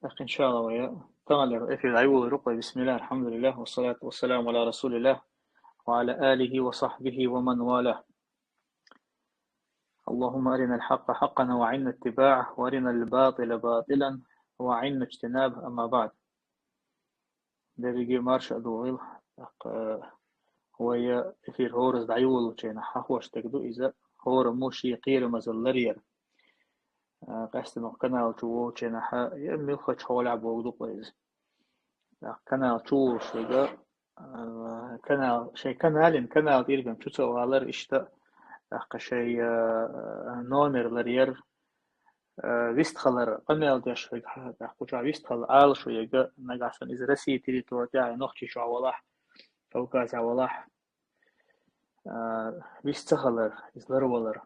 أخي إن شاء الله ويا طال في العيو رقي. بسم الله الحمد لله والصلاة والسلام على رسول الله وعلى آله وصحبه ومن والاه. اللهم أرنا الحق حقا وعنا اتباعه وأرنا الباطل باطلا وعنا اجتنابه. أما بعد، درجي مارش أدوغيل ويا في الهورز دعيول وشينا حهوش تقدو إذا هور موشي قير مزلرير قاست نقنا وشوو شينا حا يمي خش حول عبودو قيز كنا شو شيء كنا شيء كنا تيرجم شو سوالر إشتا أخ شيء نونر لرير ويست خلر قمل ده شيء أخ كوجا ويست خلر آل شو يجا نجاسن إذا رسي تري توجا نخشي شو عوالح فوكاز عوالح ويست خلر إزلر ولر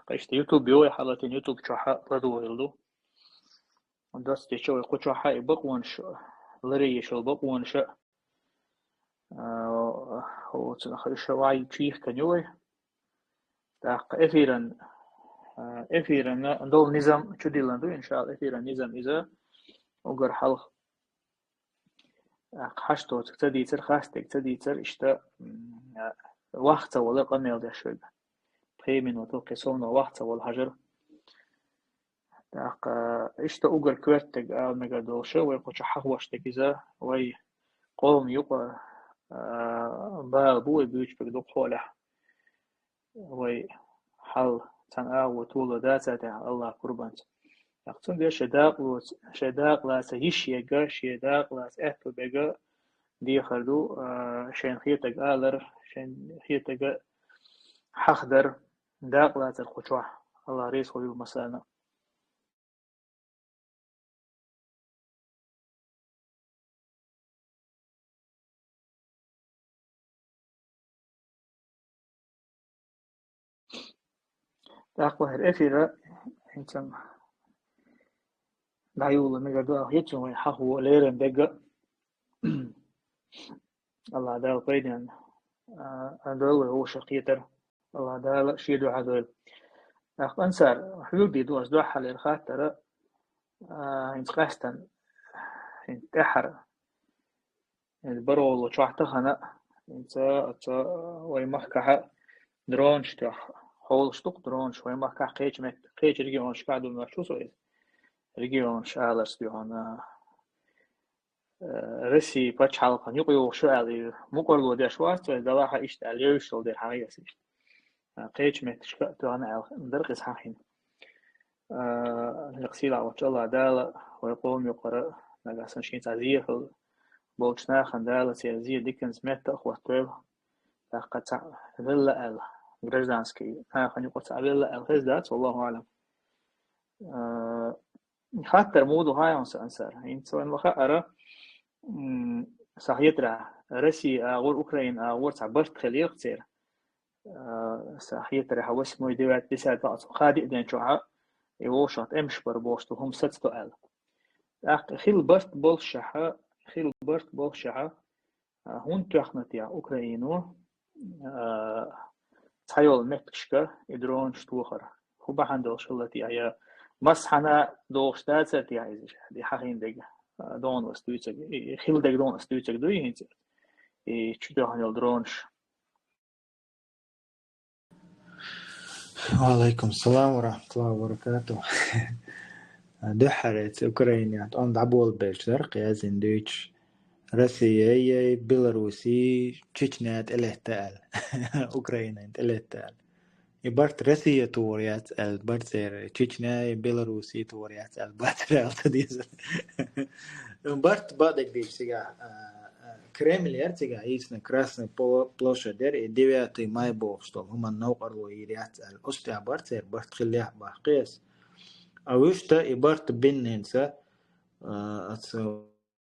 قيشت يوتيوب بيوي حالتين يوتيوب شو حق ردو يلدو دست شو يقول شو حق بقون شو لري شو بقون شو هو تنخل شوائي تشيخ كنيوي تاق إفيرا دول نظام شو ديلاندو إن شاء الله إفيرا نظام إذا وقر حلق حشتو تقتدي خاص تقتدي إشتا وقت ولا قميل ده شوي بخيمين وتو قصون وقت ولا هجر تاق إشتا وقر كورتك مجا دول شو ويقوش حقوش تكيزا وي قوم يقى با بوي بيوش بقدو قولح وي حل تنآ وطول داتا الله قربان يقصون دي شداق لاس هيش يجا شداق لاس اهتو بيجا دي خردو شين خيتك آلر شين خيتك حخدر داق لاس الخشوع الله ريس خلو مسانا داق وهر افيرا انتم دعيولا ميقادو يتشون ويحخو ليرن بيجا الله دال قيدين أدول هو شقيتر الله دال شيدو عدول أخ أنصار حدودي دوس دو حل الخاطر انت قاستن انت أحر البرول وشوحتخنا انت ويمحكها درون شتاح حول شتوك درون شوي محكها قيج مت قيج رجيون شقعدوا ما شو سويت رجيون شالس بيهون رسي باتش حلقة نيقيو شو علي مقرلو داش واست دلاحة إشت عليو شل دي حقيقة سيشت قيج مت شقعدوا أنا درقس حاحين نقصيل على وجه الله دالة ويقوم يقرأ نقاسن شين تعزيه بوشنا خندالة سيازية ديكنز مت أخوة طويل قطع فيلا ال гражданский خلينا نقول فيلا ال هزدات والله أعلم خاطر مودو هاي أنسر إن سوين وخاء صحيترا روسيا أو أوكرانيا أو تعبرت خليق تصير صحيترا حوس موي دوات بسات بعض خادئ دين شوعة يوشط أمش بربوشتو هم ستو ال خيل برت بولشحة خيل برت بولشحة هون تخنتيا أوكرانيا تحيول مكشكا يدرون شتوخر هو بحندل شلتي هي مسحنا دوغشتات تي عايز دي حقين دق دون وستويتك خيل دق دون وستويتك دوي هنت تشدو هنل درونش. وعليكم السلام ورحمة الله وبركاته. دحرت أوكرانيا عند عبول بيلشر قيازين دويتش روسيا بيلاروسي تشيتشنات إلهتال أوكرانيا إلهتال يبارت روسيا توريات البارت تشيتشنا بيلاروسي توريات البارت رالت ديزل بارت بعدك ديش سيجا كريمل يرتجع يسنا كراسنا بلوشة در ديواتي ماي بوستول هما نوقر ويريات الأستع بارت بارت خليها باقيس أوشتا إبارت بينهنسا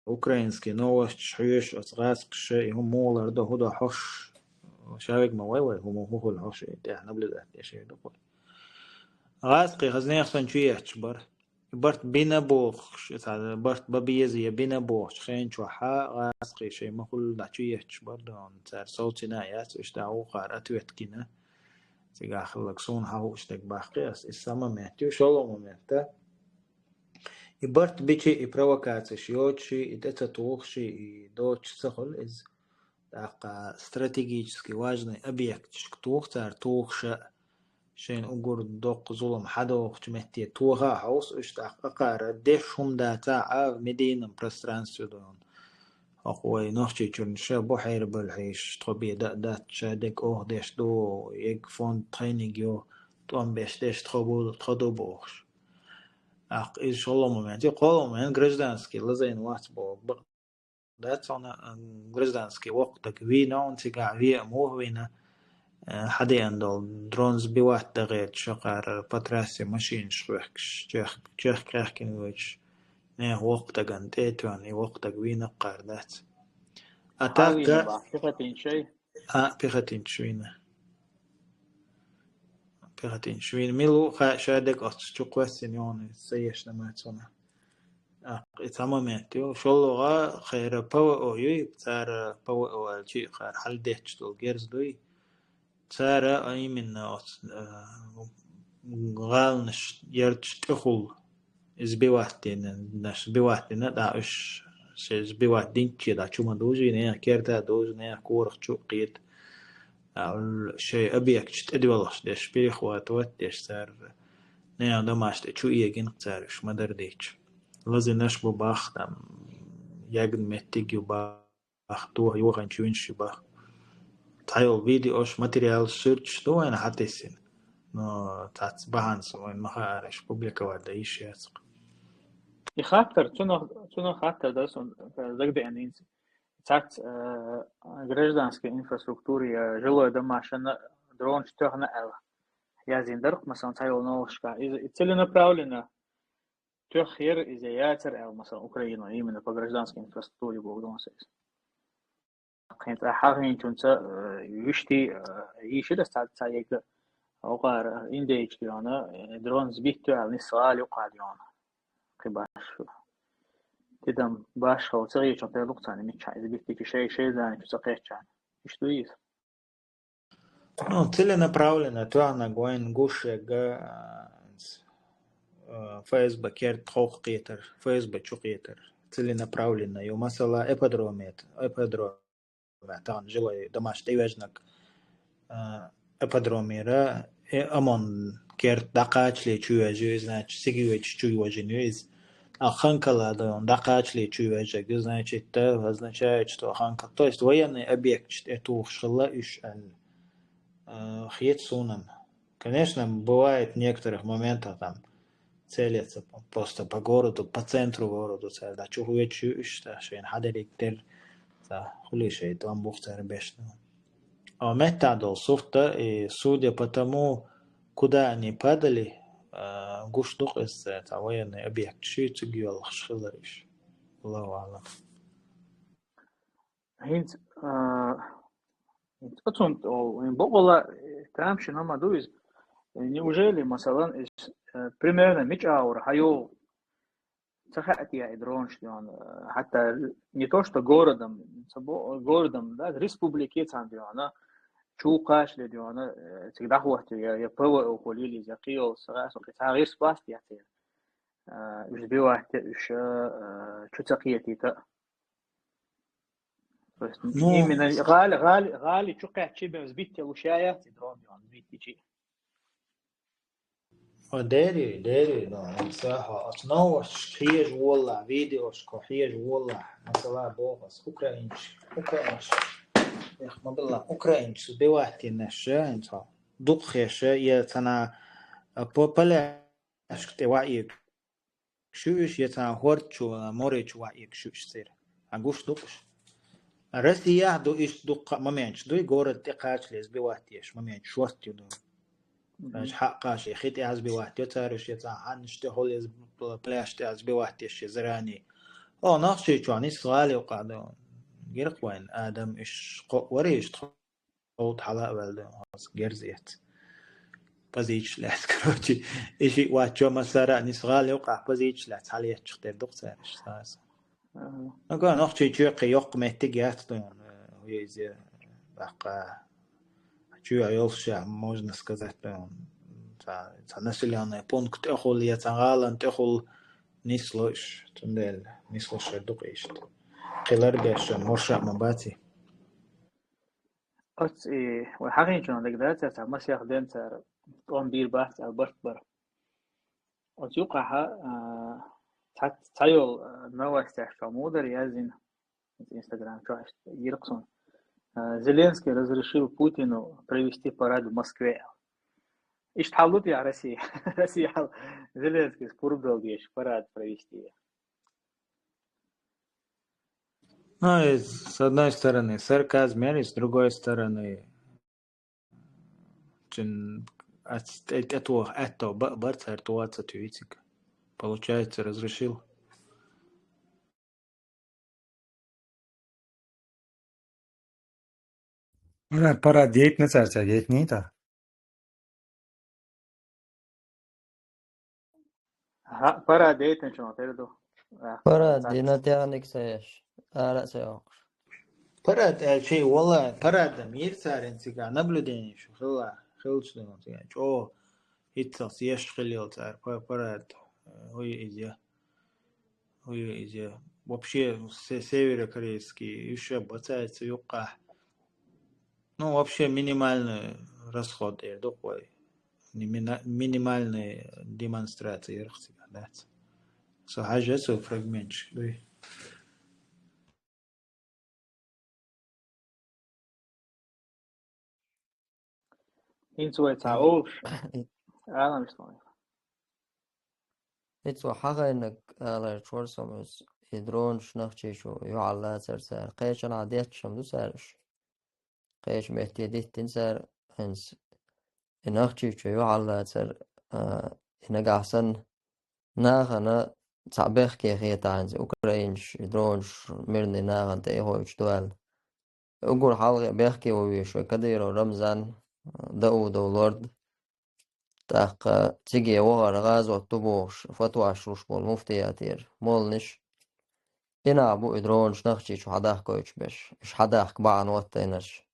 أوكرانسكي نوش شحيش أصغاس قشي هم مولر ده هدا حش شارك ما واي هم هو الحش ده نبلد ده شيء ده غاسقي خزني أحسن شيء يحتشبر برت بينا بوخ برت ببيزي بينا بوخ خين شوحا غاسقي شيء ما كل دعشي يحتشبر دون صار صوتي نايات إيش دعو قارات ويتكينا تيجا خلق صون هاو إيش تك باقي إس إسامة مهتو شلون مهتا И барт бичи и провокация шьёчи, и это тухши, и дочь сахол из такая стратегически важный объект, тухтар тухша, شين أقول دوق ظلم حدوق جمهتي توها حوس اشتاق أقارا ديشهم داتا مدينة برسترانسيو دون أقوي نوخشي جون شا بحير بالحيش طبي دات شادك أوه ديش دو يك فون ترينينج يو توم بيش ديش تخدو بوخش أق إن شاء الله مومنتي قولوا من гражданский لزين وات بو دات أنا гражданский وقتك وينا أنت قاعد ويا موهوينا حدا عندل درونز بواحد دغيت شقار باتراسي ماشين شوخش جخ كراكين ويش نه وقت جنت إتواني وقت جوينا قاردات حاوينا أتاك بعثقة شيء بيختين شوين ميلو شادك أتشوقوسين يوني سيش نماتونا إتماماتيو شلوغا خير باو أويو بتار باو أوالشي خير حل ديتشتول جيرز دوي تارا أي من غالنش يرتش تخول إز بواحدين نش بواحدين داعش شيز بواحدين كذا شو ما دوجي نيا كيرتا دوج نيا كورخ شو قيد أو شيء أبيك شت أدولش دش بيخوات واتش تار نيا دماش شو يجين تارش ما درديش لازم نشبو باخ تام يجن متيجي باخ توه يوغن شوينش باخ تايل فيديوش ماتريال سيرش تو أنا حتى no tāds bahans وين ما خارج publika ولا أي شيء يخاطر تنو خاطر ده سون زغد يعني цат гражданской инфраструктуре жилое домашнее дрон штёхна эл я зиндер مثلا تايل нолшка и целенаправленно тёхер из яцер эл مثلا Украина именно по гражданской инфраструктуре богдонсес كنت حاجين تونس يشتي يشيل استعد أوقار إنديج كيانا درون زبيتو على سؤال يقعد يانا قباش تدم باش خو تغير شو تلوق تاني متشاي زبيتي شيء زاني تسقيت كان إيش تويس Ну, целенаправленно, то она гоин гушега ФСБ керт хох қитер, ФСБ чу қитер, целенаправленно, ё масала эподромет, тан жилой домаш тевежнак эподромера, амон керт дакачли чуяжу, значит, сигивеч чуяжинюиз, а ханкала да дакачли чуяжу, значит, это означает, что ханка, то есть военный объект, это ушла иш хьетсуном. Конечно, бывает в некоторых моментах там целятся просто по городу, по центру города, да чугуечу что шейн хадерик тер, да хулишей там бухтер бешно. А метадол суфта и судя по тому, куда они падали, гуштук из военный объект, шиц гюл шилариш. Аллаху алам. هينت أتون أو إن بقولا تامشي نما دويز неужели مثلا примерно мечаур хайо цахати я дрон что он حتى не то что городом да республики цандиона чукаш ледиона всегда хватит я пова околили закио сразу китари спаст я те избивать еще чуцакиетита то есть именно غالي чукаш чибе сбитте лушая дрон он сбитте чи داري ده صراحة أصنعوا حيج والله فيديوش كحيج والله مثلا بوغس أوكرانيش يا أخي ما بالله أوكرانيش بواحد النشا إنت دوق خيشة يتنا بوبلاش كتوعيك شوش يتنا هورتشو موريش وعيك شوش سير أقولش دوقش روسيا دو إيش دوق ما مانش دوي غورد تقاش ليز بواحد يش ما مانش شوستيو دو مش حقاش خيتي عز بواحد يتارش يتعان اشتهول يز بلاش عز بواحد يش زراني أو ناقشي جواني سؤالي وقعدون غير وين آدم إيش وريش تخوت حلاق بلده جرزيت بزيج لات كروتي إيشي واتشو مسارة نسغالي وقع بزيج لات حالية تشتر دكتورش ساس أقول ناقشي جوقي يوق مهتجات دون ويزي بقى чуя ёлша можно сказать населенный пункт эхол яцагалан эхол نسلوش تندل نسلوش دقيشت قلر بيش مرشع مباتي أتس وحقين شنو دقدرت تسع مسيح دين تسع قوم بير بحث ألبرت بر أتوقع تايل نوع استحشام مودر يازين Instagram часть Ерксон. Зеленский разрешил Путину провести парад в Москве. Ишь талут я Россия. Россия Зеленский спорудил геш парад провести. Ну, и с одной стороны сарказм, и с другой стороны это барцар туаца тюитик. Получается, разрешил. Парад дейт не царца, дейт не та. Парад дейтен шо тердо. Парад дина тяник сеш. Ара сеош. Парад شيء والله парад مير صار انسجا наблюдение شو خلصنا يعني شو هيتصل يشغل صار парад هو إذا вообще северокорейский еще бацается юка. Ну, вообще минимальный расход такой. Минимальные демонстрации, да. Сахажа со фрагмент. Инсуэ цаош. أنا مش طايق. إتسو حاجة إنك على شورسومس يدرون شنخشي شو يعلى سر قيش أنا عديت شمدو سارش قيش مهتديت تنسر هنس إنخشي شو يعلى سر إنك أحسن ناغنا تعبيخ كي خيطة عنز أوكراينش يدرونش ميرني ناغن تأيهو يشتوال أقول حلقة بيحكي ويشو كديرو رمزان داود ولورد تاق تيجي وغر غاز وطبوش فتواش روش بول مفتياتير مولنش إنا أبو إدرونش نخشي شو حداح كويش بش إش حداح كبعن وطينش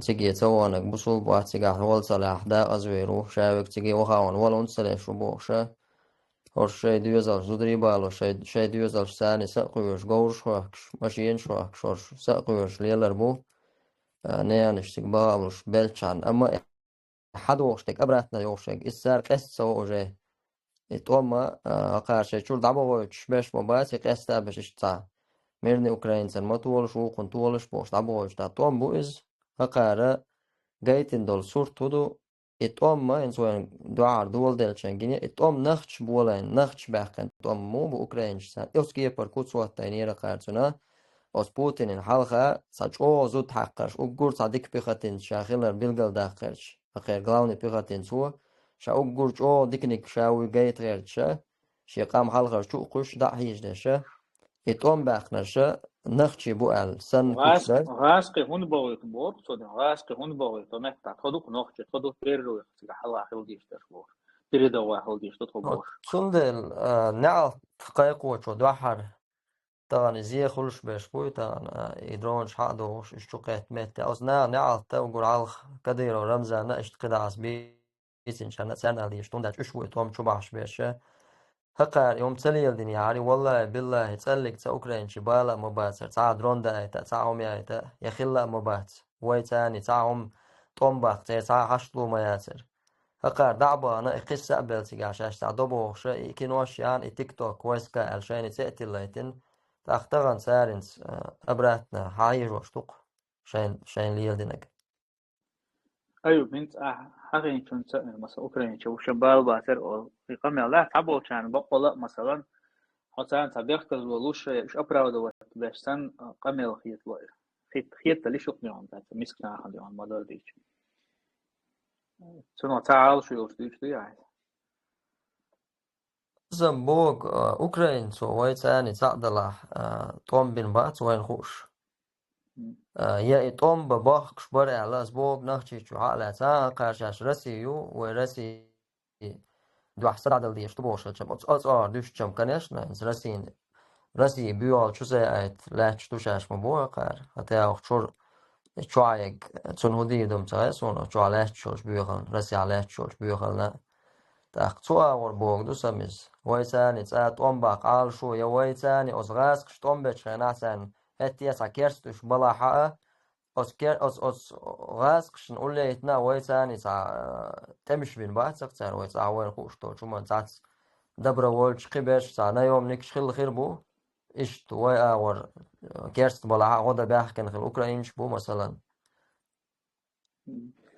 تيجي توانك بصول بوات تيجي حوال صلاح دا أزويرو شاوك تيجي وخاون ولون سلاش وبوشا هرشي دوزال زودري بالو شي دوزال ساني ساقويش غورش واكش ماشيين شواكش هرش ساقويش ليلر بو نيانش تيجبالوش بلشان أما حد وقتك أبراتنا يوشك السار قصة وجه إتوما قارشة شو دعبوش باش مباسي قصة باش إشتاع ميرني أوكرين سن ما طولش وقن طولش بوش دعبوش دا توم بوئز هقارة جايتين دول صور تودو إتوما إنسوين دوار دول ديل شنجيني إتوم نخش بولين نخش باقين إتوم مو بأوكرينش سان إوسكي بركوت سوات تاينيرا قارتنا أوس بوتين الحلقة ساچو زود حقش أقور صديق بيختين شاخيلر بيلغل داقرش أخير غلاوني بيختين سوا شا أقور جو ديكنيك شاوي جايت غيرتشا شي قام حلقة شو قش دا هيج دشا إتوم باقنرشا نخشي بوال سن كوكسر غاسقي هون بويت بور صدق غاسقي هون بويت نحتا خدوك نخشي خدوك بيرو يخسي حلا حل ديش تشبور تريدا واحد ديش تطبوش تندل نعل تقايقو شو دوحر طبعا زي خلش باش بوي طبعا يدرونش حقدوش اشتقيت ميت أصنا نعل تاوغور عالخ كديرو رمزا ناشت قدعس بيسن شانا سانا ليش تندج اشوي توم شو باش باشا هقار يوم تسلي الدنيا يعني والله بالله تسلك تا أوكرين شبالا مباتر تا درون دايتا تاهم يايتا يخلا مبات ويتاني تاهم طنباق تا حشلو مياتر هقار دعبا أنا قصة قبل تيجاشاش تعدبو شيء كنوش يعني تيك توك ويسكا الشين تأتي الليتن تاختغن سارنس أبراتنا حايج وشتوق شين ليلدنك أيوة بنت حقين كنت مثلا أوكرانيا شو شبال باتر أو يقام الله تعبوا كان بقول مثلا حسنا تبيخت الولوش إيش أبراود وقت باش سن قمل خيط لوير خيط اللي شو قنيون تاع مسكنا خلي عن مدار ديش شنو تعال شو يوش دي يعني زنبوك أوكرين سو ويتاني تعدله طوم بين بات وين خوش يا إتوم بباخ كشبر على زبوب نخشي شو على تا قارشاش رسيو ورسي دو أحسن عدل ديش تبوش شم أصار دوش شم كناش ناس رسي بيوال شو ساعت لا تشتوشاش مبوه قار حتى أخشور شوعيك تون هدي دم تغيسون شو على شوش بيوخل رسي على شوش بيوخل لا تأخذوا وربوغ سميز ويساني تأت أمباق عال شو يا ويساني أصغاس شتومبت شناسان هتيس عكرستش بلا حقه أس غاس قشن أوليتنا ويساني تمش بين بعض سكتار ويسا وين خوشتو شو ما تات دبر وولش قبش سانا يوم نكش خير خير بو إشت ويا ور كرست بلا حق غدا بيحكن خير أوكرانيش بو مثلا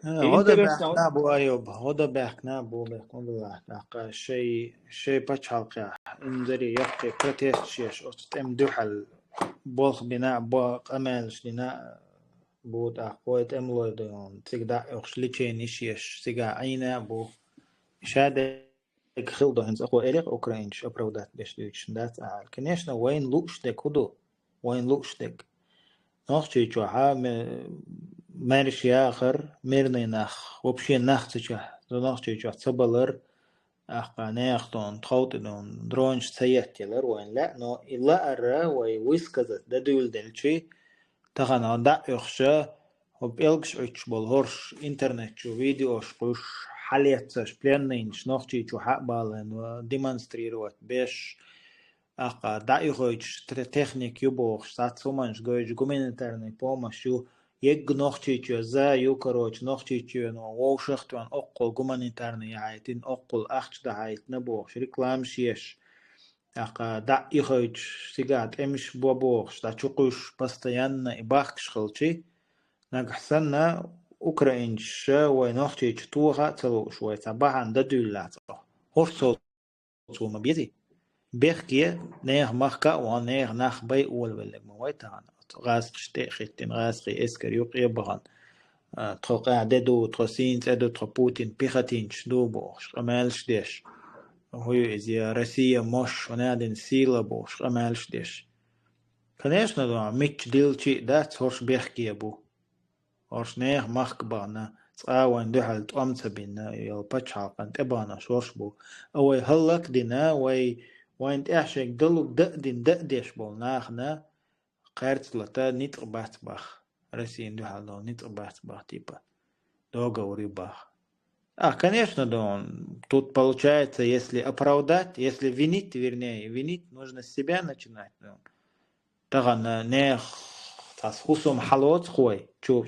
هذا انترست بحكنا بو أيوب هذا بحكنا بو بالله حق شيء بتشالق إندري يحكي كتير شيء أستم دوحل بوخ بناء بوخ أمالش بناء بود أخوات أملودون تقدر يخشلتين إشيش تقدر عينا بو شاد خلده هنز أخو إليق أوكرانيش أبرودات بيشتوش دات أعال كنيشنا وين لوش دك هدو وين لوش دك نخشي جوها مارش آخر ميرني نخ وبشي نخ تجاه نخشي جوه تبلر أخا ناخدون تخوتدون درونش سياتيلر وين لا نو إلا أرى ويسكزت ددول دلشي تغنى دا يخشى وبيلقش عيش بالهرش إنترنت شو فيديو شقوش حالياتش بلانينش نخشي جو حق بالن وديمونستريروات بيش أخا دا يخوش تكنيك يبوخش سات سومنش جوش гуманитарный помощью يج نخشي جو زا يوكروش نخشي جو نو ووشختوان أقل гуманитарный عايتين أقل أخش دا عايت نبوخش ريكلام شيش أخا دا يخوش سيجات إمش بوبوخش دا تشقوش постоянно إباخش خلشي نجحسنا أوكرانيش ونخشي توها تلوش ويتبعن دا دولات هرسو ما بيزي بيخكي نير مخكا ونير نخ بي أول ولا مويتان غاز قشتي ختين غاز قي إسكر يوقي بغان تروقع ددو تروسين تدو تروبوتين بيختين شدو بوش أمالش ديش هو إذا روسيا مش ونادن سيلا بوش أمالش ديش конечно да ميتش ديلشي دات هورش بيخكي أبو هورش نير مخك بانا تقاوان دحل تقمت بينا يل بتشعقن تبانا شورش بو أوي هلك دينا وين تأحشك دلو دقدين دقديش بول ناخنا قارت لتا نيتر باتباخ رسين دحل دو نيتر باتباخ типа договор бах. Конечно, да, тут получается, если оправдать, если винить, вернее, винить, нужно с себя начинать. تغن نيخ تاس خصوم حلوت خوي شو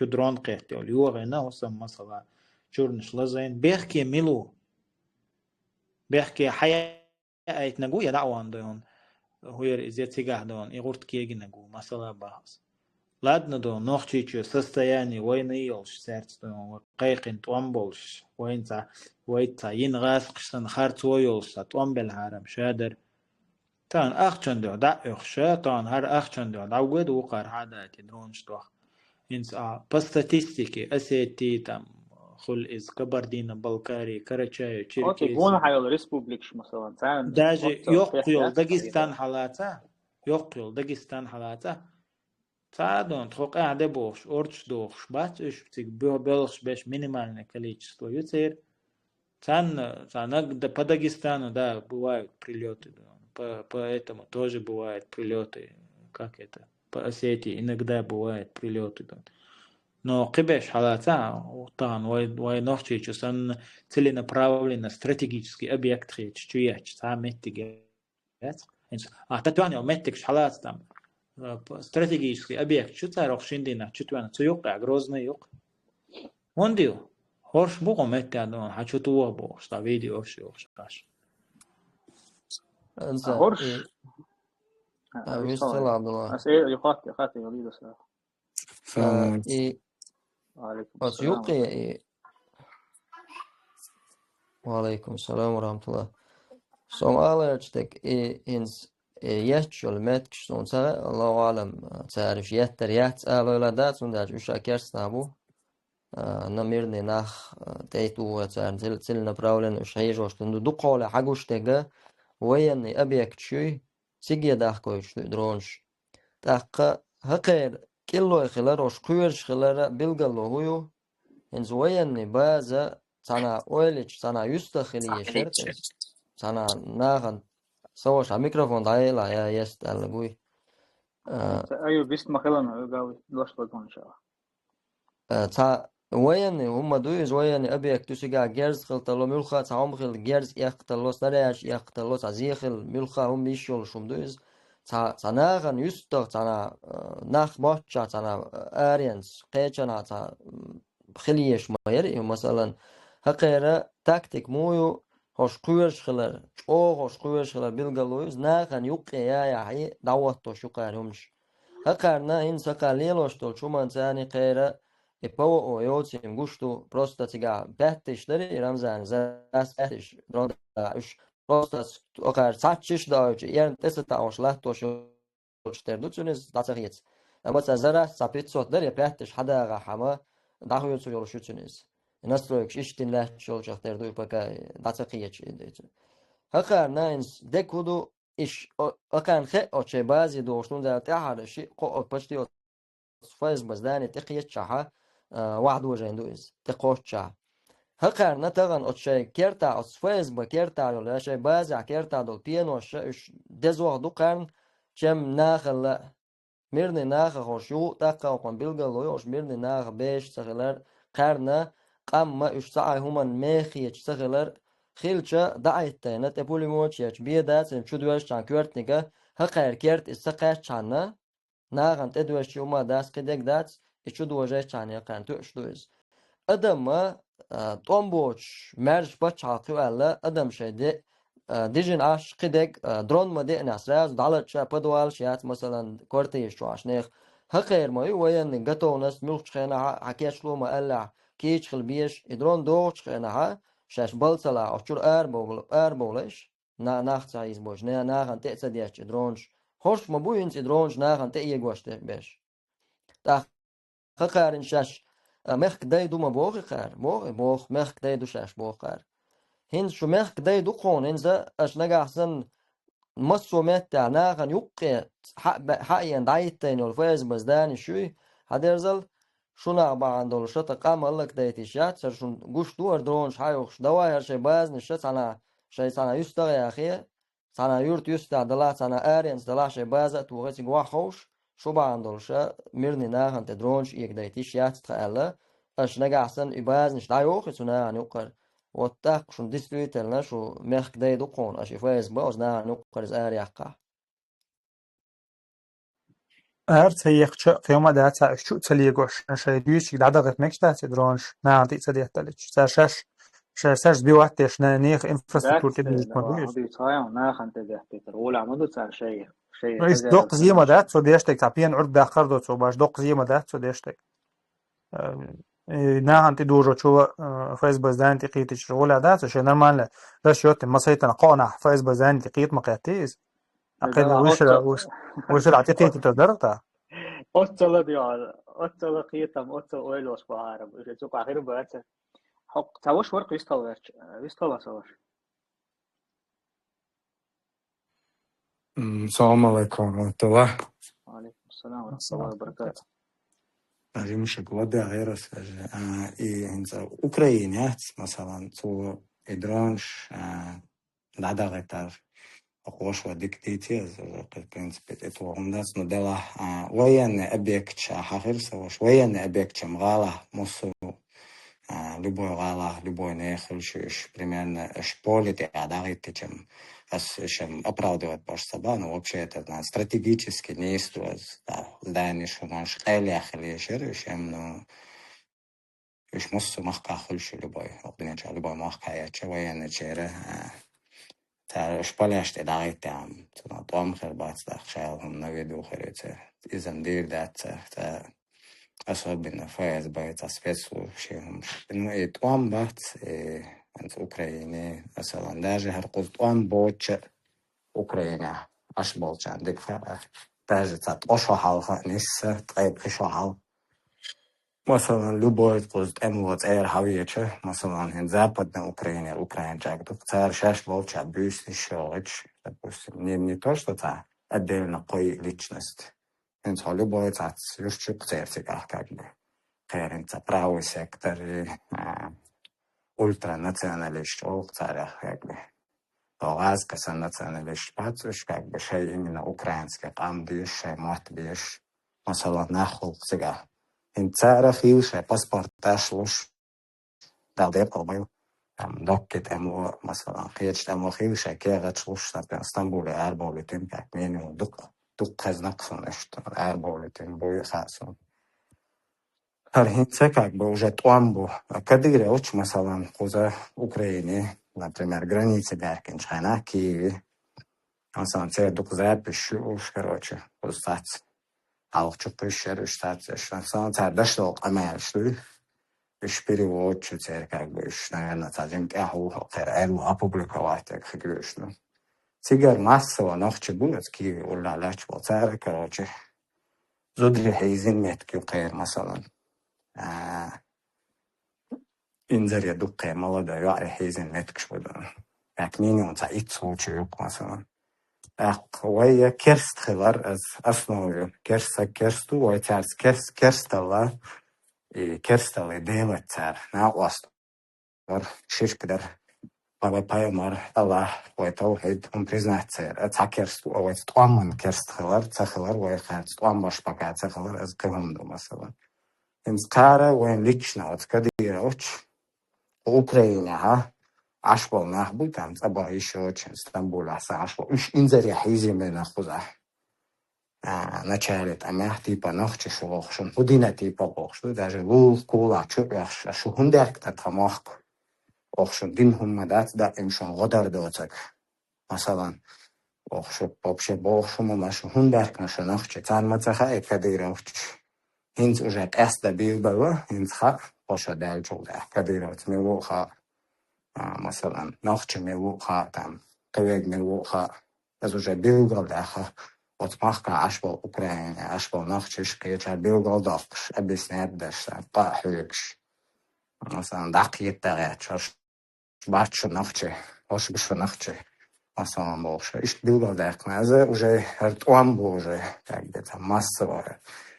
درون قيتي اليوغ هنا وسم مثلا شورنش لزين بيحكي ميلو بيحكي حياة ايت نقو يا دعوان دون هو ازيت سيجاه دون يغورت كيجي نقو مثلا باس لادنا دون نوخشي شو состояние وين يلش سيرت دون قيقين توامبولش وين تا ينغاس قشتن خارت ويلش توامبل هارم شادر تان أخشن دو دا أخشى تان هر أخشن دو دا ود وقر هذا تدرونش دو إنس بستاتستيكي أسيتي تام خل إز كبردين بالكاري كرتشاي اوكي تشيركيزي جونا حيال ريسبوبليكش مثلا تعال داجي يقيل داغستان حالاتا يقيل داغستان حالاتا تعادون تخوق قاعدة بوش أورتش دوخش بات إيش بتيك بيلخش بيش минимальное количество يصير да по Дагестану, да, бывают прилеты, поэтому тоже бывают прилеты, как это, по Осетии иногда бывают прилеты. Но кибеш халата, там, вой ночи, чусан целенаправленно стратегический объект хеч, чуяч, там меттиге, татуаня меттикш халат там, стратегический объект, чута рохшиндина, чутуана, цуюка, грозный юк, он дил. هرش بقوم اتعدون حشو تو بوش تا فيديو اوش قاش هرش ويستل عبد الله أسئلة يقاتي يريد السلام وعليكم السلام وعليكم السلام ورحمة الله som allergic ins يحشل متكش نون الله أعلم تعرف يتر ألا لا سنداج وش أكرس نابو نمرني نخ تيتو وتعرف تل نبراولن وش هيج وش تندو دقالة حقوش تجا ويني أبيك شوي سيجي داخكوش درونش داخك هقير كله خلار وش قويرش خلار بيلقلو هو إنز ويني بازا تنا أولش تنا يستخلي شرط تنا ناخن سوش على ميكروفون دايلا يا يست البوي أيوة بيست مخلنا قاوي لاش بدون إن شاء الله وين هم دويز وين أبيك تسجع جرز خلطلو ملخا تعم خل جرز يختلو سريعش يختلو تعزيخل ملخا هم يشول شوم دويز تناغن يستر تنا ناخ باتشا تنا أرينس قيتشنا تا خليش ما يري مثلا هقيرة تكتيك مويو hoş kuyuşlar o hoş kuyuşlar bilgaluyuz nahan yuqya ya hay dawatto şu qarumş hakarna in sakaliloştol çuman tani qeyra Epovo o yoçim gushtu просто tiga behtişleri Ramzan zas behtiş dronda üç просто o kadar saçış da önce yarın tesita oşlah toşu terduçunuz datsağiyet ama zara sapit sotlar ya behtiş hada hama dahu yoçu yoluşuçunuz nastroyk iştinler olacak terdu paka datsağiyet hakar nains dekudu iş o kan xe o şey bazı doğuştun da tahar şey o pasti o faz bazdani taqiyet çaha واحد وجه دوز تقوشا هقرنا تغن أشياء كيرتا أصفاز بكيرتا ولا شيء بازع كيرتا دول بيان وش دزوه دو قرن جم ناخل ميرني ناخ خوشو تاقا وقن بلغا لويوش ميرني ناخ بيش سغلر قرنا قام ما اش ساعة همان ميخيش سغلر خيلشا دعيتين تبولي موچيش بيدات شدوش چان كورتنيگا هقر كيرت استقاش چانا ناغن تدوش يوما داس قدك دات İçi doğacak çanıya kanto işliyoruz. Adamı tomboç merç baş çakıverle adam şeyde dijin aş kidek drone mu de nasraz dalat çapa doğal şiyat mesela korte şu aş ne hakir mı وين قطونس ملك خنا حكيش لو ما ألا كيش خلبيش drone دوش خنا ها شاش بلصلا أشور أربولش ناخت عايز بوش ناخن تأسديش درونش hoş mu bu inci dronş naخن تأيه goşte beş خقار شاش مخك دايدو ما بوغ قار بوغ مخك دايدو شاش بوغ قار هين شو مخك دايدو قون هنزا اش نجاحسن مصو متع ناغن يقي حقيا دايتين والفاز بزداني شوي هدرزل شو نعبا عندو شتا قام لك دايتي شات سر شو قوش دور درونش حيوش دواهر شي باز نشت سانا شي سانا يستغ يا اخي سانا يورت يستع دلا سانا ارينس دلا شي بازا توغيسي قوا خوش شو بعندولشا ميرني ناخن تدرونش يقدايتي شيات تخالا اش نجاحسن يباز نش دايوخ سنا نوقر واتاق شون ديستويتلنا شو مخك دايدو قون اشي فايز باوز نا نوقر زاري اقا أرت هي قيمة داتا شو تسلي قوش نشاي ديوش يقعد غير مكش داتا درونش نعطي تسلي تلش ساش بيواتش نيخ انفراستراكشر دات تبي دوا يكون هذي صايع ناخن تده بيتر ولا عمدو صار شيء رئيس هذا دوق زي ما الفنش دات سو ديشتك تعبين عرض داخر دوت سو باش دوق زي ما دات سو ديشتك نا انت دوجو شو فايز بزدان تقيت شغل دات شو نورمال لا شوت ما سيتنا قانا فايز بزدان تقيت مقياتيز أقل دوا وش العتيقية تقدرتها أوتلا ديال أوتلا قيتم أوتلا أويلوس بعرب إذا تقع غير بعد حق تاوش ورق يستوى سواش السلام عليكم ورحمة الله. وعليكم السلام ورحمة الله وبركاته. مش قوة غير إنت أوكرانيا مثلا تو إدرانش لعدغتار أقوش وديك ديتيز принципе это у нас надела военный объект шахир саваш военный объект мгала мусу любой гала любой нехил шиш примерно шполит адарит чем чем оправдывает баш саба, но вообще это стратегически не стоит здание что наш элях или шеришем но إيش مص مخكا خلش لباي أقدني شو لباي مخكا يا شوية نشيره ترى إشباليش تدعي تعم تناطوام خير بعد تخشاهم نويدو خيرته إذا ندير دات تا أصاب بالنفايز بايت أسبيسو شيهم إنه إتوام بعد أنت أوكراني مثلا داجي هرقول توام بوتش أوكرانيا أشبالش عندك داجي تات أشوا حالها نسا تغيب خشوا حال مثلا любой эмот хавьече مثلا западная Украина жагдук цар шаш волча бюст шоч допустим не то что это отдельно кой личность это любой цац юрчук церцигах как бы херенца правый сектор ультранационалист царях как бы Луганская националист пацуш как бы шей именно украинский камдиш шей матбиш مثلا ناخذ سجا Инцара хилше паспорт шлуш далдеп албай. Докет ему مثلا قيادة ему хилше كيغت шлуш на Стамбуле арболитин как минимум дук хазнаксон что арболитин бой хасон. Архинце как бы уже туамбу. Кадыре очень مثلا куза Украине, например, границы Беркиншайна, Киеве. مثلا це дук запишу, короче, кузац. Auch zu Püscher, Staatsverstand, das auch einmal schön. Ich перевод, как бы, наверное, один hoch, опубликовать, как грешно. Цигар массово, но в Чебулецкий, уляляч, полцара, короче. Зудри хейзин метки, кэр, масалан. Инзаре дукэ, молодой, вари хейзин метки, шбудан. Как минимум, за ит случай, масалан. وهي كرست خبر از أصنوي كرستو ويتعرس كرستلا كرستلا ديمة تار ناقص شيش كدر باي مار الله ويتوحد بريزنات تار كرستو أو تطعم كرست خبر تخبر ويخات تطعم باش بقى تخبر از كهم دو مثلا إنسقارة وين ليشنا وتكدير أوش أوكرانيا ها عشبال نخبو تام تبا ایشو چن استانبول هست عشبال ایش این زری حیزی من نخوزه نچارت اما تیپا نخچه شلوخشون خودینه تیپا بخشو در لول کولا چوبخش شو هندرک تتماخ بخشون دین هم مدت دا امشان غدر دوتک مثلا بخشو بابشه بخشو ممشو هندرک نشو نخچه تان متخه اکدیر اوچ هینز اوژت است دا بیل بلو هینز خواه باشا دل جوده اکدیر اوچ میلوخه مثلا ناخچه میلوخه تام تویگ میلوخه از اوژه بیلگل داخه وتمحكى عشبة أوكرانيا عشبة ناخشش كيتش بيلغال دافش أبيس نادش قاحيكش مثلا دقيقة تغيرش باتش ناخشة واش بش ناخشة مثلا باشه إيش بيلغال داخل ماذا وجه هرت أم بوجه كده ماسة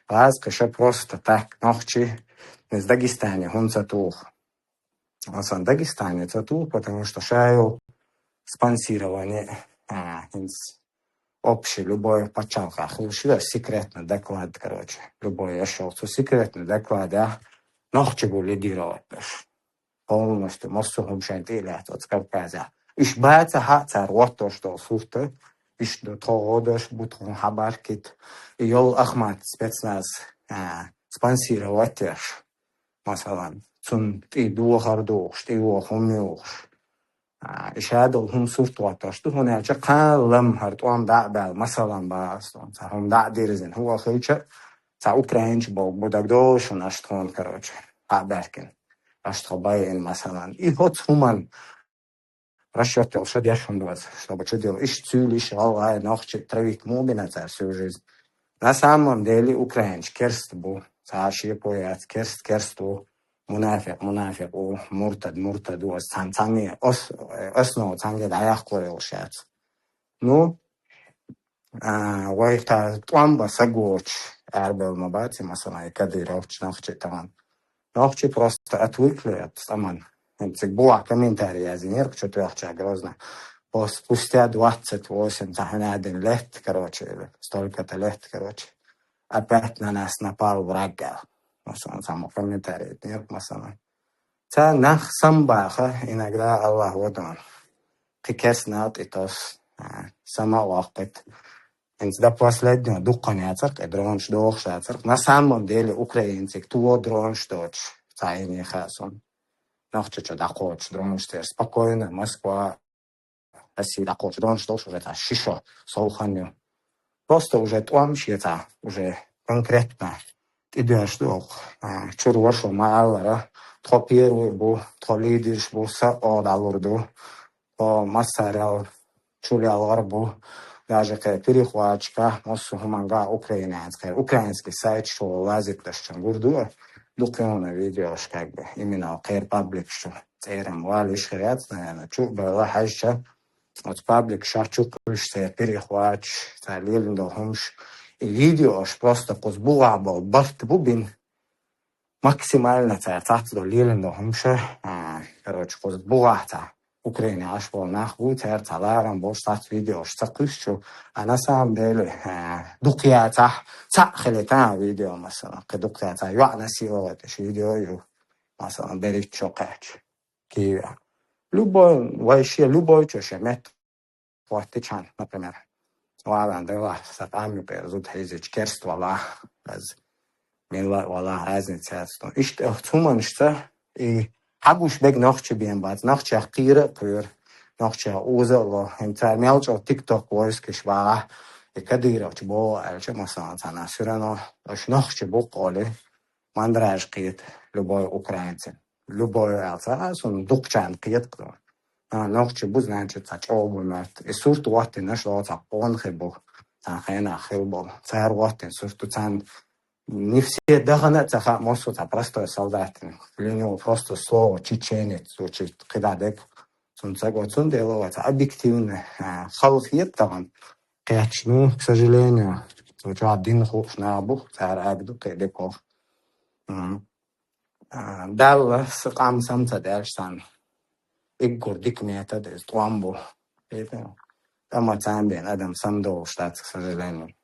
بعض كشه просто так ناخشة из Дагестана он затух مثلا Дагестане затух потому что шайл спонсирование общий, любой почалка. Хлушила секретный доклад, короче. Любой я шел, то секретный доклад, я ночью буду лидировать. Полностью, мосту хумшент или от Кавказа. Иш бается хацар, вот то, что суфта. Иш до того дошь, бутон хабаркит. И йол Ахмат спецназ спонсировать ешь. Масалан, цун ты дуохар дуохш, ты уохум мюхш. إشهاده هم صورت واتشتو هنا قلم هرتوام دعبال مثلا باستون هم دعديرزن هو خيلش تا أوكرانيش بودagdoش ونشتون كروش عبركن أشتغباين مثلا إيهوت همان رشوت الشد يشون دوز чтобы что делать إيش цюль إيش غالي ناخش ترويك مؤمنة за всю жизнь на самом деле украинч керст бу саши поэт керсту منافق ومرتد وستانتاني أصنو تانجد عياق قويوشات نو ويتا طوامبا ساقوش أربع مباتي مثلا يكدي روش ناخشي تمام ناخشي просто отвыкли саман بوا комментарий язынер что-то яхча грозно спустя 28 один лет короче столько-то лет короче опять на нас напал враг مثلا سامو комментарий нет مثلا تا نخ самбаха иногда Аллах водон кикеснат итос сама вахтет инс до последнего дуканяцак дронш дохшацак на самом деле украинцы кто дронш доч цайни хасон нахчо дакоч дронш тер спокойно Москва Россия дакоч дронш дош уже та шишо солханю просто уже туамшица уже конкретно идешь дох чурвошо маалара то первый был, то лидерш был одалурду, то массарял чулялар был, даже как перехватчика, массу хуманга украинский сайт, что лазит даже гурду, дукана видеош как бы именно кэр паблик что церем валиш хряц, наверное, чук была хаща, от паблик шачук что перехватч, цалилин до хумш, и видеош просто кузбула был, барт бубин. Максимально царцат до лилен до хумше, короче, козбугата Украина аж бол нах бут хэр талааран бол стат видео штакүшчу на самом деле дукьяца цахлета видео масала кедукьяца юана сила это видео ю масала берет чокач ки вообще любой чошемет платичан, например. Ладно, да, сатами перезут хезич керствала аз мила вала разница. Ишт цуманшта и хагуш бег нохче бен бац нохче қира пөр нохче озало хэмцээ мэлжо TikTok voice кешваа и кадирч бо алча масан цана сырано аш нохче боқоле мандраж қит любой украинец любой алцасон дукчан қит нохче буз значит цачобумат и сурт ватте нашло цапон хебо цахена хебо цар ватте сурт цан не все догонаться могут, а простой солдат. Для него просто слово чеченец звучит, когда дек он делает объективно. Халфиет там, конечно, к сожалению, звучит один хуш на обух, царь агду кедеков. Дал сам самца дальше игр дик метод из тламбу. Там отцамбен адам сам дол штат, к сожалению.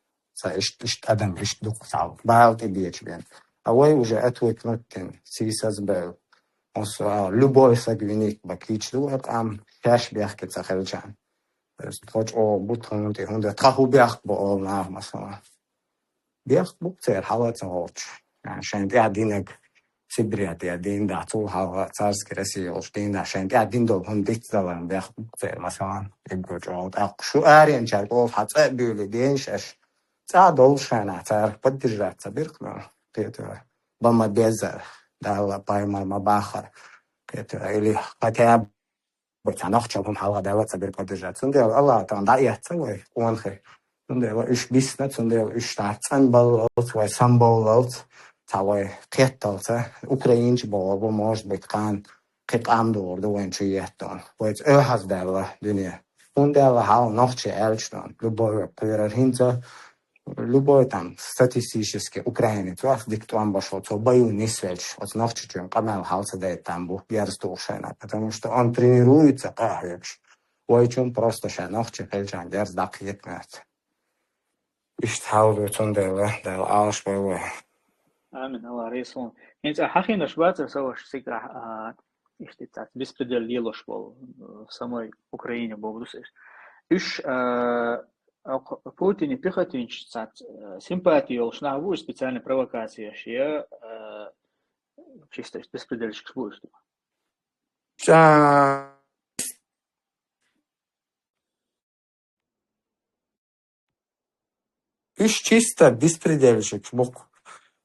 Адам лишь дух сал. Бал ты бечбен. А вы уже отвыкнуты, сисас был. Он сказал, любой сагвиник бакич дует, хяш бяхки цахельчан. То есть, хоть будто ты хунда траху бях бол на масала. Бях букцер халаца хоч. Шент одинок сибриат один да цул хала царский России олштейна шент один дол хундит залан бях букцер масала. Игочот акшу арен чарков хаца бюле деншаш. Должна царь поддержаться, биркну, это бама безар, дала поймал мабахар, это или хотя бы цанох чопом хала дала царь поддержаться, он делал Аллах там да я целый, он хе, он делал иш бизнес, он делал иш штатсан был, свой самбол, целый кетался, украинский был, может быть кан кет амдор, дуэн чиетон, вот has дала дуния, он делал хал ночи эльчтон, любой переринца. Любой там статистический украинец, у вас диктуан пошел, то бою не свеч, от ночи чем канал халса дает там был ярстушена, потому что он тренируется, кажется, ой чем просто ша ночи хельчан дерз дакьетнет. Ишт хаудут он дела алш бой. Амин, Аллах рейсон. Инца хахина шбаца саваш сикра иштицат беспредел делош был в самой Украине был дусеш. Иш Путин пехотинч симпатии олшнаву специальной провокации, я чисто беспредельщик будешь. Иш чисто беспредельщик, бог,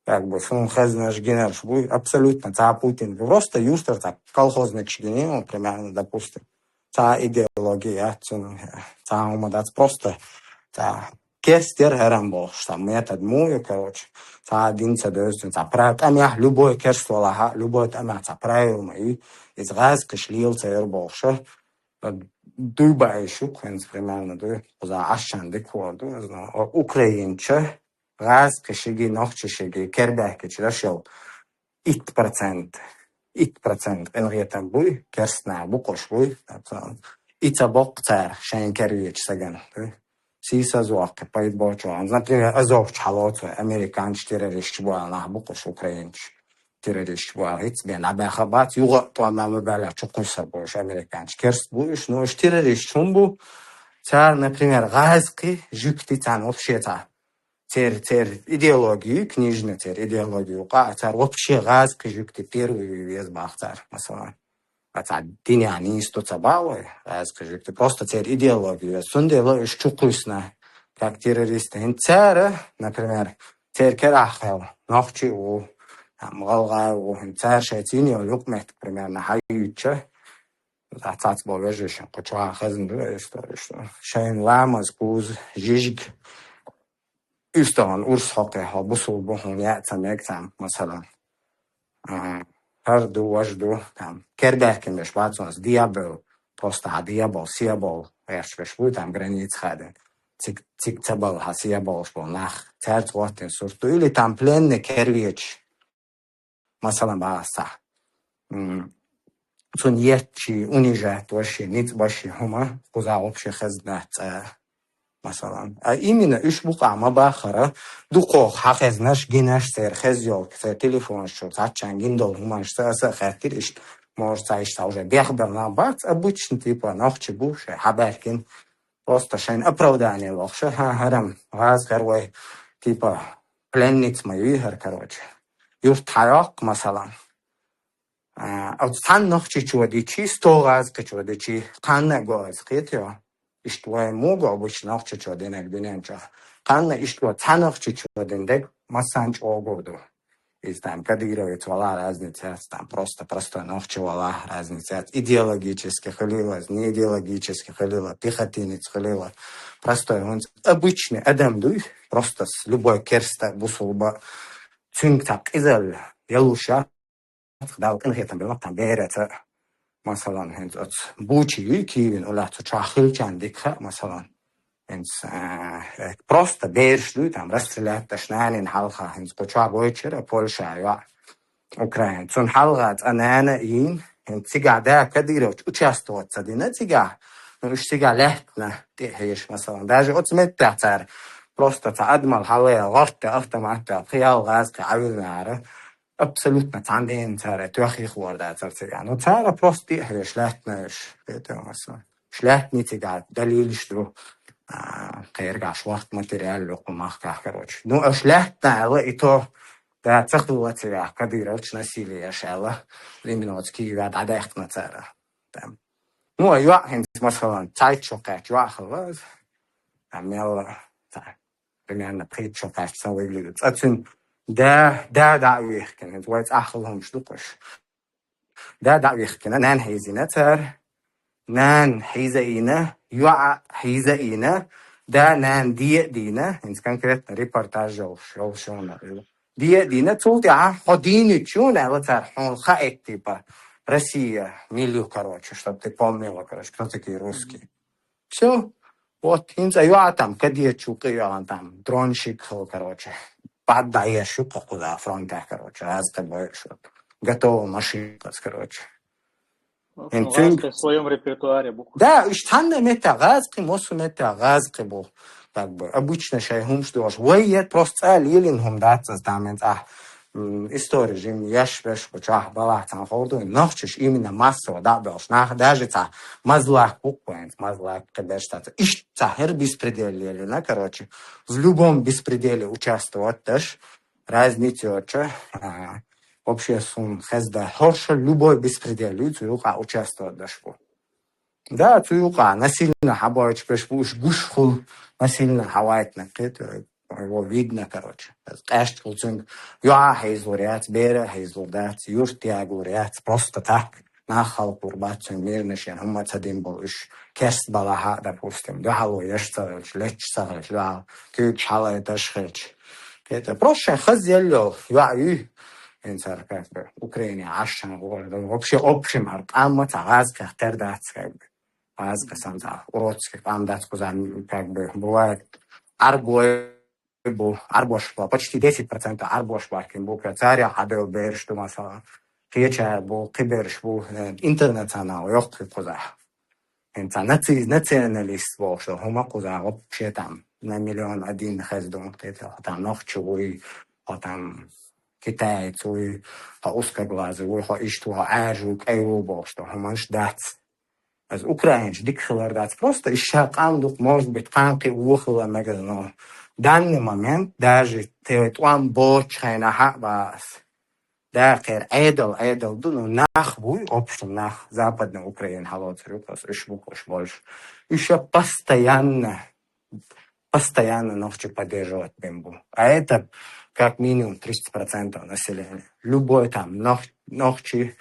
как бы, он наш генерал, абсолютно, та Путин, просто юстер, так, колхозный чигенил, примерно, допустим, та идеология, та умадать просто, та кестер herambol, что метод мой, короче, та один цедостин, та правил, там я любой керствола, любой там я правил мои, из газка шлил цербол, что дубай шуквенс примерно, да, за ашан декорду, украинче, газка шиги, ногче шиги, кербяки, чирашел, 1%, энергетам буй, керстна, букош буй, ицабок цар, шайн кервич саган, да. Сисазуак, поедбочу. Например, Азов чалоцу, американч террорист буал, нахбукуш украинч террорист буал. Хитсбен, абахабат, юга туамамы бәлі чукуса буш, американч. Керст буш, но уж террорист чумбу, цар, например, газки, жюкти цан, вообще цар идеологию, книжный цар идеологию, цар вообще газки, жюкти первый вес бах цар, масалан. Это диня не истуца баллы, скажи, ты просто теперь идеологию. Сундело из чукусна, как террористы. Царь, например, царь керахел, ночи у, там галгау, царь шатиньо люкмет, примерно хаютче. Цац бовежишь, куча хазн, что шайн ламас куз жижик. Истон урсхоке, хабусул бухун яцам якцам, масалан. Жду, там, кербяки меж вацунас, диабол, просто диабол, сиабол, вешвешву, там, границ хаден, цик-цабал, хасиабол, шбол, нах, церц, вотин, сурту, или там пленный кервич, масалам бааса. цун етчи унижать вообще, ниц вообще хума, куза вообще хазнат, مثلا именно иш бука мабахара дуко хахезнаш гинаш сер хезёл се телефон что зачан гиндол хумаш са хатириш может сайш уже бехбер на бац обычно типа нахчи буше хаберкин просто шайн оправдание лохша харам газ гарвай типа пленниц мою игр короче юр тарак مثلا от сан нахчи чуди чи стогаз кчуди чи канна гоз хитё иштвай мого обычно нахчи чуди нек диненча канна иштва цанахчи чудиндек масанч огоду из там кадировец вала разница там просто простой нахчи вала разница идеологических или не идеологических или пехотинец или простой он обычный адам дуй просто с любой керста бусулба цинктак изел ялуша داو كن هيتم بلقطن بيرتا مثلا هنز بوچي كيвин улат чахылчан дикха مثلا هنز просто бейршлу там расстрелять ташнанин халха хенз поча бойчера Польша я Украина цун халгат анана ин хенцига да кадировать участвовать садина цига ну цига легко ты хеш مثلا даже от метатар просто تعدمل حوالي غرت автомат خيال غاز كعوزنا абсолютно цанден цара тохих ворда царцега но цара просто шлятнаш это масса шлятница далил что кайрга шварт материал локумахка короче ну шлятна и то да цахлуатия кадирович насилие шала лиминовский вад адахна цара там ну я хен مثلا цайчокач вахлаз амел примерно причокач сам выглядит отсюн دا ويحكن انت وايد اخلهم شدقش دا ويحكن نان هيزينه تر نان هيزينه يوع هيزينه دا نان دينا انت كان كرت ريبورتاج او شلون دينا توتي ходini чуна вот он хаек типа Россия милю короче чтобы ты помнила короче кто такие русские все вот инца я там кадия чука я там дронщик короче поддаешь куда фронта, короче, раз тобой готова машина, короче. В своем репертуаре буквально. Да, и штанна мета газки, мосу мета газки был, как бы обычно шайхум что аж, ой, я просто лилингум даться там, история же я швеш почах была там ходу, ночешь именно массово да белш, даже та мазлак буквально, мазлак когда что-то, и та хер беспределили, на короче, в любом беспределе участвовать тоже, разницу вообще, вообще сум хезда хорша любой беспредел, цуюка участвовать даже. Да, цуюка насильно хабач пешпуш гушхул, насильно хавает на это. Его видно, короче. Эшт кулцинг, я хейзлурят, бера хейзлурдат, юртия гурят, просто так. Нахал курбацин мирнышен, хумма цадим был иш керст балаха, допустим. Дахалу ешцарыч, лечцарыч, да, кюч хала эташхыч. Это просто хазеллё, я и инцар как бы Украине ашан город. Вообще общим арпамма цагазка тердац как бы. Азка самца уродских амдац кузан как бы бывает арбой был арбош почти 10% арбош баркин был царя хадел бер что масала феча был киберш был интернационал ёхты куза националист был что хума куза вообще там на миллион один хаздон это там нохчуй там китаец ой узкоглазый ой что ажук эйру был что хумаш дац از اوکراینش دیکشلر داد просто ищакам может быть канки уехала магазин в данный момент даже теуан бочхайна хабас дакер эдел ну нах буй общем нах западной Украины халот рюкас ишбукош больше еще постоянно ночью поддерживать бимбу а это как минимум 30% населения любой там ночью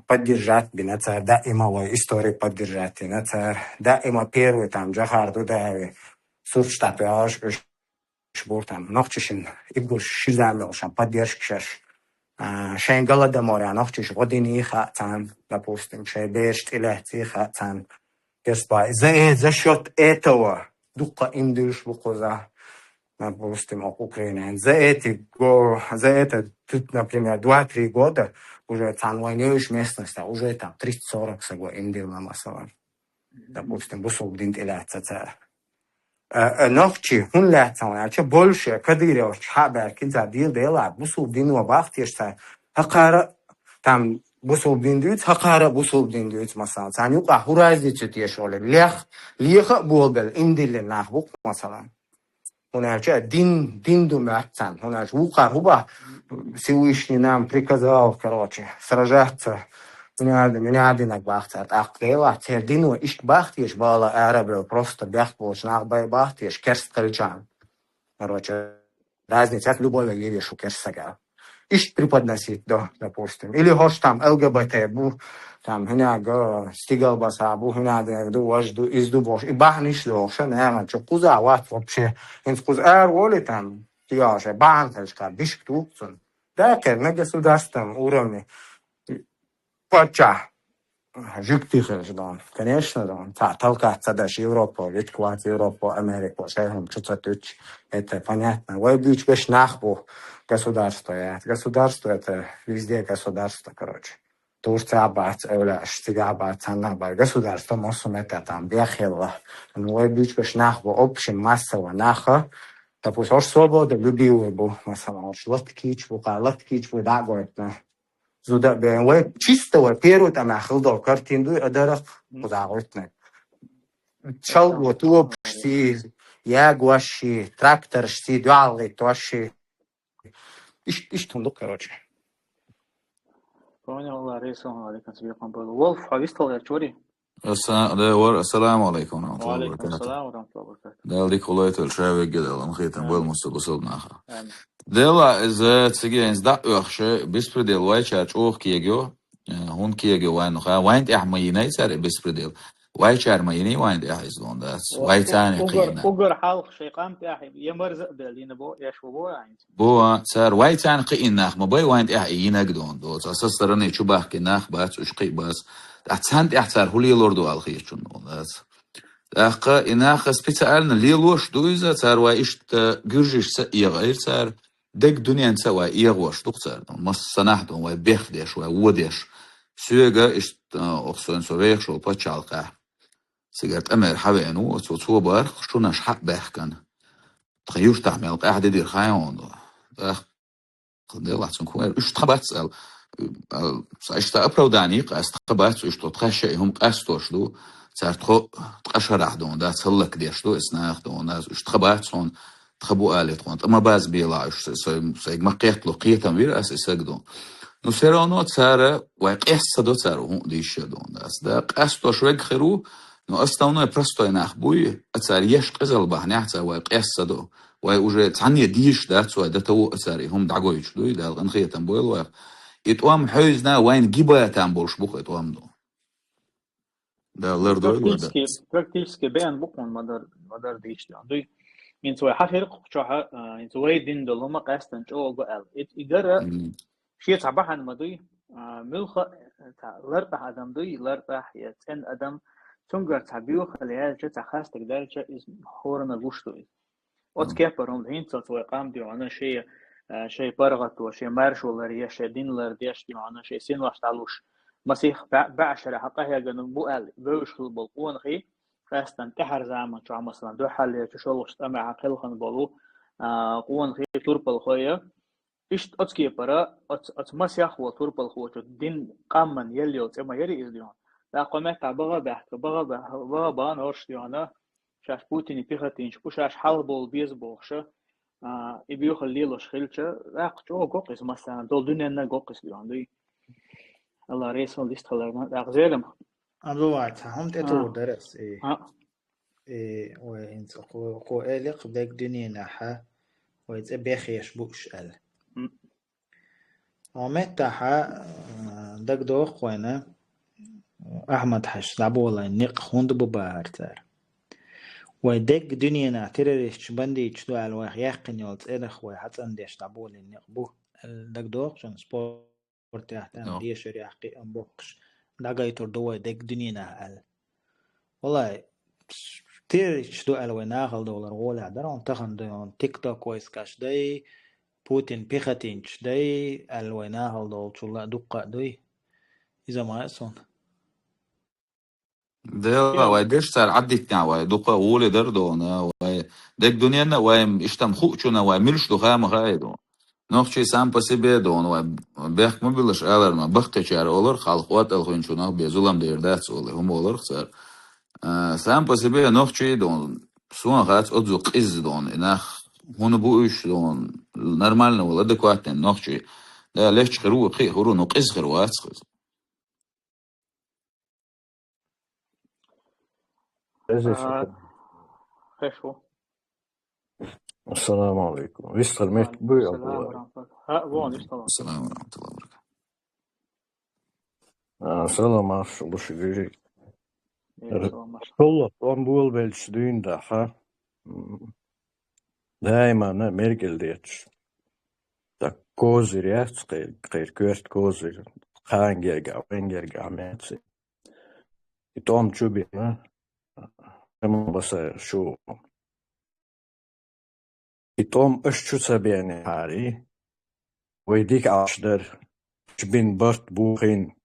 поддержать бинацар, да, имало историю поддержать, бинацар, да, има первый там Джахарду, да, сурштаб, аж был там, ночью игл шизамил, шам поддержка, шейн голодомора, ночью годины их там, допустим, шейн бешт или их там, за счет этого духа им дышь буквоза, допустим, Украина, за это, тут, например, 2-3 года уже там войнешь местность, уже там 30-40 сагва индил на масала. Допустим, бусулдин иляца. Ночи, он летал, а че больше, кадырев, хабер, кинза дил дела, бусулдин вахтешься, хакара, там бусулдин дюц, хакара бусулдин дюц масала. Санюк ахуразди чутешоле, леха болбел, индиле нахбук масала. Че дин думятсан, че уха Всевышний нам приказал, сражаться. Меня один бахтер, ахтела, тердину ишь бахтиш бала арабел, просто бяхполш нах бай бахтиш, керст кричан. Разница от любого левишу керсага. Ишь преподносить, да, допустим. Или хош там ЛГБТ, бу, там, хняга, стигал баса, бу, хняга, дуажду, издубош. И бахниш лоша, наверное, что кузават вообще. Инскузар воли там, тияже, бантельшка, бишктукцун. Да, на государственном уровне. Пача. Жуктихер, да. Конечно, да. Толкаться даже Европу, Литву, Европу, Америку, шейхом, что-то это понятно. Вы бьете беш нахбу государство. Государство это везде государство, короче. Турция абац, эвля, штига абац, аннаба. Государство, мосум это там, бяхелла. Но вы бьете беш нахбу, общем, массово наха. Допустим, уж свобода любил бы, массово, уж латкичбу, да, говорит, зуда бен чистого первого там ахилдор картинду адарах кузаготне чал вот общий ягуаши тракторши дуалый тоши иш тундук короче. Понял, Лариса, алейкум салям. Волф, хавистал я чури. السلام عليكم ورحمة الله وعليكم وبركاته. السلام ورحمة الله وبركاته. دال ديك خلايت الشعب كده لما خيتن بول آمين مستقصد ناخا. آمين. دلا إذا تسجينز دا أخش بسبرديل واي شارج أوه كيجو هون كيجو وين خا وين إحميني سر بسبرديل واي شار ميني وين إحيزون داس واي تاني قينا. أجر حلق شيء قام تأحي يمرز بلين بو يشوفو يعني. بو سر واي تاني قينا ناخ ما باي وين إحيينا قدون دوت أساس ترني شو بحكي ناخ بس وش قي بس أتسند إحسار هولي لوردو على خير شنو داس. أخا إناخ سبيتالنا ليلوش دويزا صار وايشت جرجش يغير صار دك دنيا نسوى يغوش دكتور مس سنحدو وبيخدش وودش سوغا إشت أخصن سويخ شو بتشالقه سيجرت أمر حبينو وتوتو بارخ شو نشحق بحكن تخيوش تعمل قاعد يدير خايون أخ قدي الله تنكوير إيش تخبات سأل إيش تأبرو دانيق أستخبات إيش تتخشى هم قاستوش دو صار تقشر دون ده تسلك ديش دو إسناخ دون ده إيش تخبات صون تخبو آلة تقول أما باز بيلا إيش سيج ما قيت له قيتهم وير أساسك دون نسيرانو صار وقيس دو صار هون ديش دون ده قاستوش وج خيرو نو أستونو برستو يناخ بوي أتصار يش قزل بحني حتى وقيس دو وجه تعني ديش ده سو ده تو أتصاري هم دعويش دو ده الغنخيتهم بويل وق إتوام حوزنا وين جيبا تامبولش بوق إتوام دو ده لردو практически бен букман мадар дишти андой инсой хахир قشها инсой دين دلما قاستن جو قال إدارة شيء صباحا مدوي ملخ لربح آدم دوي لربح يتن آدم تونجر تعبيو خليها جت خاص تقدر جت هورنا غوشتوي أتكبرون هين تسوي قام ديوانا شيء برغت وشيء مارش ولا ريش شيء دين ولا ريش ديوانا شيء سين واش تعلوش مسيح بعشرة حقها هي جنو بقال بوش البلقون خي خاصة تحر زمان شو مثلا دو حل تشولش تمع عقل خن بالو قون خي توربل خويا إيش أتكي برا مسيح وتوربل خويا دين قامن يليو تما يري إزديون لا قامت بغا بحث بغا بان هرش ديانا شاش بوتيني بيختين شاش حال بول بيز بوخشة يبيو خليلوش خلشة لا قجو قوقس مثلا دول دنيا قوقس ديان دي الله رئيسون ليست خلرنا أغزالهم أبوات هم تطور درس وإنت قوالق بدك دنيا نحا ويتبخيش بوش ال ومتاحا دك دوق وانا أحمد حش لعبولا نق هند ببارتر ودك دنيا نعترش بندي تشدو على الواح يقن يولت إرخ وحتى أنديش لعبولا نق بو دك دوق شون سبورت يحتان ديشر يحقي أنبوكش دقايتور دوا دك دنيا نهال والله تيرش دو على وناخل دولار ولا درون تخن دون تيك توك ويسكاش داي بوتين بيختينش داي الويناه الدول شو دقة دوي إذا ما يصون ده واي ديش صار عدتنا واي دوقا وولي دردونا واي ديك دنيانا واي اشتم خوشنا واي ملش دخام غايدو نوخشي سام بسيبه دون واي بيخ مبلش آلر ما بخت شعر أولر خالقوات الخوين شو نوخ بيزولم ديردات سولي هم أولر خسر سام بسيبه نوخشي دون سوان غات أدزو قز دون إناخ هون بوش دون نرمالنا ولا دكواتن نوخشي ده ليش خرو قي خرو نقز خروات خز خشو السلام عليكم. Visst mitt وعليكم börjar السلام på. ورحمة الله. ها وين اشتغل؟ السلام ورحمة الله وبركاته. Selam aşkım şükür. سلام ماشي. Kolla on bol belçdüğün daha. Daima ne mergeldiyet. Da kozir ya qeyr köst kozir. Hangerga wengerga metsi. İtom çubi ne? Ama basa şu. İtom öşçü sabiyani hari. Veydik aşdır. Çbin bart buğin.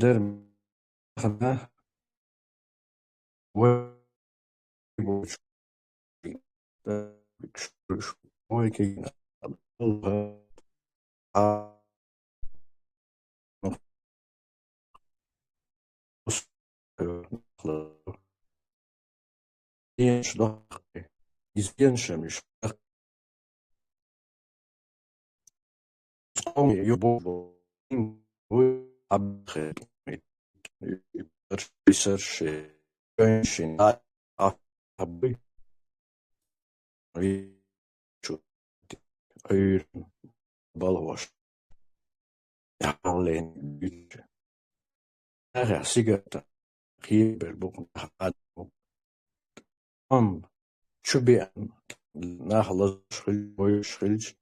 Der خنا ويبوش ويكين ينشدق ينشمش قوم يبوبو ويعبخي research pension abi ayır balavaş yağlen güç her sigara kiber bu am şubiyan nahlas şilj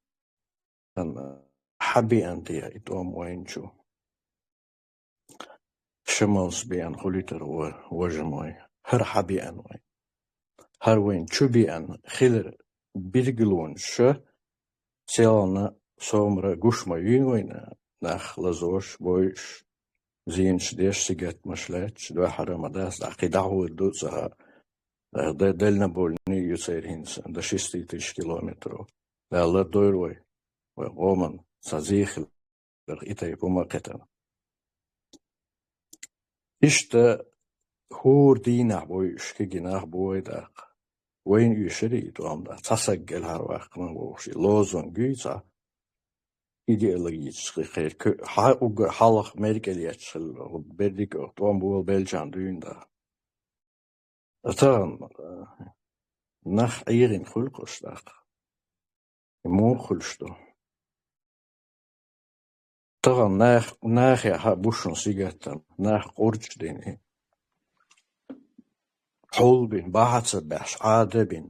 ama حبي أنت يا إتوام وين شو شمالس بيان خليتر وجموي هر حبي أن وين هر وين شو بيان خيلر بيرجلون شو سيانا سومرا قوش ما وين ناخ لزوش بويش زين شديش سيجات مشلاتش دو حرام داس داقي دعوة دوزها دلنا بولني يسير هنس دا 60 كيلومتر دا الله دور وي وغومن سازيخ إتاي بوما قتل إشتا هور دينا بوي إشكي جناح بوي داق وين يشري توام دا تسجل هرواق من بوشي لوزون جيتا إيدي إلغيتش خير حالق ميركل يتشل برديك توام بول بلجان دون دا أتان نخ أيرين خلقش داق مو خلشتو تغن ناخ يا بوشن سيجاتا ناخ قرج ديني حول بين باحث باش عادة بين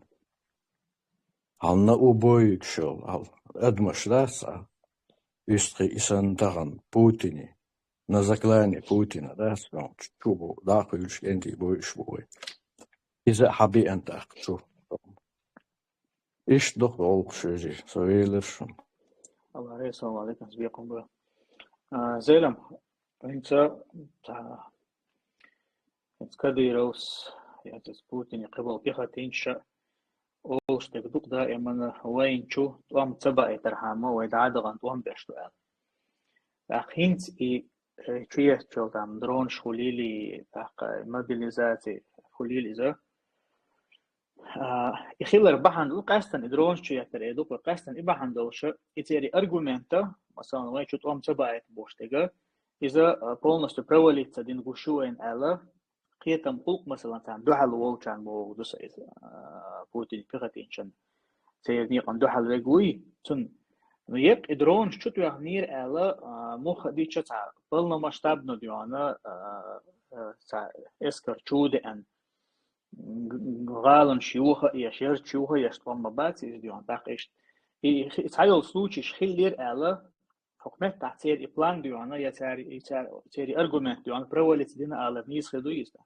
هلنا أوبويك شول هل أدمش داسا يستخي إسان تغن بوتيني نزاكلاني بوتينا داسا شوبو داخل يلش انتي بويش بوي إذا حبي أنت أخشو إيش دخل أولق شوجي سويلرشن الله عليه السلام عليكم سبيكم بقى. زيلم انت كديروس يعني سبوتين قبل بيختين شا اوش تقدق دائما وين شو توام تبع ترحمه ويدعدغن توام بيشتغل اخينت شوية شو تام درون شغليلي تحق موبيليزاتي خليل إذا يخيل ربحان دو قاستن درون شوية تريدو قاستن إبحان دوشة يتيري أرجومنتا مثلا وين شو توام تبع بوشتغل إذا полностью провалится дин гушуэн эла قيتم قلق مثلا تام دوحل وولشان مو دوس بوتين بيغتينشن سيرني قن دوحل رجوي تن نيق إدرون شو تغنير ألا مخ دي شتا بلنا مشتاب نديانا إسكر شود أن غالن شيوخة يشير شيوخة يشتوم مبات إزديان باقيش إتحيل سلوشيش خيلير ألا حكمت تحتير إبلان ديانا يتاري أرجومنت ديانا برولت دينا ألا بنيس خدو يزدا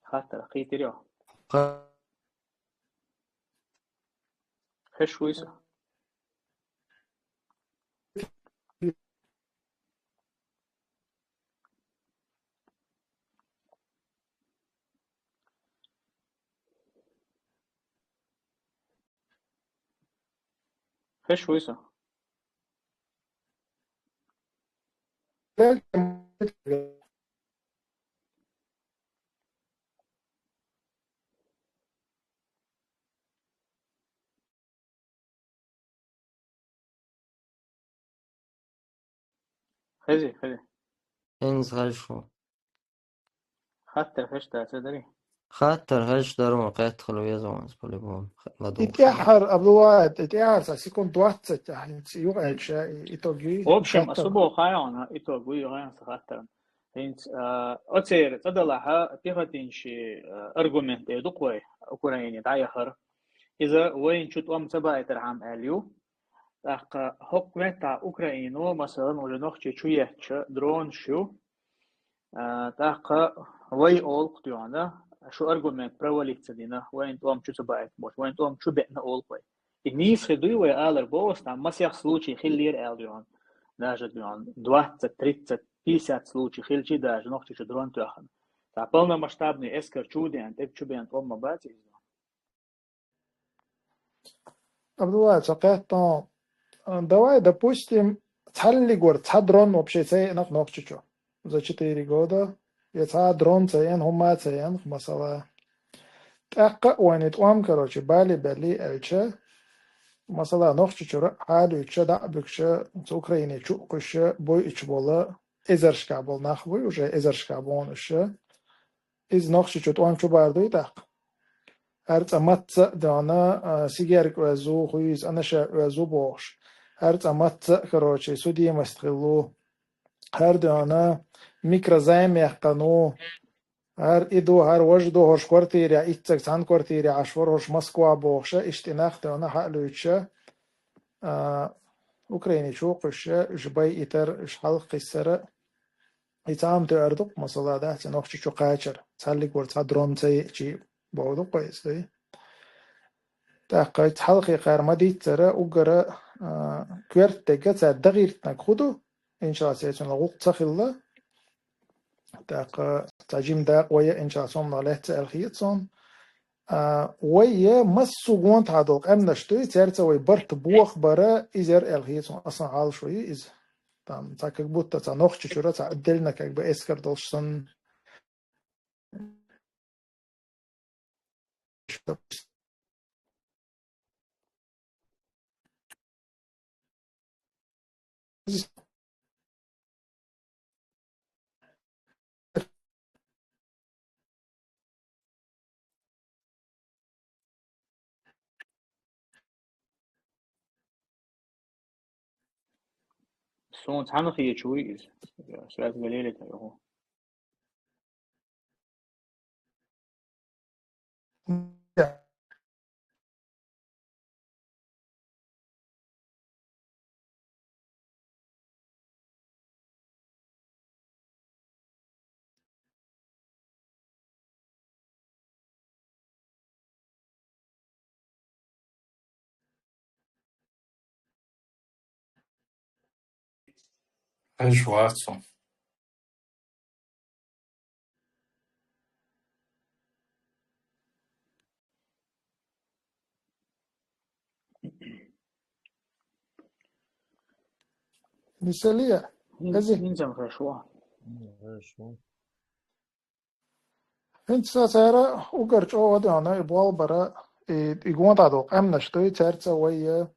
خاطر خيتريو خش ويسا خش ويسا خزي إنز خشوا خاطر خش تدري خاطر خش دارو قيت خلو يزون سبولي بوم مدوخ اتيحر أبلوات اتيحر سيكون دواتت يعني يوقع شيء يتوجي وبشم خاطر أصبو خايون إتو بوي غايون سخاطر هينس أتصير تدلها تيفتينشي أرجومنت دقوي أوكراني دايخر إذا وين شو توم تبع ترحم أليو تاق حكومة أوكرانيا مثلا ولا نخشى شوية درون شو تاق وي أول قطعنا شو أرجومنت برولي تدينا وين توم شو تبع موت وين توم شو بيتنا أول قوي النيس خدوي ويالر بوست عم مسيح سلوشي خلير أليون даже дюан 20-30-50 случаев или даже ногти дрон тяхан. Та полномасштабный эскер чуден, так чуден он мабати. أبلوات سقيت давай, допустим, цалли гор, ца дрон вообще цей нах ногчичо. За 4 года я ца дрон цейн хума цейн масала. تحقق وانت وام короче бали эльче масала ногчичо халю че да бükче с Украине чукуше бой ич бола эзершка бол нахвы уже эзершка бонуше из ногчичо вам чу бардой так. هرت أمت دانا سيجارك وزو خويز أنا شا وزو باش هرت أمت كراچي سودي مستغلو هر دانا ميكرا زايم يحقنو هر إدو هر وجدو هوش كورتيريا إتسك سان كورتيريا عشور هوش مسكوا بوشا اشتناخ دانا حقلو يتشا أوكراني شوقش جباي إتر شحال قيسر إتعام تأردق مصلا ده تنوخش شو قاچر تسالك ورتا درون تي بودو قيس دي تاقيت حلقي قارمدي ترى وقرا كويرت تجا دغير نخدو إن شاء الله سيتون لغوق تخيل تاق تجيم داق ويا إن شاء الله صوم عليه تأخيتون ويا مسوقون تعدوق أمنشتوي ترى وي برت بوخ برا إزر الخيتون أصلا حال شوي إز تام تاك بوت تنوخش شورا تعدلنا كك بأسكر دلشتن سون تعمل خي شويز سؤال قليلة هو ايش واتسو مثالية هذه ننزل خشوا انت سارة وقرج او ودانا يبوال برا يقوان تعدوق أمنشتوي ترى ويا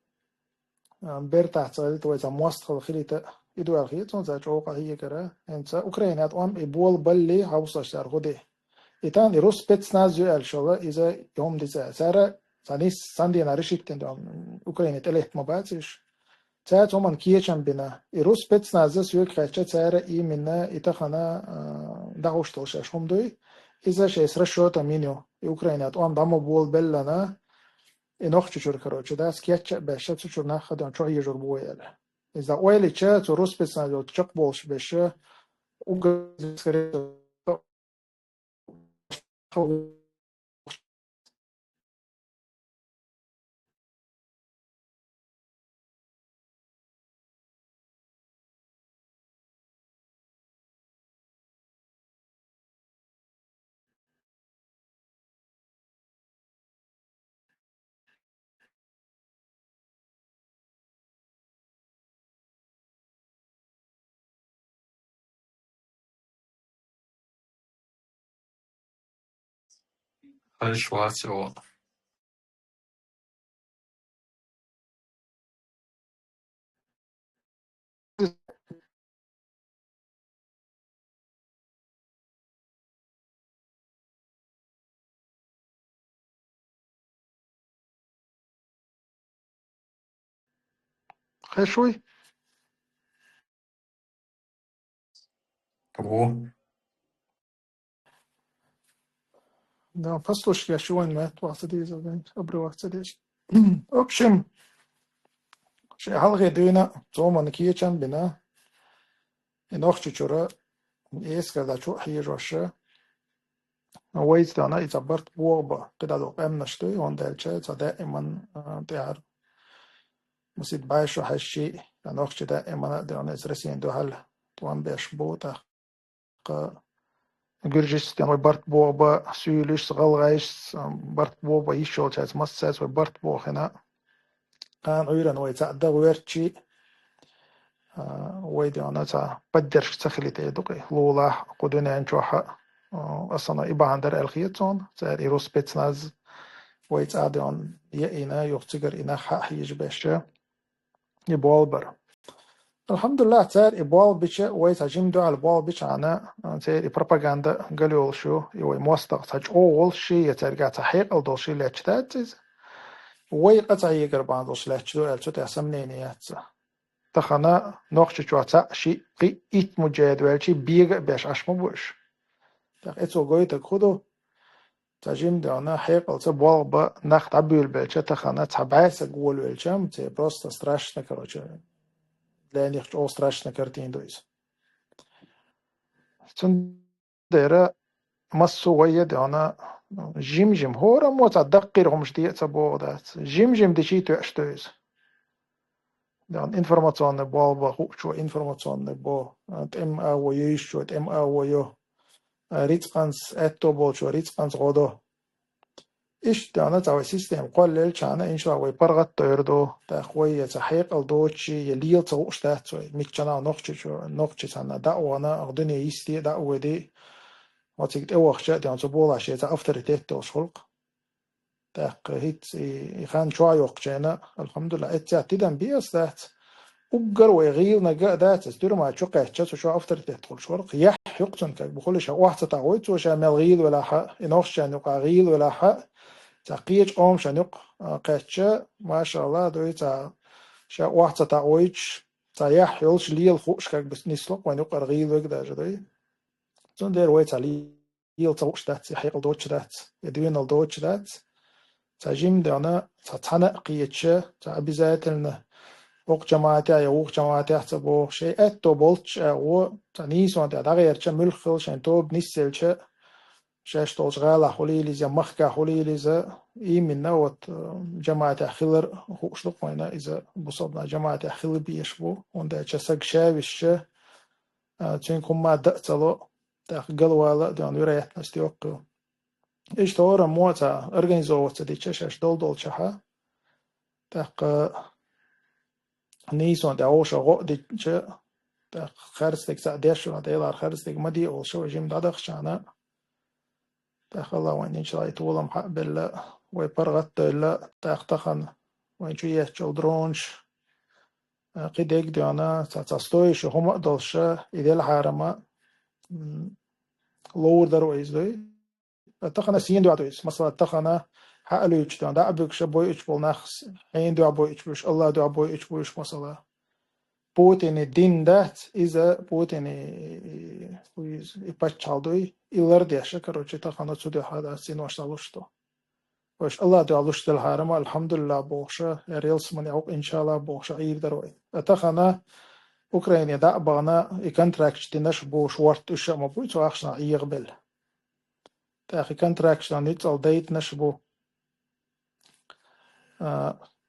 بيرتاح تصيد ويا موستخل خليته يدو الخيط زاج اوقا هي كرا انت اوكرانيا ام يبول بلي هاوسا شار غدي إتان يروس بيتس ناز جو الشوا إذا يوم دي سارة سانيس ساندي نارشيت تندم أوكرانيا تلهت مباتش ساعات هم كيشان بنا يروس بيتس ناز سويك خاتشة سارة إي منا إتخنا دعوش تلشاش هم دوي إذا شيء سرشوا تامينيو أوكرانيا ام دامو بول بلنا إنوخ تشور كروتش داس كيتش باشا تشور ناخدان شو هي جور بويل إذا ويلي تشات وروس بيتس ناز تشق بولش باشا وقت Schwarze Ohr. خشوي Wo? da послушай, я شوين ما توقف دي زين أبرو وقت ديش أبشم شيء حلقة دوينا توما نكيتشان بنا نوخش شورا إيس كذا شو حي روشة ويز دانا إذا برت بوغبا كده لو قام نشتوي هون دالشة دائما تعرف مسيد بايشو هالشيء نوخش دائما دانا إزرسين دو هل توان بيش بوتا Gürcistan ve Bart Boğba Süylüş Galgays Bart Boğba işol çaz massas ve Bart Boğena kan uyran ve ta'da werchi ويدي أنا تا بدر تخلي تيدقي لولا قدونا نشوحا أصلا إبا عندر الخيطون زار إيرو سبيتناز ويت آديون يأينا يغتقر إنا حق يجبشة يبوالبر الحمد لله تار إبوال بيتش ويت هجيم دو على البوال بيتش أنا تار إبروباغندا قالوا شو يوي موستق تاج أول شيء يترجع تحقيق الدول شيء لاتشتات وي قطع يقرب عن دول لاتشدو ألتو تحسمنينيات تخنا نقش جواتا شيء قي إت مجاد والشي بيج بيش أشمو بوش تخ إتو قوي تكودو تجيم دانا حقيق التو بوال با نخت عبيل بالشة تخنا تحبعيس قول والشام تي بروستا ستراش نكروش لأن يخش أو ستراش نكرتين دويس تندرا مسو ويا دانا جيم هورا موت أدقير همش دي تبو دات جيم دي شي تأشتويز دان إنفورماسيون بالبا شو إنفورماسيون بو تم أو يش شو تم أو يو ريتقانس أتو بول شو ريتقانس غدو إيش دانا تاوي سيستم قلل كان إن شاء الله يبرغت تيردو تأخوي تحقيق الدوتشي يليل توش تاتوي ميكشنا نقطة شو نقطة سنة دعوانا أغدني يستي دعوة دي وتيجي أول شيء دان تبولا شيء تأفتر تيتو شلق تأخ هيت يخان شو يوقجنا الحمد لله اتيتدم بيس ذات أجر ويغير نجا ذات استيرو ما شو قاعد شو أفتر تدخل شلق يح يقتن كك بقول شيء واحد تعويت وش عمل غير ولا حق إنوش شان يقع غير ولا حق تقيج قوم شان يق قاعد ما شاء الله دوي تا شا واحد تعويت تا يح يلش ليل خوش كك بس نسلق وين يقع غير وكذا جدي زون دير ويت على يل توش ذات يحيق الدوتش ذات يدوين الدوتش ذات تجيم دانا تتحنق قيتش تعبزاتلنا وق جماعتي يا وق جماعتي حسبو شيء اتو بولتش او تنيس وانت دغير چ ملخل شان تو بنسلچ شاش توش غالا خولي ليزا مخكا خولي ليزا اي من نوت جماعتي خلر خوشلق وينا اذا بصبنا جماعتي خلر بيشبو وانت چسق شاوش تشينكم ما دأتلو تاخ قلوالا دان يريح نستيوقو إيش تورا موتا أرجنيزوت دي تشاش دول شها تاق نيسون دا أوشا غو دي تشا تاق خارستك سعديش ولا ديلار خارستك مدي أو شو جيم دادخ شانا تاق الله وين إن شاء الله يطولم حق بالله ويبرغت لا تاق تخن وين شو يحشو درونش قديك ديانا تاستويش هم أدلشا إذا الحارمة لور درو إزدوي تخنا سين دو عدويس مثلا تخنا حقلو يجتان دا أبيك شبوي إجبول نخس حين دو عبوي إجبوش الله دو عبوي إجبوش مثلا بوتين الدين دات إذا بوتين إباش چالدوي إلر ديشا كروچي تخنا تسودو هذا سين واشتالوشتو وش الله دو علوشت الحرم الحمد لله بوخشا ريلس من يعوق إن شاء الله بوخشا عير دروي تخنا أوكرانيا دا بانا إكنتراكش دينش بوش وارت إشا مبويتو أخشنا عير بل تاخي كنتراكشن نيتال ديت نشبو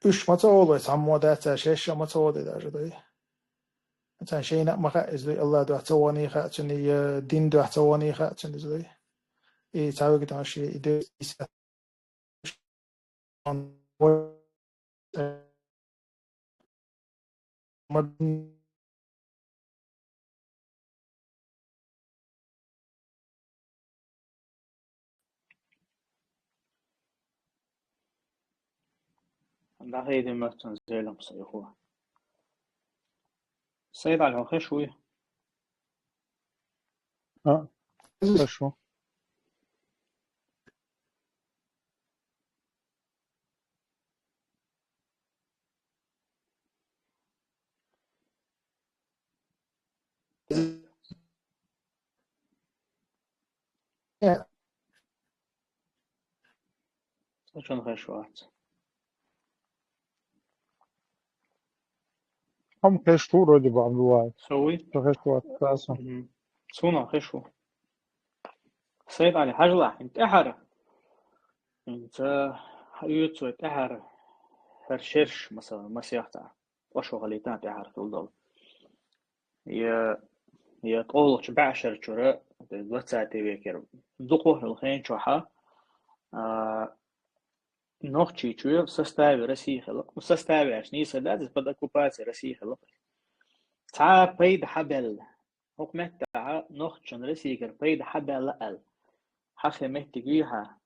üç maça oluyor sammo da ta şeş maça oluyor da jodi مثلا شيء ما خا الله دو تواني خا تني دين دو تواني خا تني زي اي تاوي كده شيء دو لا غير مثلا زي لهم صيخوها سيد على الخير شوية شو شون خير شوات هم كشتور دي بعض الوقت سوي كشتور تاسو صونا خير شو سيد علي حجلة انت احر انت حيوتو احر هرشرش مثلا مسيحتا وشو غليتان احر في الضل هي طولش بعشر جرا دوتساتي بيكر دقوه الخين شوحا نوخشي تشوف سستاوي رسي خلق سستاوي عشان يسداد بدأ كوباتي رسي خلق تعا بيد حبل حكمت تعا نوخشن رسي كر بيد حبل لأل حخي مهتقيها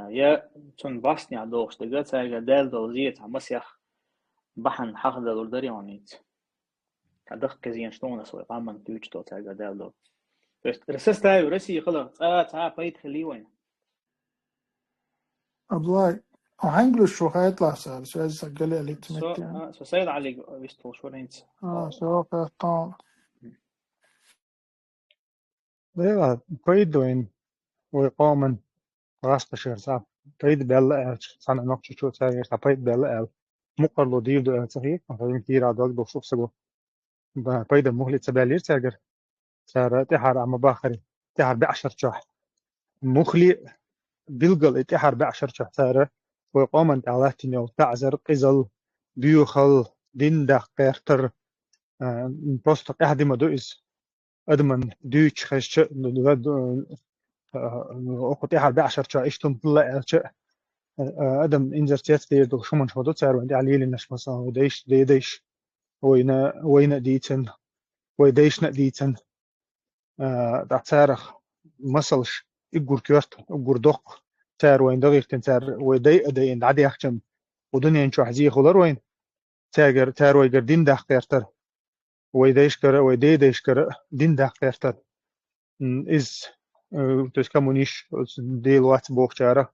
يا تون باسني عدوش تقدر تاقا دال دولزيت عمسيخ بحن حق دول دريونيت كدخ كزين شتون سوي قامن تويتش تو تاقا دال دول بس رسستاوي رسي خلق تعا بيد خلي وين عبد الله وحنقلش شو هيطلع سهل شو عايز سجلي عليك تمت يعني سو سيد علي بيستول شو رينت شو كهتان ده بيدوين ويقومن راست شهر صعب بيد بلا سنة نقش شو ساير بيد بلا مقرلو ديو صحيح مثلا كتير عدوك بوصف سبو بيد مهلة سبالير ساجر سار تحر عم باخري تحر بعشر شهر مخلي بيلقل تحر بعشر شهر سار ويقومن تعلاتينو تعزر قزل بيوخل دين داخ قيرتر بوستق احدي مدوئز ادمن دوش خش أخوتي حرب عشر شا إشتم طلع شا أدم إنزر تيستي دو شو من شو دوت وعندي عليل الناس مثلا وديش ديش وين ديتن ويديش نديتن دا تارخ مسلش إجور كيرت إجور دق تار وين دغير تنتار ويدي أدين عادي أحجم ودنيا نشوح زي خضر وين تار ويجر دين داخ كيرتر ويديش كرا ويديش كرا دين داخ كيرتر إز تسكمونيش ديل وات بوخ شارع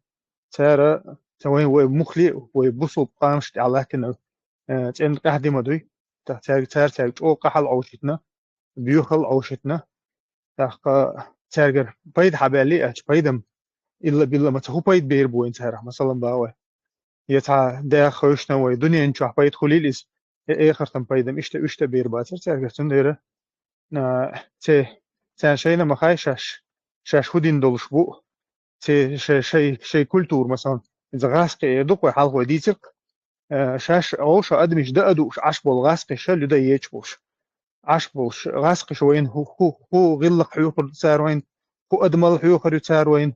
تارا توين ومخلي ويبصوا بقامش على كنا تين قحدي مدوي تار او قحل عوشتنا بيوخل عوشتنا تارجر بيد حبالي بيدم إلا بالله ما تخو بيد بيربوين تارا مثلا باوي يتع دا خوشنا وي دنيا نشوح بيد خليليس آخر تم بيدم إشتا بيرباتر تارجر تندير تي شينا ما خاي شاش هودين دولش بو شيء كولتور مثلا إذا غاسق يدق وحلق وديتك شاش أوش أدمش ده أدوش عشبول غاسق شل ده يجبوش عشبوش غاسق شوين هو غلق حيوخر تساروين هو أدمل حيوخر تساروين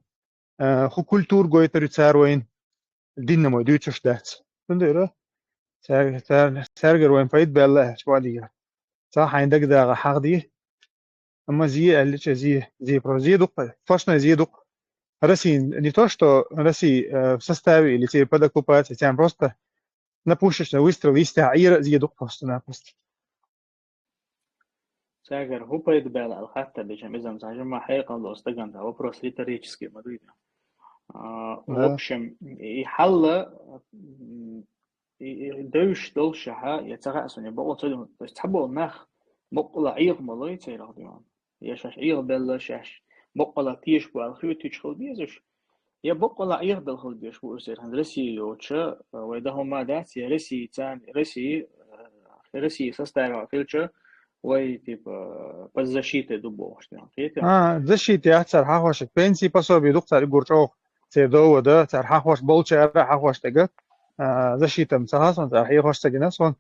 هو كولتور قويتر تساروين دين ما يدوتش دات فنديرة سارجر وين فايد بالله شوالية صح عندك ده حق دي أما زي اللي زي برازي دق فاشنا زي دق Rasi ni to što Rasi sastavi ili se pada kupac, sam prosto napušeš na ustrel iste عير زي دق prosto naprosto. ساجر هو بيد بالا الخاتة بيجم إذا مساجم ما حقيقة الله استجن ده وبروس ليتريتشسكي مدريد وبشم يحل دوش ها يتغاسون يبقى صدق تحبوا النخ بقول عيق ملاي تيرا ديان يشاش عيق بالا شاش بقول تيش بالخيو تيش خل بيزش يا بقول عيق بالخل بيش بوسير هندرسي يوتشا ويدهم ما دات يرسي تان رسي سستاير فيلتشر وي تبقى بالزشيت دبو защиты أكثر حاوش بنسي بسوا بيدقصر يقرأ تدو وده تر حاوش بولشة حاوش تجا защита مسحاسون تر حاوش تجنا سون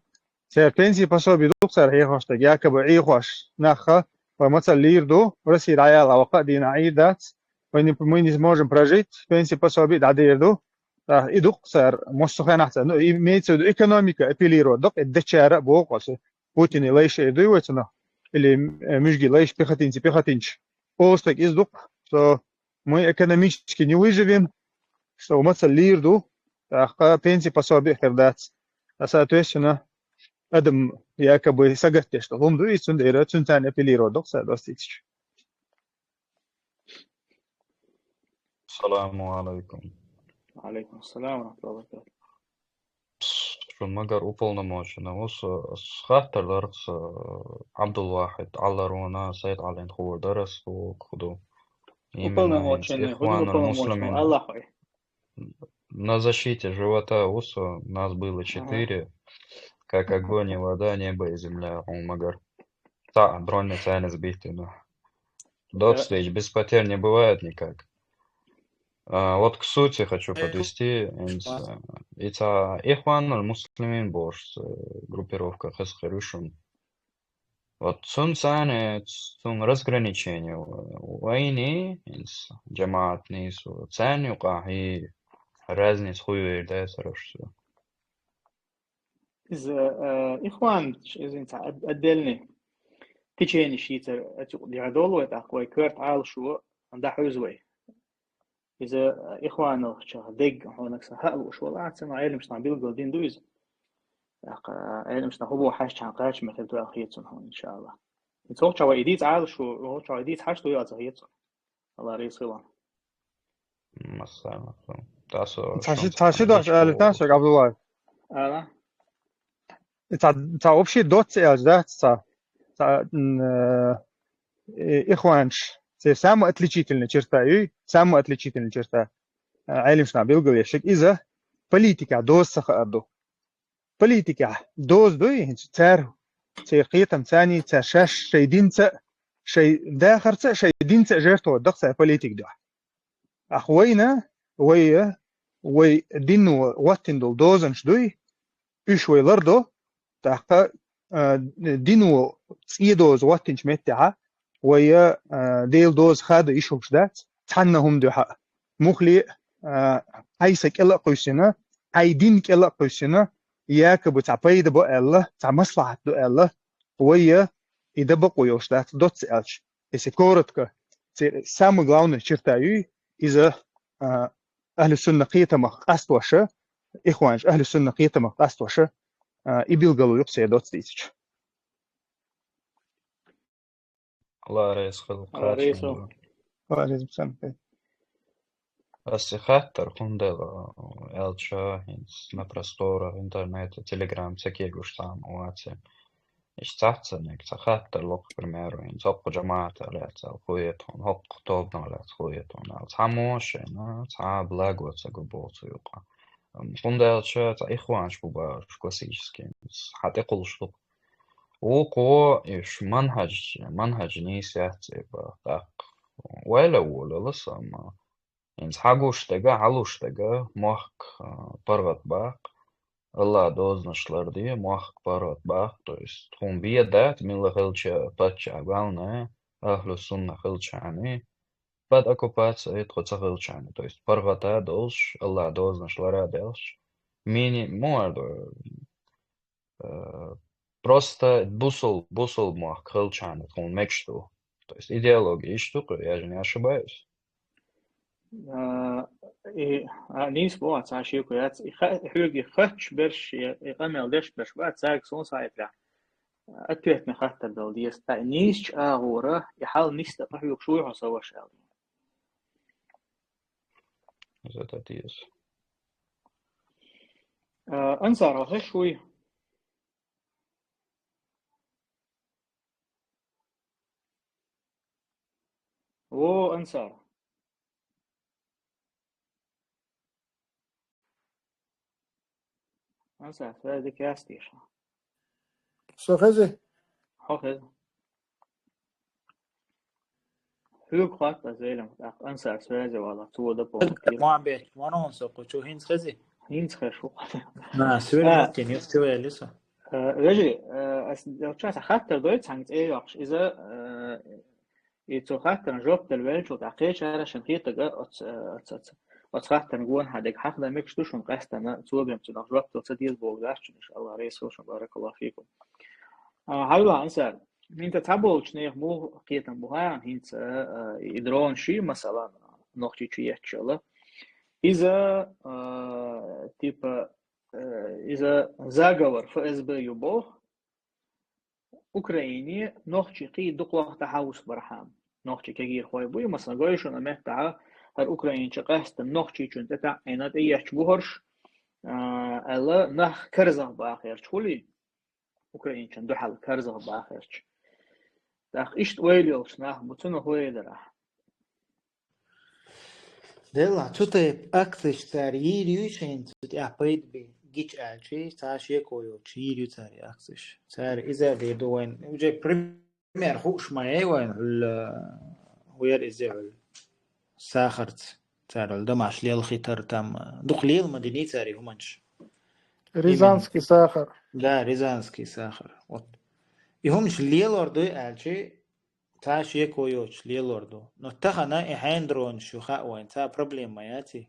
تر بنسي بسوا بيدقصر حاوش تجا كبعي حاوش نخا ومثل ليردو ورسي العيال وقت دين عيدات وين можем прожить пенсии пособие дадирду идуксар мосхен ахтан имеется в виду экономика апеллирует док дчара бокос Путин лейш идуется или мужги лейш пехотинч остак издук что мы экономически не выживем что мацал лирду تاخ بينسي пособие خردات соответственно أدم якобы сагаттеш том ду исун дейра цунтан эпилиродок садостич. السلام عليكم. وعليكم السلام ورحمة الله وبركاته. شون مقر уполномоченный схаттар дарс Абдулвахид Алларуна Сайд Ален Ху дарс Худу именно Ихван Муслимин. Аллах. На защите живота УСО нас было 4, как огонь и вода, небо и земля, Умагар. Та, дронный цены сбиты, но докстейдж без потерь не бывает никак. Вот к сути хочу подвести. Это Ихван Муслимин Бош, группировка Хасхарюшун. Вот сун цены, сун разграничение войны, джамаат нису, цены и разница хуй да сарашо. إذا إخوان إذا أنت أدلني تيجيني شيء يعدلوا يتأقوى كرت عال شو عند حوزوي إذا إخوان الشيء دق هونك سهل وشو لا عتنا عيل مش نبيل قلدين دويز عيل مش نخبو حاش عن قاش مثل دو أخيتهم هون إن شاء الله يتوقع شو إيديت عال شو هو شو إيديت حاش تو يا أخيتهم الله ريسيلان مثلا تاسو تاسو دوش تاسو Abdullah. تا общий доц да إخوانش самая отличительная черта и самая отличительная черта عالمش نبيل قويشك إذا политика دوز سخأدو политика دوز دوي تار تقيتم ثاني تشاش شيدين شيء داخر شيدين جرتو دقص политик ده أخوينا وي دينو واتندل دوزنش دوي إيشوي لردو تاخ دينو سيدوز واتنش متها ويا ديل دوز خاد إيشوش دات تحنهم دوحة مخلي عايسك إلا قوسنا عايدين إلا قوسنا ياك بتعبيد بو الله تعمصلحة دو الله ويا إذا بقوا يوش دات دوت سألش إسكورتك سامو غلاونا شرطايو إذا أهل السنة قيتما قاستوشة إخوانش أهل السنة قيتما قاستوشة إبيلغلو يقصي دوت ستيتش الله رئيس خلق الله رئيس بسنة بس خاطر خندل элча на простора интернета, телеграм, всякие гуштам, уатсе. Ищтаться некто хаттер лок, к примеру, инцоп джамата лец, алхуетон, хок тобно лец хуетон, алцамоше, ца благоца губоцу юка. Хундэлча, ца ихуанш бубаш классический, хат экулштук. وقو إيش منهج نيسياتي بتاع ولا لسه ما إنس حاجوشتجا علوشتجا مخك برغت باق الله دوزنشلردي مخك برغت باق то есть هم بيدات من لخلشة باتشا قالنا أهل السنة خلشاني بعد оккупация это خلشاني то есть برغتا دوش الله دوزنشلера делш мини мордо просто бусул мах хылчаны, он мечту. То есть идеология и штука, я же не ошибаюсь. نيس بوات عشيكو يات حوجي خش برش يقمل دش برش بعد ساق صون سايتلا أتوهت من خطر دول ديس تا نيس أغورة يحاول نيس تقحيوك شوي حصوا شال Это тиес. أنصار هش شوي و أنصار أنصار هذا كاستيش سوخزي حافظ هلوك خاطة زي لما أنصار هذا والله تو دبو ما عم بيت ما نونسق شو هينز خزي هينز خشو ما سويل ممكن يستوي لسه رجلي لو شاء خاطر دويت عن إيه إذا يتوقعت نجوب الوالد وتعقيش على شنقيت جاء أتخاطر نقول هذاك حق ده مش توشون قاستنا توبهم تنجوب تصديق بوجاش إن شاء الله رئيس وشون بارك الله فيكم هلا أنسى أنت تابو شنيخ مو قيتن بوها أنت إدرون شيء مثلا نقطة شيء إن شاء الله إذا типа إذا заговор ФСБ يبوه Украине نوخشي قي دقوة تحاوس برحام نوخشي كجير خوي بوي مثلا قويشو نمهتها هر أوكرين شقاست نوخشي چون تتع عينات إيش بوهرش ألا نخ كرزه بآخر شولي أوكرين چون دو حال كرزه بآخر داخ إشت ويليوش نخ بتونه هوي درح Dela, čute akciš car īriju šeit, apait bi gič āči, tāš iekojoč īriju car akciš. Car izēdī doin, uģe primēr huš maēoin, huir izēl sākharts, car damaš liel khitar tam, duq liel madini cari humanš. Рязанский сахар. Да, рязанский сахар. Вот. И humš liel ordu āči, تاش يكويوش ليلوردو نو تخنا إحين درون شو خاوين تا بروبليم ماياتي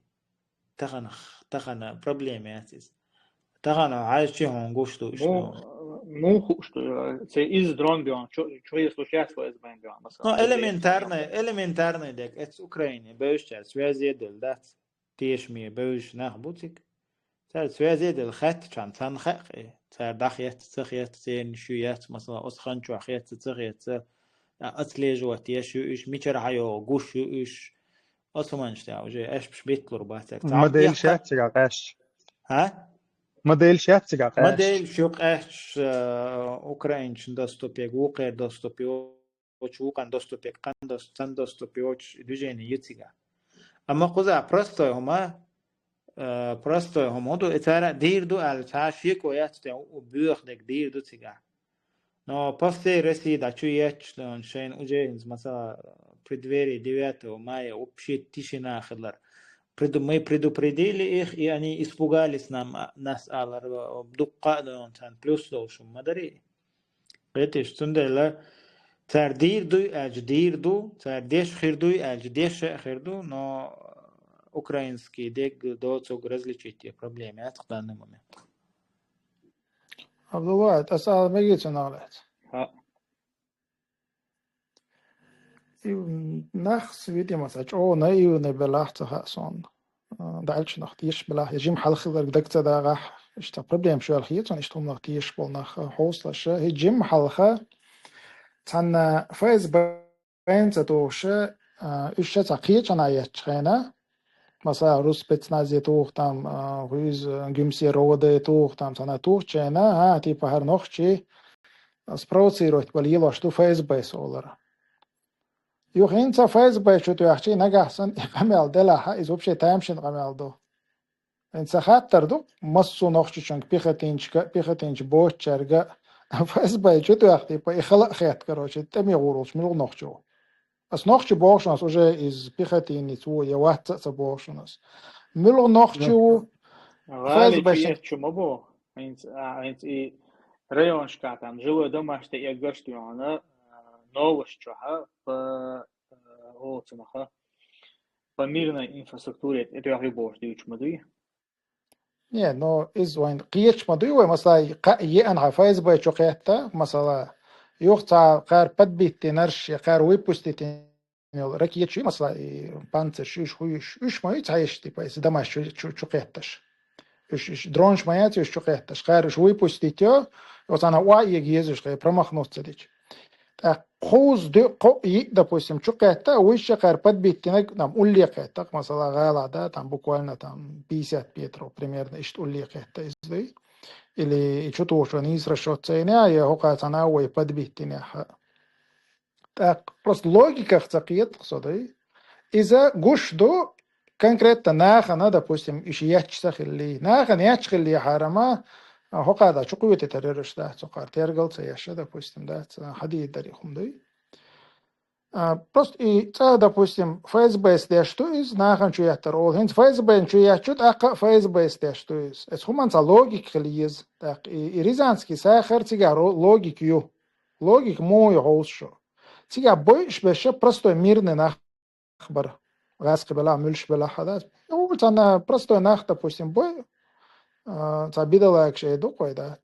تخنا بروبليم ياتيس تخنا عايز شي هونغوشتو شنو مو خوشتو سي إز درون بيون شو يسلوشيات فو إز بين بيون مثلا نو элементарный дек это Украине бэушча связи дел дат тиеш ми бэуш нах бутик تار связи дел хат чан сан хак تار дахьят цахьят сен шуят مثلا осхан чухьят цахьят أصلي جوات يشوش ميشر حيو قوش يوش أصلا نشتاع وجي إيش بش بيطلر باتك مديل شات قاش ها مديل شات قاش مديل شوق إيش أوكرانيش دوستوبيك وقير دوستوبيوش وقان دوستوبيك قان دوستان دوستوبيوش دوجيني يتيجا أما قزع برستو هم هدو إتارا دير دو التعشيك وياتي وبيوخ دك دير دو تيجا Но после России дачует, что он шейн уже مثلا преддверии 9 мая общая тишина хлар. Мы предупредили их, и они испугались нас алар дукка да он плюс лошум мадари. Это что нделла цар дирду, цар деш хирду, но украинский дег доцог различить проблемы от в данный момент. Абдулла, أسأل ميجي نالت. ها نخس فيديو مساج أو نايو نبلاحت هاسون دعلش نختيش بلاه يجيم حلخ ذا بدك تداغح إشتا problem شو الخيط أنا إشتم نختيش بالنخ حوصلة شا هجيم حلخة تنا فايز بين تدوش إيش تقيت أنا يتشخنا مثلا روس спецназе тухтам хуиз гимси роде тухтам тана тухчена ها типа هر нохчи спровоцировать болело что ФСБ солара юхинца ФСБ что то ахчи нагасан гамел дела из вообще таамшин гамел до инца хаттар до массу нохчи чанг пихатинч бочерга ФСБ что то ахти по ихла хат короче теми гуруш мил нохчо As нохчи бошнас уже из пихатини цу я ватца бошнас мил нохчу غالي شيء شو مبو انت ريون شكاتم جوا دمشت يقرشت يعني новость чаха по оценка по мирной инфраструктуре это я рыбош дичь мадуи не но из вайн قيش مدوي مثلا يأنها ФСБ чокета مثلا يوختا قار подбит нерш قار выпустить ракет чуй مثلا панцир шуш мои цаиш типа если домаш чокеташ уж дронш моя чокеташ قار выпустить вот она уай езжешь промахнуться дичь خوز допустим чокета выше قار подбит там уллекета مثلا غالا да там буквально там 50 метров примерно ишт уллекета изды или что-то уже не израсчётся, я хока цена ой подбитине. Так просто логика хцакиет хсодай. Из-за гушдо конкретно нахана, допустим, ещё ячсах или нахан ячхили харама, хока да чукует террорист да, цокар тергался яша, допустим, да, хадид дарихум дай. Просто и допустим, ФСБ сте что из нахан чуятер ол, хинц ФСБ чуячут, а ФСБ сте что из. Это хуманца логик хлиез, так и рязанский сахар цигар логик ю, логик мой холшо. Цигар больше беше простой мирный нахбар, газ кабела, мульш бела хадат. Ну вот она простой нах, допустим, бой, цабидала акше докой да.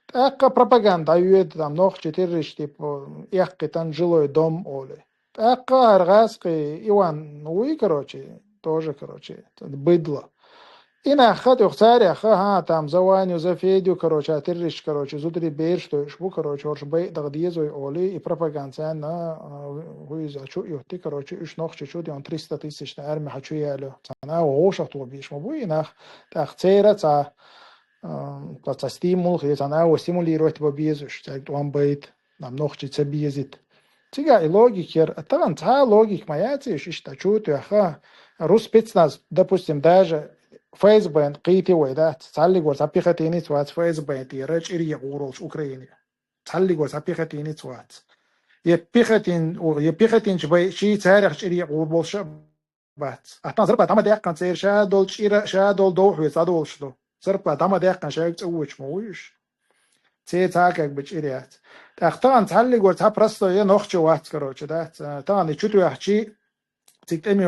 Так пропаганда юет там нох 4 типа, их китан жилой дом оле. أقار غاسقي إيوان وي كروشي тоже, короче, быдло. И на хат ухцаре, ха, там заваню, зафедю, короче, атырриш, короче, зудри бейр, что ишбу, короче, орш бей дагдиезой оли и пропаганда на хуиза чу юхти, короче, иш нох чуть-чуть, он 300 тысяч на армии хочу ялю. Цана ошах то биш мобу и нах тахцера ца стимул, цана о стимулировать бобизуш, так он бейт, нам нох чуть безит. Тига и логикер, там ца логик моя циш, иш тачу, то яха, рус спецназ, допустим, даже ФСБ قيتي ويدا تصلي قوس أبيختيني توات ФСБ تيرج إري غورش أوكرانيا تصلي قوس أبيختيني توات يبيختين شبي شيء تاريخ إري غورش بات أتنا زربا تما دقيقة سير شادول شيرا شادول دوح ويصادول شلو زربا تما دقيقة شايف تسويش مويش تي تاكك بتشيريات تختان تصلي قوس هبرستو ينخش وات كروش دات تاني شتو يحكي تكتمي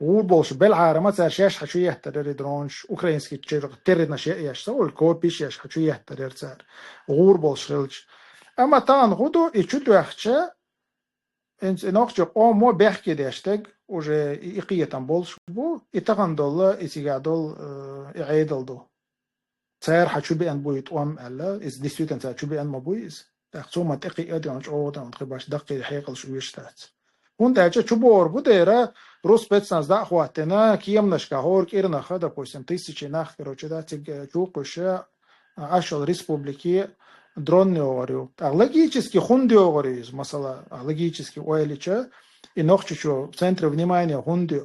غوربولش بالعارة مثلا شاش حشوية ترير درونش أوكرانسكي ترير نشيش سوال كوبيش ياش حشوية ترير صار غوربولش خلش أما تان غدو يشتو يحشى إنس نوخش قومو بيحكي داشتك وجه إقية تنبولش بو يتغن دولا يسيقادول يعيدل دو صار حشو بيان بويت أم ألا إز ديسيوتن صار حشو بيان مبويز تخصو ما تقي أديانش أودا تخباش دقي حيقل شويشتات Унда чубор будера рус спецназ да хватена киемнашка хорк ирнаха допустим тысячи нах короче да тиг чукуша ашал республики дронны говорю логически хунди говорю из масала логически ойлича и нохчу в центре внимания хунди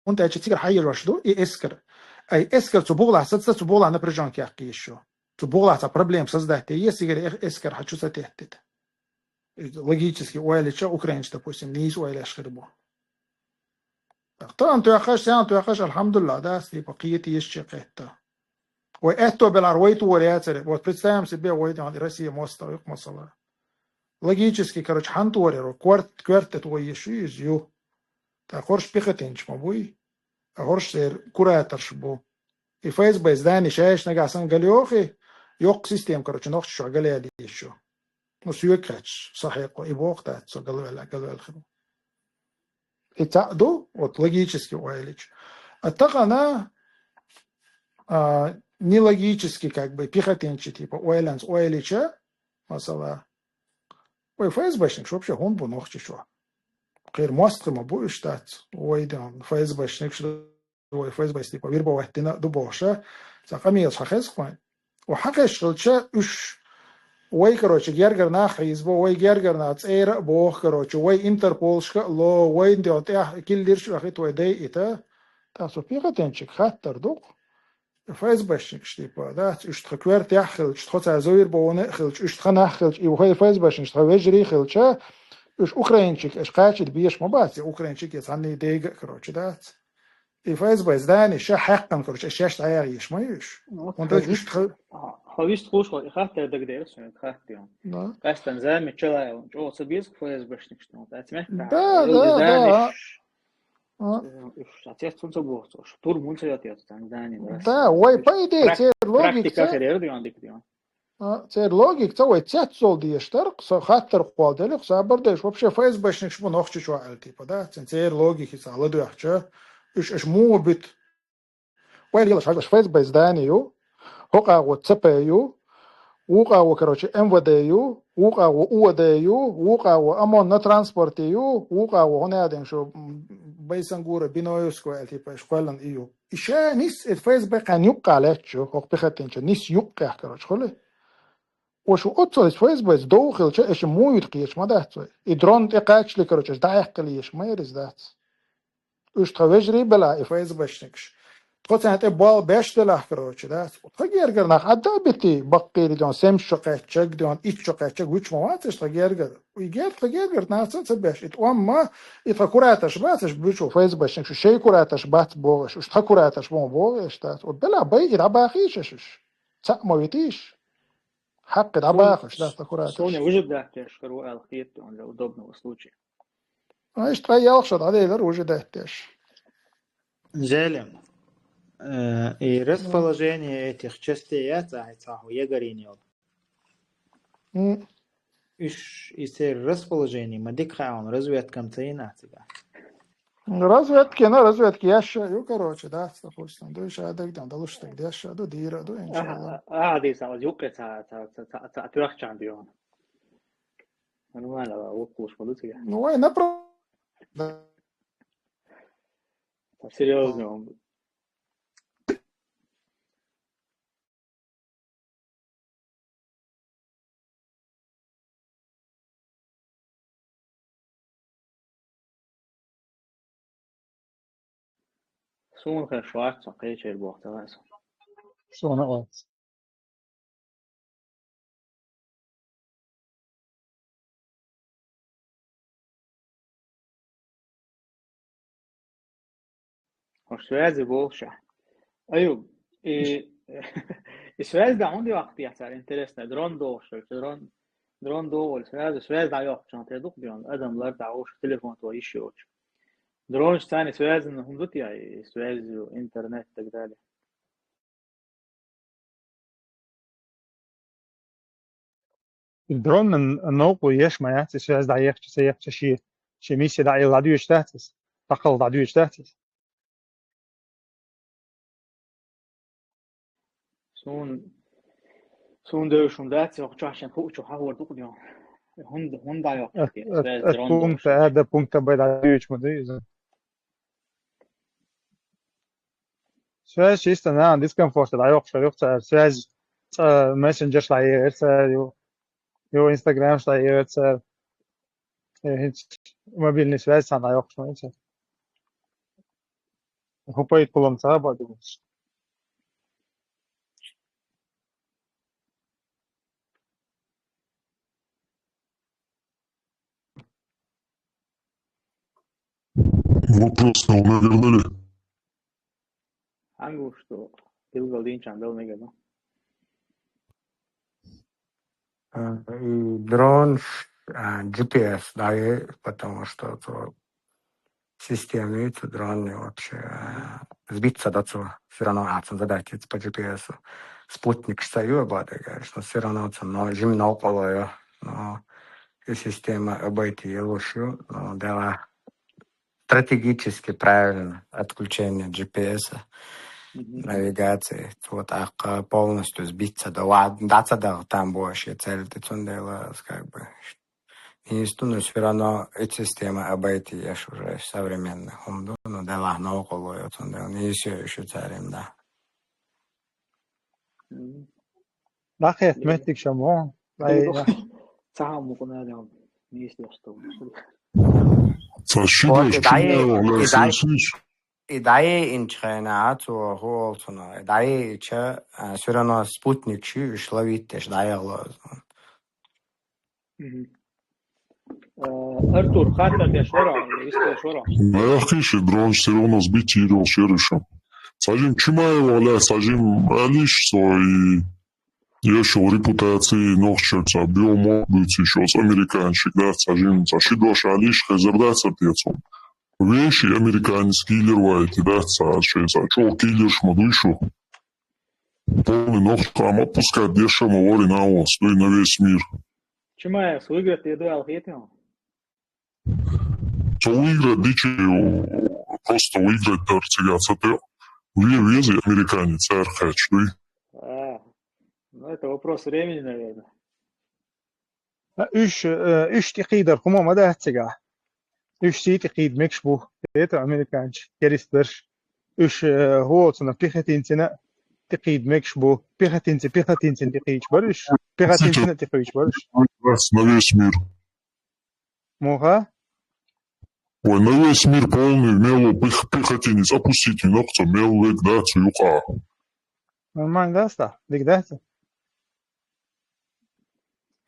унда тигр хайер вашду и эскер ай эскер цубула саца цубула напряженки ахки еще цубула та проблем создать если эскер хочу сатехтит логически уайлича украинч допустим не из уайлаш хрбу طبعا تو يخش الحمد لله да في بقيه يشقيت واتو بالعرويت ورياتر вот представим себе уйдем Россия мостовик масала логически короче хантуорер квартет уйши изю та хорш пихатинч мабуй хорш кураторш бу и ФСБ здание шаеш нагасан галиохи yok систем короче нох شو قال لي شو مسيوكاتش صحيح يبوقت قالوا الخدمة اتعدوا логически уайлич اتقنا не логически как бы пехотинчи типа уайланс уайлича масала ой ФСБшник что вообще он бы нохчи что غير مصر ما بو штат уйдем ФСБшник что ой ФСБ типа вирбовать до боша сахамил шахесхван وحقش شلچا уж وای короче гергер нахиз бо وای гергер нац эра бо короче وای интерполшка ло وای дот я киллерш вахит وای дей ита тасо пихатенчик хаттар дук ФСБшник типа да уж тхкверт яхил что азоир бо не хил уж тхнахил и وای ФСБшник что вежри хилча уж украинчик эш качит биеш мобац украинчик я санни дег короче да и ФСБ здание ша حقا короче шаш аяиш маиш он да خویست خوش خواهی خواهد در دقیقه سوید خواهد دیان قصدن زمین چلای جو سبیز خویز بشنیشتم تاتمه да شاتیست تون سبوختش تور منسیاتیات تنزانی да ой по идее те логика практика دیان دیان те логик то ой тят сол диештер хаттер хвалделик сабардеш вообще ФСБшник шпу нохчу чуал типа да те логики саладуахча ايش مو بت وين يلا شغل ФСБ зданию هوقا وتسبيو وقا وكروتش МВДيو وقا وУДيو وقا وأمون на транспортиو وقا وهنا دين شو بيسنغورة بينويسكو تيبا شقالن إيو إيشا نيس الفيسبوك كان يوقع عليك شو هوق بختينش نيس يوقع كروتش خلي وشو أتصل الفيسبوك دوخل شو إيش مو يتقيش ما ده توي إدرون تقاتش لي كروتش دايق ليش ما يرز ذات إيش تواجري بلا الفيسبوك شنكش خود سنت بال باشتله کروچه دست. خیلی نخ عدا بیتی باقی دیان سم شقه چگ دیان ایچ شقه چگ ویچ مواتش خیلی خیلی ناسن سبیش. ات ما ات خوراتش باتش بیچو فیز باشن شو شی خوراتش بات باش. وش خوراتش باش دست. و بلا بای ات عباقیشش. سامویتیش. حق عباقش دست خوراتش. سوني وجد دهتش كرو الخيط لو ضبنا وصلوشي. ايش تريال شد هذا يقدر وجد دهتش. Желем. И расположение этих частей яйца ягоринил. И расположение мадикаун разведкам цейнатига. разведки ящаю, короче, да, допустим, до еще адагдам, да лучше так ящаю, до дира, до иншалла. دي ساعة يوقع ساعة تروح عنديون أنا ما لا وقوش مدوسي Ну, ой, направо. серьезно سون خير شوارع صقيش الوقت هذا So نقط. السؤال زي بوشة أيوب السؤال ده عندي وقت يحصل انترستنا درون دوش درون دو السؤال ده يوقف عشان تدق بيان أدم لا تعوش تليفون تويش يوش درون ثاني سؤال إنهم دوت يعني سؤال إنترنت تقدر الدرون النوق ويش ما يحتس شيء دعيق شيء ميسي دعي العدو يشتهتس تقل العدو يشتهتس سون دوشون دات وقت عشان فوق شو حاول دوق بيان هند ده يوقف سؤال درون البونت دوش هذا بونت بيد العدو يشمدي سؤال شيء استنى عن ديسكمفورت دعيق شريق سؤال ماسنجر شلاير يو انستغرام شلاير mobilni svязь sana yok şu an. Hupayı kullansa bakıyoruz. Вопрос наверное. Ангу что Билгал Динчан дал негано. Дрон, GPS, да, потому что системы, дроны вообще сбиться дацу, все равно задать по GPS. Спутник стою, конечно, все равно но жим около, но и система обойти лучше, но дела стратегически правильно отключение GPS. Навигации, вот так полностью сбиться до там больше цель, ты цундела, как бы. И но все равно эта система обойти, я ж уже современный хумду, но дела на около, и цундела, не еще царем, да. Да, я отметил, что мы. Сам мукуна дам, не если что. Идея инчена, то холтуна, идея че все равно спутник чи шловит теж даяло. Артур, хата те шора, висте шора. Я хише дрон все равно сбить его шерешо. Сажим чимаево, ля сажим алиш свой еще репутации нохчерца биомобилц еще с американщик, да, сажим сашидош алиш хазардаться пецом. Вещи американские киллервайки, да, сашица, чё киллерш мадуйшу. Полный ног там отпускать дешево вори на вас, да и на весь мир. Чимаев, выиграть еду алхетио? Что выиграть, дичи, просто выиграть торцегаться, ты вези американец, архач, да. Ну, это вопрос времени, наверное. Üç tiqidir, kuma da hatsaga. Üç tiqid mekshbu, это американч, керистер. Üç hoğutuna pixetinsine tiqid mekshbu, pixetinsi tiqid barış, pixetinsine tiqid barış. На весь мир. Моха? Ой, на весь мир полный мело пехотинец, опустите ногца, мел век, да, цуюка. Нормально, да, ста? Дигдаться?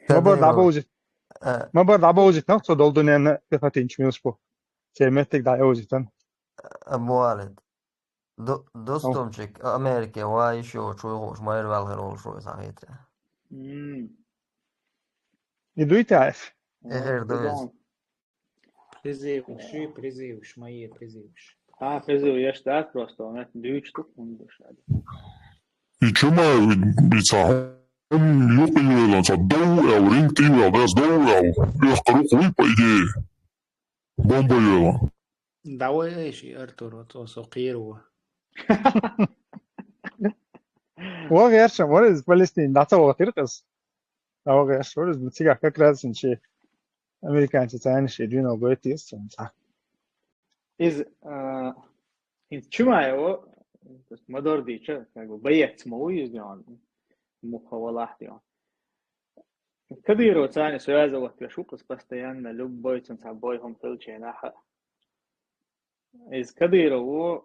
ما برد عبوزت نقصد دولدوني أنا بخاتينش ميوسبو سيمتك دا عوزتن أبو والد دوستمчик Америка ва еще чуйгош майр валгерол шо сахит. Иду и таев. Призывш, мои призывш. Призыв, я штат просто, он это дючь тут, он дышит. И чума, бица, Yok yiyorlar, doğu ring değil ya, biraz doğu ya. Yakarı koyup idi. Bomba yiyorlar. دعوة ايش ارتور وسقير وغير شمول فلسطين نعطى وغير قص وغير شمول بتيجي فكرة شيء أمريكان تتعين شيء دينا وبيتي صح إذ إنت شو معي هو ما دور دي شو كأنه بيت مويز يعني مخاولات يعني كبير وثاني سؤال وقت شو قص بس تيان لب بوي تنسى بوي هم تلش هنا إذ كبير هو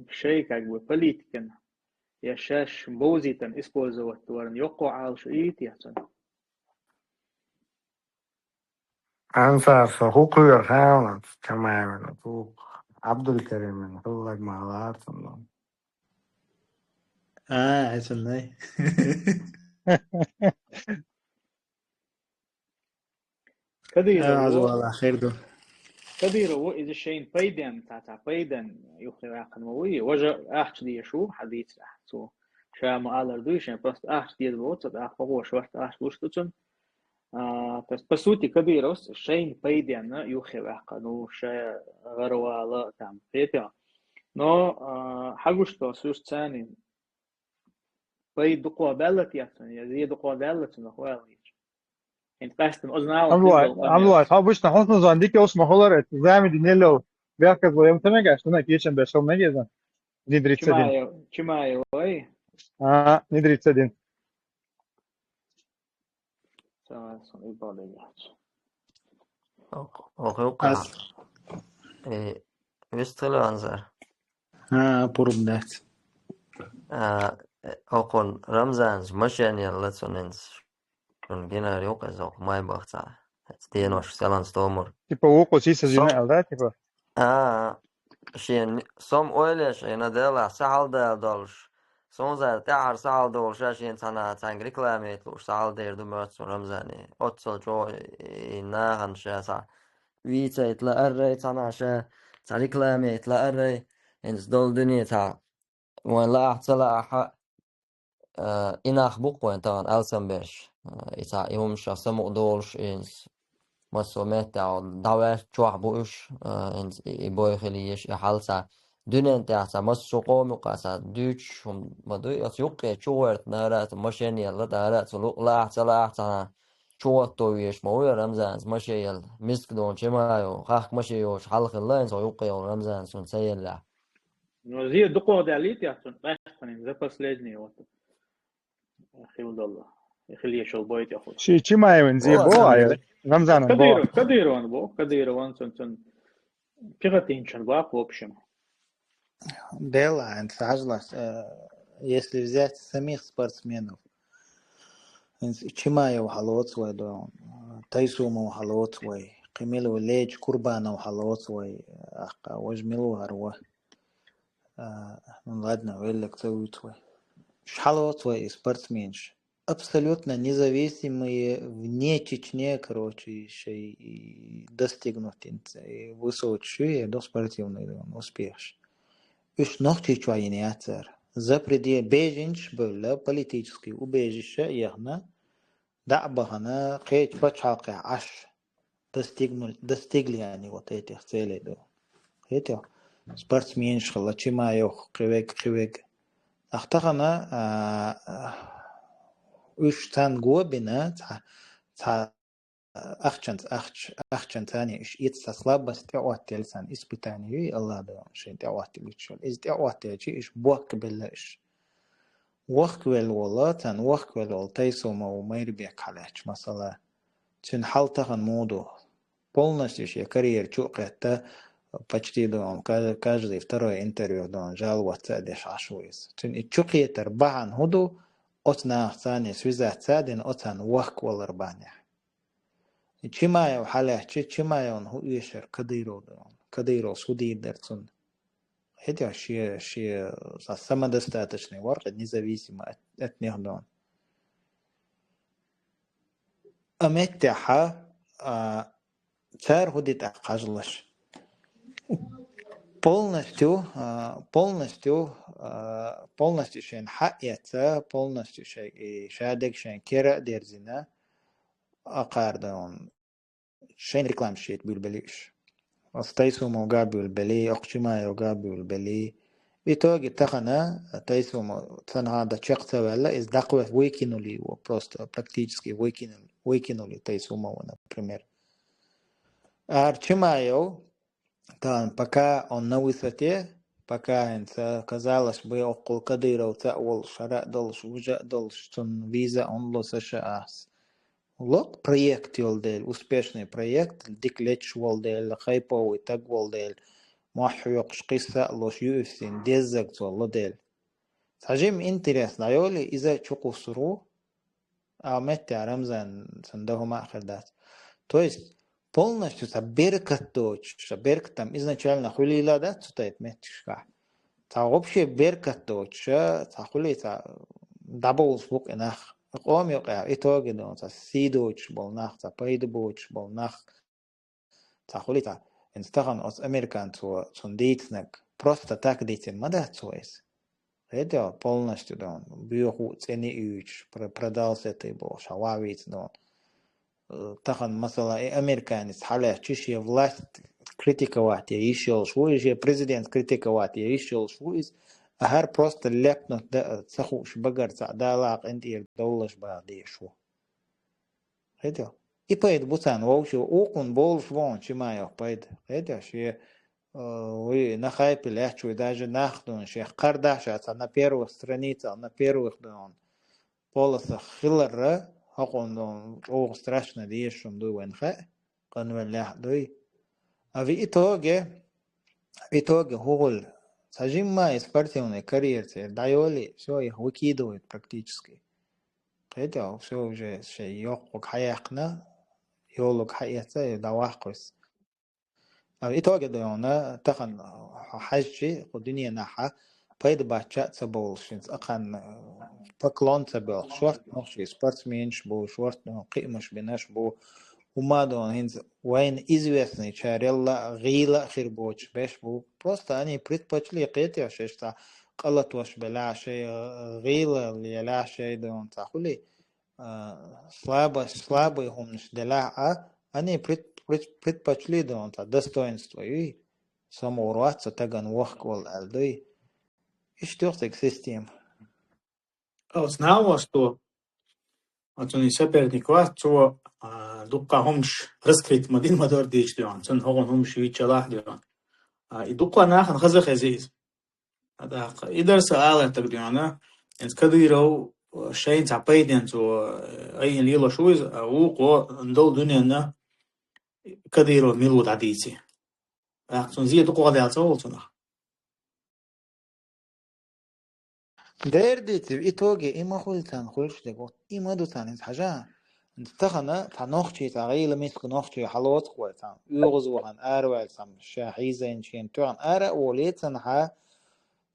شيء كأنه بوليتيكن يشاش بوزي تن إسبوز وقت ورن يقع على شيء يحسن أنسى حقوق الرحمة كمان حقوق عبد الكريم من حقوق مالات عسل كبير عزو هو على خير دو كبير هو إذا شيء بيدن تاع بيدن يخلي عقل موي وجه أحد دي شو حديث أحد سو شام على دويش يعني بس أحد دي الوقت أحد هو شو أحد وش تجن بس بسوتي كبير بس شيء بيدن يخلي عقل نو شيء غروا لا تام فيتها نو حقوش توسوش ثاني بيد قوة بلت يعني يزيد قوة بلت نخوالي انت قاستم أزناو تزل عبد الله حابش نحط نظام ديك اسمه هولر زعم دينيلو بيركز ويوم تنجا عشان كيشن بيشوف نجزا ندري تسدين شمايو وي ندري تسدين وقع ويستغلوا أنظر بوربنات أقول رمزانز مشان يلا توننز شون جينا ريوق أزوق ما يبغى تينوش سلام ستومر تبا وقو سيسا جينا ألدا تبا شين سوم أولش أنا دلا سهل دالش سون زار تعر سهل دالش شين تنا تانغري كلاميت لوش سهل دير دمرت رمزاني أتصل جو إنها هنشاسا ويتا يتلا أري تنا شا تانغري كلاميت لا أري إنس دول دنيا تا وين لا أحتلا أح إناخ بوق وين طبعا ألسن بيش إتا يوم شخص مقدولش إنس مسو متى دعوة شوح بوش إنس يبوي خليش يحالسا دنيا تاعسا مسو قوم قاسا دوش هم مدو يسيوقي شوورت نارات مشين يلا دارات لو لا أحتلا شوات تويش مويا رمزانس مشي يلا مسك دون شمايو خاك مشي يوش حلق الله إنسو يوقي رمزانس ونسيل لا زي دقوا داليت يحسن قاستن زي последний вот خيل الله يخليه شو بويت ياخذ شي ما يمن زي بو رمزان بو كدير وان سنتن كيغتين شن باق وبشم Дело, сажалось, если взять самих спортсменов, Чимаев халот свой, Тайсумов халот свой, Камилу Леч Курбанов халот свой, Вожмилу Гарва, ну ладно, велик зовут свой. Халот свой спортсменш, абсолютно независимые вне Чечне, короче, еще и достигнут высочие до спортивный успех. Üç nokta çayiniyatlar. Zaprediye bejinç böyle политический убежище яхна дабахана кеч бачака аш достигли они вот этих целей. Это спортсмен шхала чимаёх кривек. Ахтахана üç tane гобина та أخشن ثاني إيش يتصلب بس تعوت لسان إسبتاني الله ده شيء تعوت ليش إذا تعوت شيء إيش بوق بالله وق بالوالله تان وق بالوال تيسو ما يربيك عليك مثلا تن حالته الموضوع полностью شيء كارير شو قطة почти دون каждый второй интервью دون жаловаться деш ашуис тен ичуки тербан худу отна ثاني связать садин отан وق والربانيا Чимаев халяхче Чимаев هو يشر كديرو سودي درцун. Это вообще самодостаточный ворд, независимо от них дон. أمتها царь ходит акажлаш. полностью шен حقيقة полностью شادك شن كرا درزنا أقاردون شين ريكلام شيت بيلبليش تايسومو قابل بلي أقشما قابل بلي بيتوجي تخنا تايسومو تنها دا شخصة ولا إز دقوة ويكينولي وبروست براكتيجسكي ويكينولي تايسومو وانا بريمير أرчимаю тан пока он на высоте, пока инца казалось бы около Кадыровца ол шара долш уже долш тон виза он ло США. Лок проект йолдель успешный проект диклеч волдель хайповый так волдель محيوق قصة لوش يوفسين ديزك تولدل سجيم интересно يولي إذا تشوقوا سرو متى رمزان سندهما آخر дат. То есть полностью беркат точь, беркат там изначально хулила, да, цутает метишка. Та вообще беркат точь, та хули та дабл звук инах. قوم يقع итоги да, та сидоч был нах, та пайдбоч был нах. Та хули та инстаган от американцу сундейтснак просто так дейтен мадацуэс. Это полностью да, биоху цены юч, продался ты был, шававиц да. Тахан масала американец халя чиши власть критиковать я ищел швуй же президент критиковать я ищел швуй ахар просто ляпнут да цахуш багарца далак энтир доллаш бади шву это и поэт бусан вообще окун болш вон чимаё поэт это ши вы на хайпе лячу даже нахдун шех кардаша на первых страницах на первых да полосах хиллера هاقون أو страшно ديشون دو وينخا قانون الله دوي أبي إتوجه هول سجيم ما إسبرتيون كاريرتي دايولي شو يهوكيدو практически كده شو جه شيء يوقك حياقنا يولك حياته دواقس أبي إتوجه دونا تخن حاجة الدنيا نحا بايد باتشات سبولشينز أقن بكلون سبول شورت نوشي سبورتسمينش بو شورت نو قيمش بناش بو وما دون هنز وين известный чарелла غيلا خربوش بيش بو просто они предпочли قيتي شيشتا قلت وش بلا شيء غيلا اللي لا شيء دون تقولي слабый هم مش دلا они предпочли дон та достоинство и самоурваться таган вахквал алдой и штёртек систем. Знала, что они соперник вас, что дукка хомш раскрыть мадин мадор дейчдион, сон хогон хомш вичалахдион. И дукка нахан хазах азиз. هذا إذا سأله تقدينا إن كديرو شيء تعبيدين تو أي ليلة شويز أو قو ندول دنيانا كديرو ميلود عديسي. أحسن زي دكوا قد يعطول صنع. دردت إتوجي إما خلتان خلش دقوت إما دوتان حاجة تخنا تنوختي تغيل مثل نوختي حلوت قوتان يغزوهن أروال سام شاحيزين شين توان أرا وليتن ها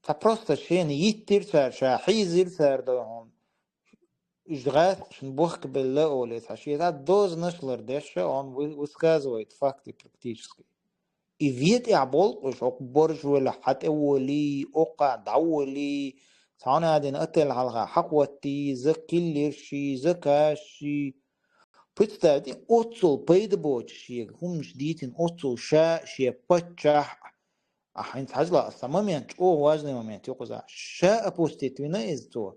تبرست شين يتر سر شاحيزير سر دوهم إجغاث شن بوخك بالله وليت حشيتا دوز نشلر دشة он высказывает факты практически. И вид и обол уж окборж ولا حتى ولي أوقع دولي ثاني هذين أتل على حقوتي زكيل شيء زكاشي بتستعدي أتصل بيد بوش شيء هم جديدين أتصل شيء بتشح أحين تحجلا السمامين أو واجد مامين تقول شاء أبوستيتونا إزتو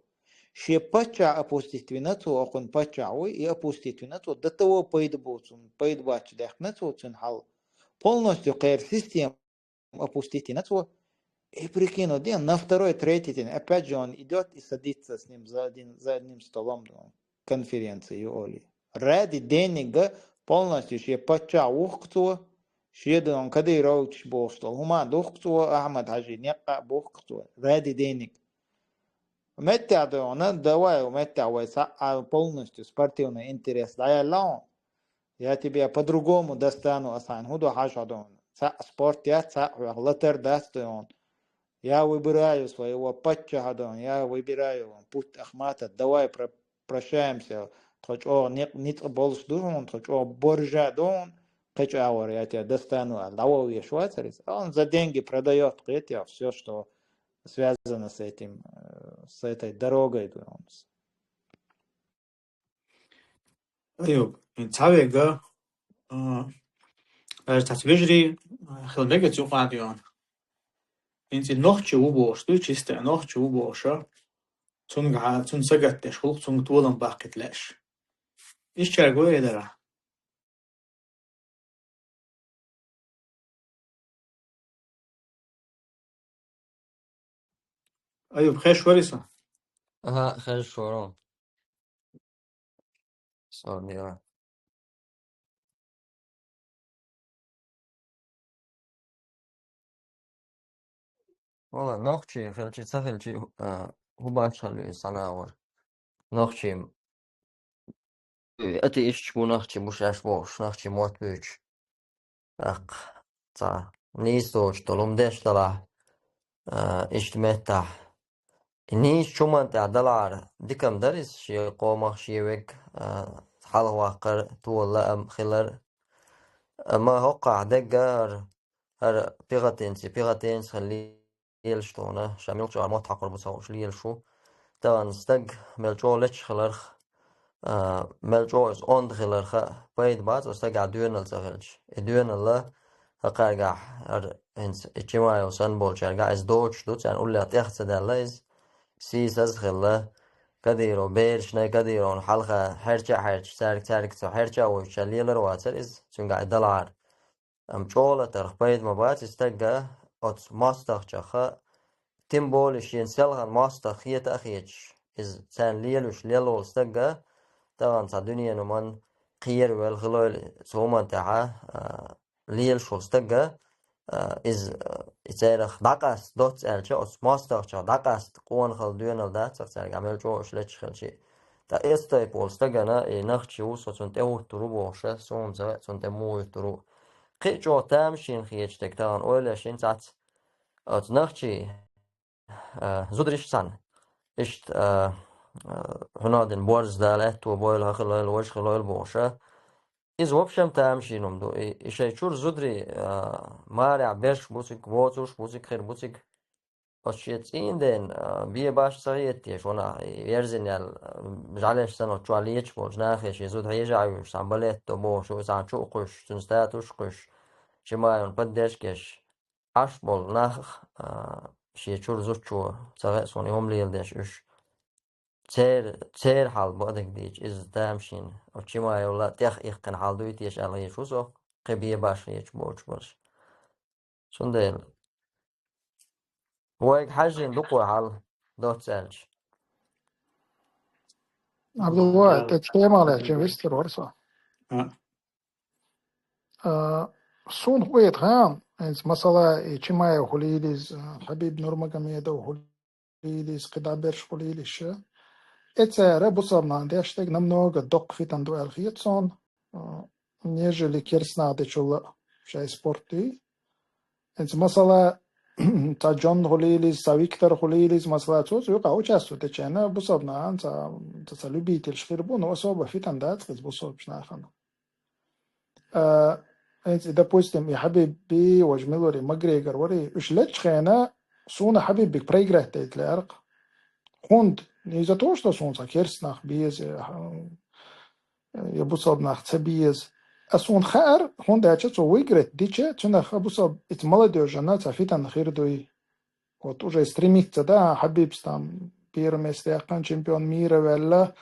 شيء بتشع أبوستيتونا تو أكون بتشعوي أبوستيتونا تو دتوا بيد بوشون بيد باتش دخنا تو تنحل полностью غير систем опустите то и прикину день на второй третий день опять же он идет и садится с ним за одним столом конференции Оли ради денег полностью ще пача ухту ще он когда роуч бостол хума духту Ахмад Хаджи нека бухту ради денег меття дона давай меття вайса полностью спортивный интерес да я я тебе по-другому достану асан худу хашадон спорт я латер дастон я выбираю своего патчахадон я выбираю путь Ахмата давай прощаемся точ о нет болш дун точ о боржа дон точ ауэр я тебя достану лавов я швейцарец он за деньги продает это все что связано с этим с этой дорогой أيوة تعبير تحت بجري خلبقة يوقع ديون انت نوخ وبوش دو تشيست نوخ وبوشا تون سقط تشخلق تون طولن باقت لاش ايش شارقوا يدرا ايوب خيش ورثة ها خير شورون صار والله نوختي خلتي سهلتي هو باشر صناور نوختي أتي إيش بو نوختي مش أشبوش نوختي موت بيش أق تا نيستوش تلوم ديش طلع إيش متح نيش شو ما أنت دلار ديكم درس شي قومه شي ويك حال واقر تولا أم خلر ما هو قاعدة جار هر بيغتينس خلي يلشتونه شامل شو عمود حقر بسوش لي يلشو تان استج ملجو لتش خلرخ ملجو is on خلرخ بايد باز استج عدوين الزغلش ادوين الله هقارجع هر هنس اجتماعي وسن بول شرجع is دوتش دوتش يعني قول لي هتيخت ده لايز سيس از خلا كديرو بيرش نا كديرو حلقة حرچ تارك تو حرچ وشلي لرواتر is تنقع دلار جولة ترخ بايد مبات استجا ات ماستخ جخا تيمبولش ينسلغن ماستخ هي تأخيج إز سان ليلوش ليلو استجا طبعا تا دنيا نمان قير والغلول سومان تاعها ليلش استجا إز إتارخ دقاس دوت ألشة أس ماستخ جا دقاس قوان خل ديونال دا تفتر عمل جوش لتش خلشي تا استاي بول استجنا نخشي وصو تنتهو ترو بوشة سون زا تنتمو ترو قي جو تامشين خيج تكتان أولا شين تات نخشي زودريش سان إشت هنا دين بورز دالت وبويل هخلال وش خلال بوشة إز وبشم تامشين دو إشي شور زودري مارع بيرش بوسك بوتوش بوسك خير بوسك أشيت إن دين بيه باش صغيت يشونا يرزن يال مجعلش سنة شو عليش بوش ناخش يزود هيجا عيوش سان بلت بوش وسان شو قش تنستاتوش قش شمايون بدش كش عش بول ناخ شي شور زود شو صغير سوني هم ليل دش إش تير حال بعدك ديج إز تامشين وشمايون لا تيخ إخن حال دويت يش على شوسو قبيه باش يش بوش بوش شنديل ويك حاجين دقوا حال دوت سالش عبد الواحد تتكلم على جنفستر ورثة سون ويت هام مثلا إجتماعي خليليز حبيب نورماجاميدا وخليليز قطع بيرش خليليش إتسارة بصرنا داشتك نمنوغ الدق في تندو الخيطسون نيجي كيرسنا دي شولا شاي سبورتي مثلا تا جون خليليز تا ويكتر خليليز مثلا توز يقع وشاستو تشانا بصرنا تا سلوبيت الشخيربون وصوبة في تندات بصوب شناخنا допустим, я حبيبي وجميلوري ماجريجر وري إيش ليش خينا سونا حبيبي بريجرت تيتلارق خوند نيزا توشتا سونسا كيرس ناخ بيز يبصب ناخ تبيز أسون خير خوند أشتو ويجرت ديشة تنا خبصب إتمالديو جنات عفيتا خير دوي вот уже стремится да حبيبستان первое место яқан чемпион мира вела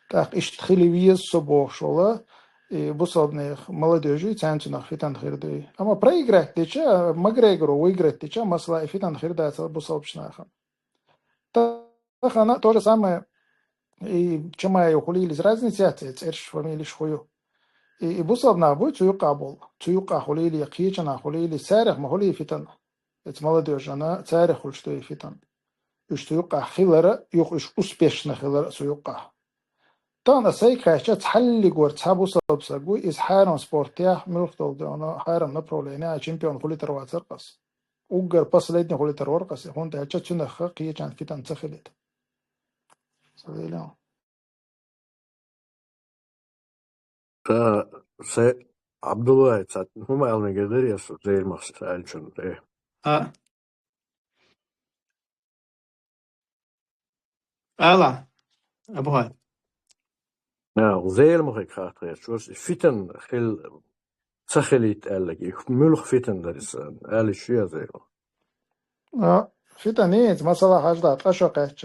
так иштхили виз собошола и бусобных молодежи центнах фитан хирды ама проиграть теча Макгрегору выиграть теча масла фитан хирда бусобшнаха тахана то же самое и чема я ухулили из разницы церш фамилии шхую и бусобна будет цуюка хулили кичана хулили сарх махули фитан это молодежь она царх хульшто фитан يشتيقع خلرة يخش أسبشنا خلرة سيقع تانا سيك خاشة تحلي قور تحبو سبسقوي إز حارم سبورتيا ملختو دانا حارم نبرولينا چمبيون خولي تروات سرقس وقر بس ليدني خولي ترورقس هون دا هاتشا تنخ قيا جان فيتان تخلت سبيلا سي عبد الله هم على قدر يسو زي المخصص ألشن إيه ألا أبوها زي المخك خاطر شو فتن خل تخليت قالك ملخ فتن درسان قال الشيء زيه في تانيت مثلا حاجة أشوقة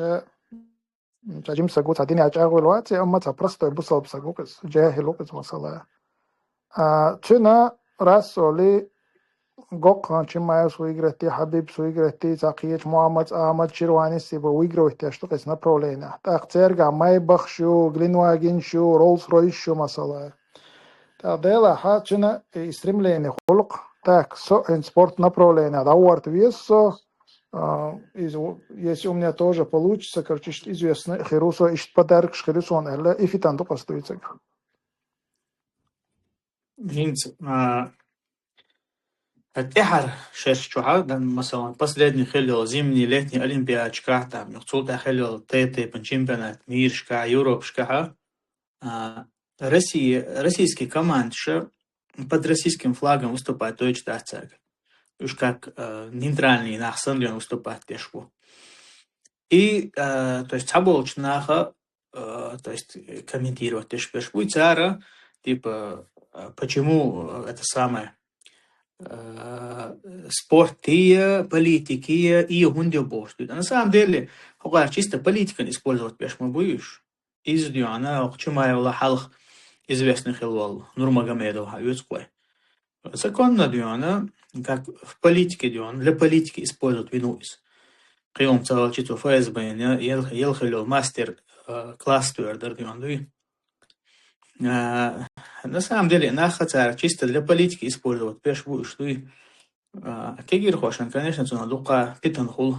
تجيم سقوط هديني أجاغل وقت أما تبرست بوصل بسقوقس جاهل وقت مثلا تنا رسولي قوقان شما سويغرتي حبيب سويغرتي تقيت محمد أحمد شيرواني سيبا ويغرو احتياشتوقس نبرولينا تأختيرغا ماي بخشو غلينواغين شو رولز رويس شو مثلا تاديلا حاجنا استريمليني خلق تاك سو ان спорт направление дауарт весо если у меня тоже получится, короче, известно, Херусо ищет подарок, Херусон, или и фитан только стоит. Hinz, التحر شاش شوها مثلا последний خلال зимний летний олимпиад шката мехцулта خلال тете чемпионат мир шка Европ шка российский командша под российским флагом выступает Deutsche Staatscerkel. Уж как нейтральный нахсанлен выступает пешку. И то есть цаболчнаха то есть комментировать пешку и цара типа почему это самое спортия, политики и гундебош. На самом деле, чисто политика использовать пешку будешь. Из дюана, чумаевла халх известных илвал Нурмагомедов Хаюцкой. Законно дюана, как в политике дюана, для политики используют вину из. Прием целого читу ФСБ, елхилил мастер класс туэрдер дюан. На самом деле, нахацар чисто для политики использовать пешку, что и кегир хошан, конечно, цуна дука питанхул,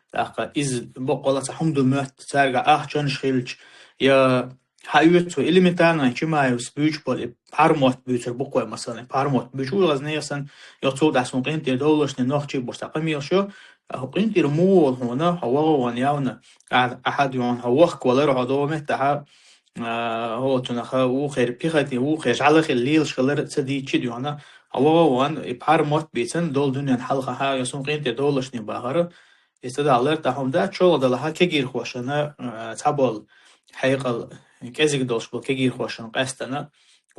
таха из бокола цахумду мёт царга ахчон шилч, я хаюцу элементарно чимаюс бюч поли пармот бючер буквой масаны пармот бючу разнеясан я цуд асун qintir دولشني نوخчи бостaqamил шо qintir муу хона хаваган явна أحد يون هوخ ولا روح دومه تها هو تنخا وخير بيختي وخير على الليل شغلر تدي تشي ديونا هوغان بارموت بيتن دول دنيا حلقه ها يسون قينتي دولشني باهر استدالر تاهم دا شغل دلها كيغير خوشنا تابول حقيقه كازيك دوش بو كيغير خوشن قاستنا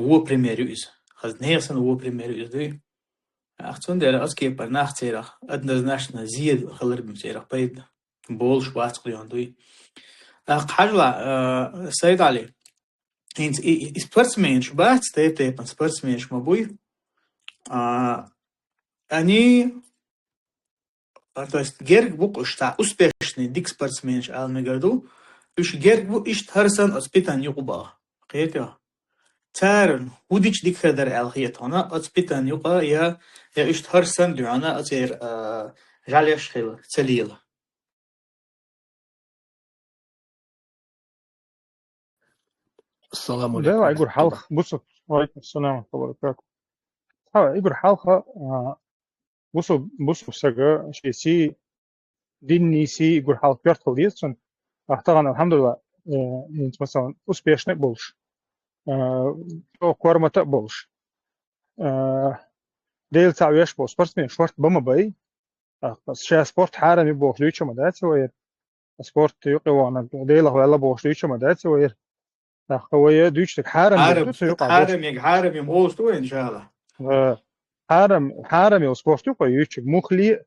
هو بريميريوز خزنيسن هو بريميريوز دي اختون دير اسكي برناختيرا ادنزناشنا زيد خلر بمسيرا بيد بول شوات قيون دوي حاجة سيد علي إنت спортсменш бать степен спортсменш мабуй они то есть герг бук что успешный дик спортсменш алмегарду уж герг бук ишт харсаноспитан юба قيتها تارن وديش ديك هذا الخيط هنا أثبتان يقى يا اشت هرسن دعنا أصير جاليش خيل سليل السلام ده عليكم يقول ورحمة الله. حلقة بصوا وعليكم السلام ورحمة الله وبركاته يقول حلقة بصوا سجى شيء سي ديني سي يقول حلقة بيرتقل يسون أعتقد الحمد لله أنت مثلا أسبيشنا بولش أو كورما تقبلش ديل تعويش بول سبورتمين شورت بما باي بس شيء سبورت حارم يبوخ ليش ما دات سوير سبورت يقوى وانا ديل هو يلا بوخ ليش ما دات سوير هو دويش حارم حارم يموست وين شاء الله حارم يو سبورت يقوى يوتشك مخلي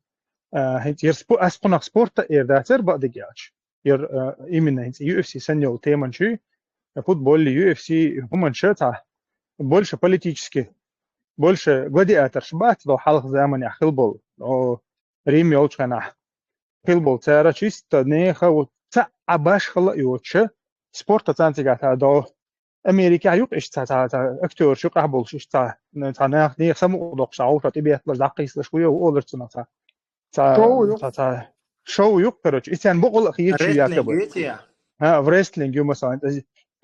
هنت يرسبو اسبونك سبورت داتر بعد جاش ير إيمن هنت يو اف سي سنيو تيمان شي فوتبول يو اف سي هم شتا больше политически больше гладиатор шбат до халх замани хилбол о рим ёлчана хилбол цара чисто неха вот ца абаш хла ёче спорта цантигата до Америка юк ишта актер шук абол ишта танах не саму докшау та тебе лазакис лшуё олерцна та шоу юк короче исян богол хиечи якабы в рестлинге مثلا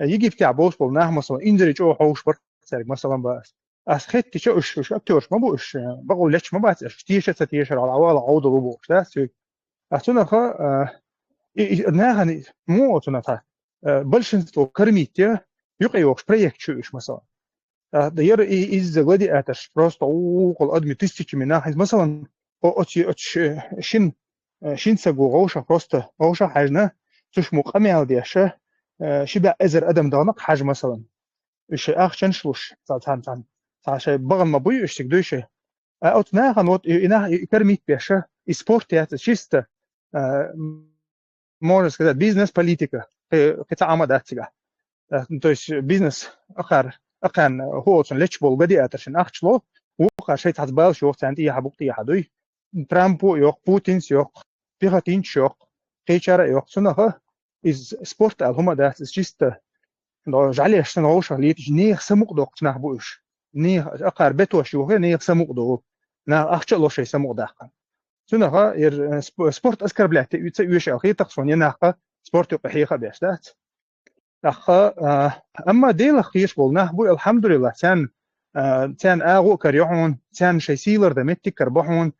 يجي بتاع بوسبول ناه مثلا انزرج او حوش برسل مثلا بس اسخت شو ايش اكتورش ما بوش بقول ليش ما بس تيشة تيشة على عوال عوض وبوش ده سوي اصلا خا ناه مو اصلا تا بلشنتو كرميتي يقي وقت بريك شو ايش مثلا ده ير از غادي اتش просто около ادمي тысячи منها مثلا شين سغو غوشه просто غوشه حاجه تش مقامه ديشه شبه أزر أدم دانق حاج مثلا إيش أخشن شلوش تان عشان بغل ما بوي اشتك دوشة أوت ناها نوت إنها كرميت بيشة سبورت يات شيست مورس كده بيزنس بوليتيكا قطع عمدات تيجا توش بيزنس أخر هو صن ليتشبول بدي أترشن أخشلو وقع شيء تحسبال شو وقت عندي حبوق تي حدوي ترامبو يوق بوتينس يوق بيغتينش يوق قيشارة يوق صنها إز سبورت هما ده شيست لو جعلي أشتن غوشة ليت نيخ سموق دوق نحبوش نيخ أقار بيتو شوه نيخ سموق دوق نا أخشلو شيء سموق داقا سنها سبورت أذكر بلعت يوش أخي تقصون يناقة سبورت يقحيقة بيشتات أخا أما ديل أخيش بولناه بو الحمد لله تان آغو كريحون تان شي سيلر دمتي كربحون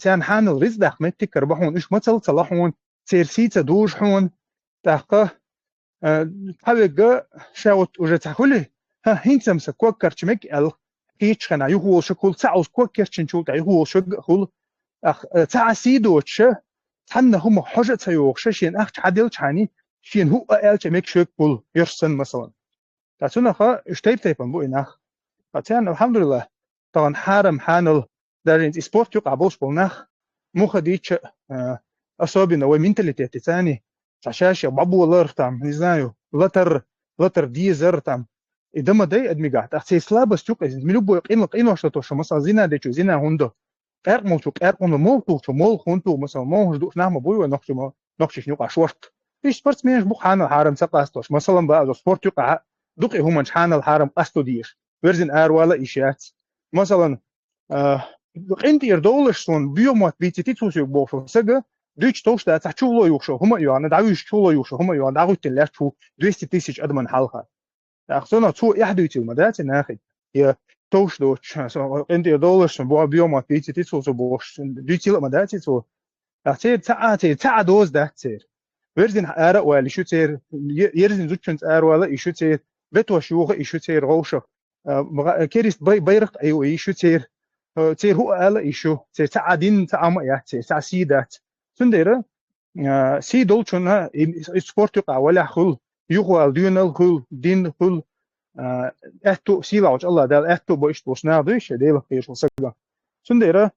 تان حان الرز داق متي كربحون إش متل صلاحون سيرسيتا دوجحون تاقا حلقة شاوت وجت حولي هنسم سكوك كرشمك هيتش خنا يهول شكول تعوز كوك كرشن شو تعيهول شكول تاع سيدوتش حنا هم حاجة تيوخش شين أخت عدل شاني شين هو ألش ميك شكول يرسن مثلا تاسونا خا اشتيب تيبن بو إناخ فتان الحمد لله طبعا حارم حانل دارين سبورت يقع بوش بولناخ مو خديتش أصابنا ومنتاليتي ثاني عشاش بابو لرتام نزايو لتر ديزرتام إدما داي أدميجات أحسي سلابس تشوك ملوبو قين وشتو شو مثلا زينا ديشو زينا هوندو موشوك مولتو شو مول خونتو مثلا موش دوش نعم بوي نقش نيوقع شورت إيش سبورت مينش بوك حان الحارم سقاستوش مثلا بقى سبورت يقع دوقي هو منش حان الحارم قاستو ديش ورزن ولا إشيات مثلا قين تير دولش سون بيومات بيتي تيتوسيو بوشو سجا دوش توش دا تحشولو يوشو هما يوانا دعويش شولو يوشو هما يوانا دعوي تلاش 200,000 أدمن حلقة أخذنا تو يحدوتي المدات ناخد هي توش دوش انت دولش بوا بيوم بيتي تيتو بوش دوتي المدات تو أخذ تاع دوز ده تصير ورزن أرا ولا شو تصير يرزن زوجنت أرا ولا يشو تصير بتو شوخ يشو تصير غوشة كيريس بيرق أيوة يشو تصير هو ألا يشو تصير تاع دين تاع ما يحتصير تاع سيدات سنديرة سي دولشنا سبورت يقع ولا خل يقوى دينال خل دين خل أهتو سيلاوش الله دال أهتو بايش توسنا ديش ديل خيش وسجا سنديرة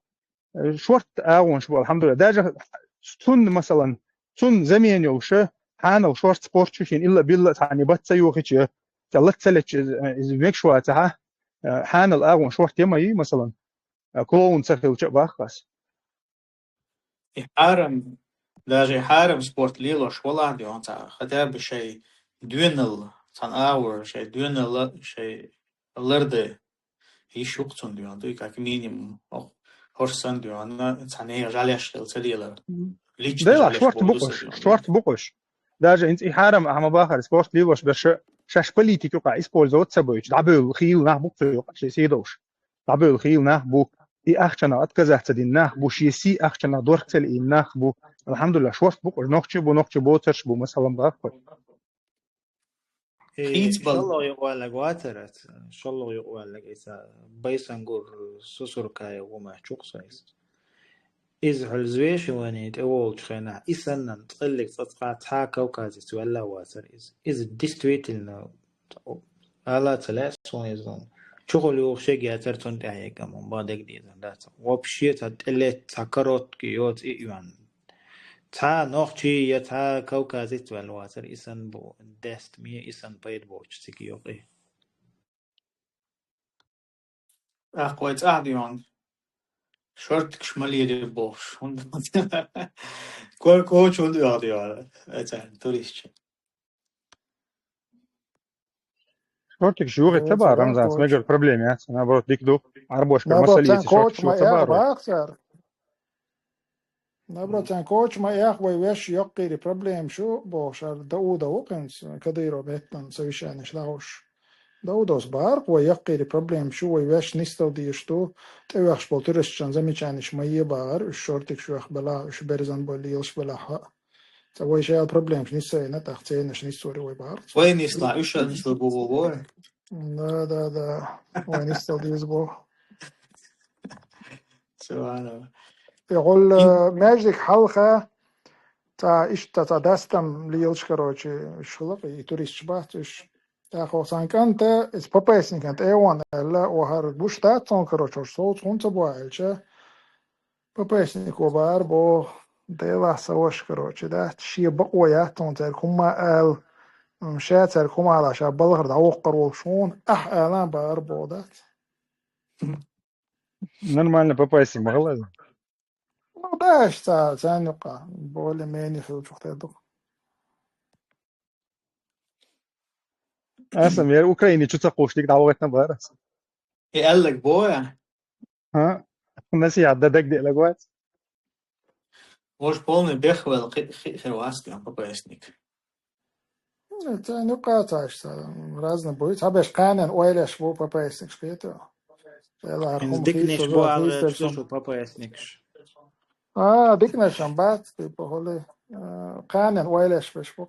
شورت أون شو الحمد لله داجة سن مثلا سن زمين يوشة حانا وشورت سبورت شين إلا بالله تعني بتسيوخش تلت سلتش إز ميكشوا تها حانا الأون شورت يماي مثلا كلون سخيل شباخ بس حارم даже حارم سبورت ليلوش والله دي أنت خدها بشيء دونل تان اور شيء دونل شيء لرده هيش وقتون دي أنت كاك مينيم أو هرسن دي أنا تاني جاليش تلسليلا ليش ديلا جاليش شورت بوقش داجة انت حارم أهم باخر سبورت ليلوش بس شاش بوليتيك يقع إسبولزوت سبويش دعبو الخيل نحبوك في يقع شي سيدوش دعبو الخيل نحبوك إي أخشنا أتكزحت دين نحبو شي سي أخشنا دورتل إي نحبو الحمد لله شورت بوقش نقش بوترش بو مثلا باخر إن شاء الله يقوالك واترت إن شاء الله يقوالك إذا بيسنقر سسر كاي وما شوق سايس إذا حلزويش وانيت أول شخينا إسنن تقلق تتقع تحاكا وكازيس ولا واتر إذا ديستويت لنا ألا تلاس ونزون شغل يوخشيك ياتر تنتهي كمان بعدك دي ذات وبشي تتقلت تكروت كيوت إيوان تا نوخشي يتا كوكازيت والواتر إسن بو دست مي إسن بايد بوش سكيوقي أخوات أهديون شرط كشمالي دي بوش كل كوش هندو أهديون أتان توريش شورتك شوغي تبع رمزان سمجر بروبليمات أنا بروت ديك دو عربوش كمسألة نبرو شورتك كوتش شو ما تبع باكثر نبرو كوتش ما وي ويش يقيري بروبليم شو بوشار داودا وقنس كديرو بيتن سويشان شلاوش داودوس بارق ويقيري بروبليم شو ويش نستو ديشتو تيوخش بولترشان زميشانش ميه بار الشورتك شو بلا اش برزان بوليلش بلا حق سوي شيء بروبليم نسي نتاختين نسوري وي بار وين يصنع إيش نسوي بو دا وين يستو ديزبو سبحان الله يقول ماجيك حلقة تا إيش تا دستم ليلش كروتشي شلق يتوريش باتش خصوصا كانت إسبابيسني كانت إيوان إلا وهر بوشتات صون كروتشور صوت صون تبوعيشة بابيسني كوبار بو ديلا سوش كروتش ده شي بقوية تون تركما آل مشات تركما على شاب بلغر دعوق قروشون آلان بار بودات Нормально попасть могла. Ну да, что ценюка более-менее филчух тедук. أصلا يا أوكراني شو تقوش ليك دعوتنا بارس. قال لك بويا ها الناس يعددك دي الأجواء. وش полный бехвел херваски он попасник. Ценюка таш разно будет. Абеш канен ойлеш бу попасник шпету. Ela إنز arhum ديك khis نيش so بو at least ألغيت there's some. شو بابا يسنكش. Dikna shambat tipo hole. Kanen oylesh besh bu.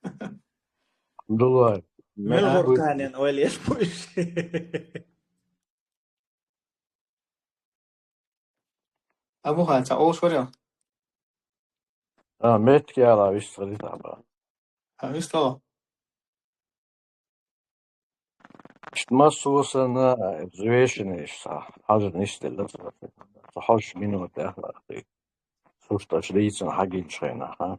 الحمد لله ما ملغور تقول كان أول يسبوش. أبوها تعوش ورا. ميت يا لا بيشتغل تعبان هايش طلع. ما سوسنا زويشني صح حاجة نشتغل صحوش منو تأخر سوش تشريسن حاجين شينا ها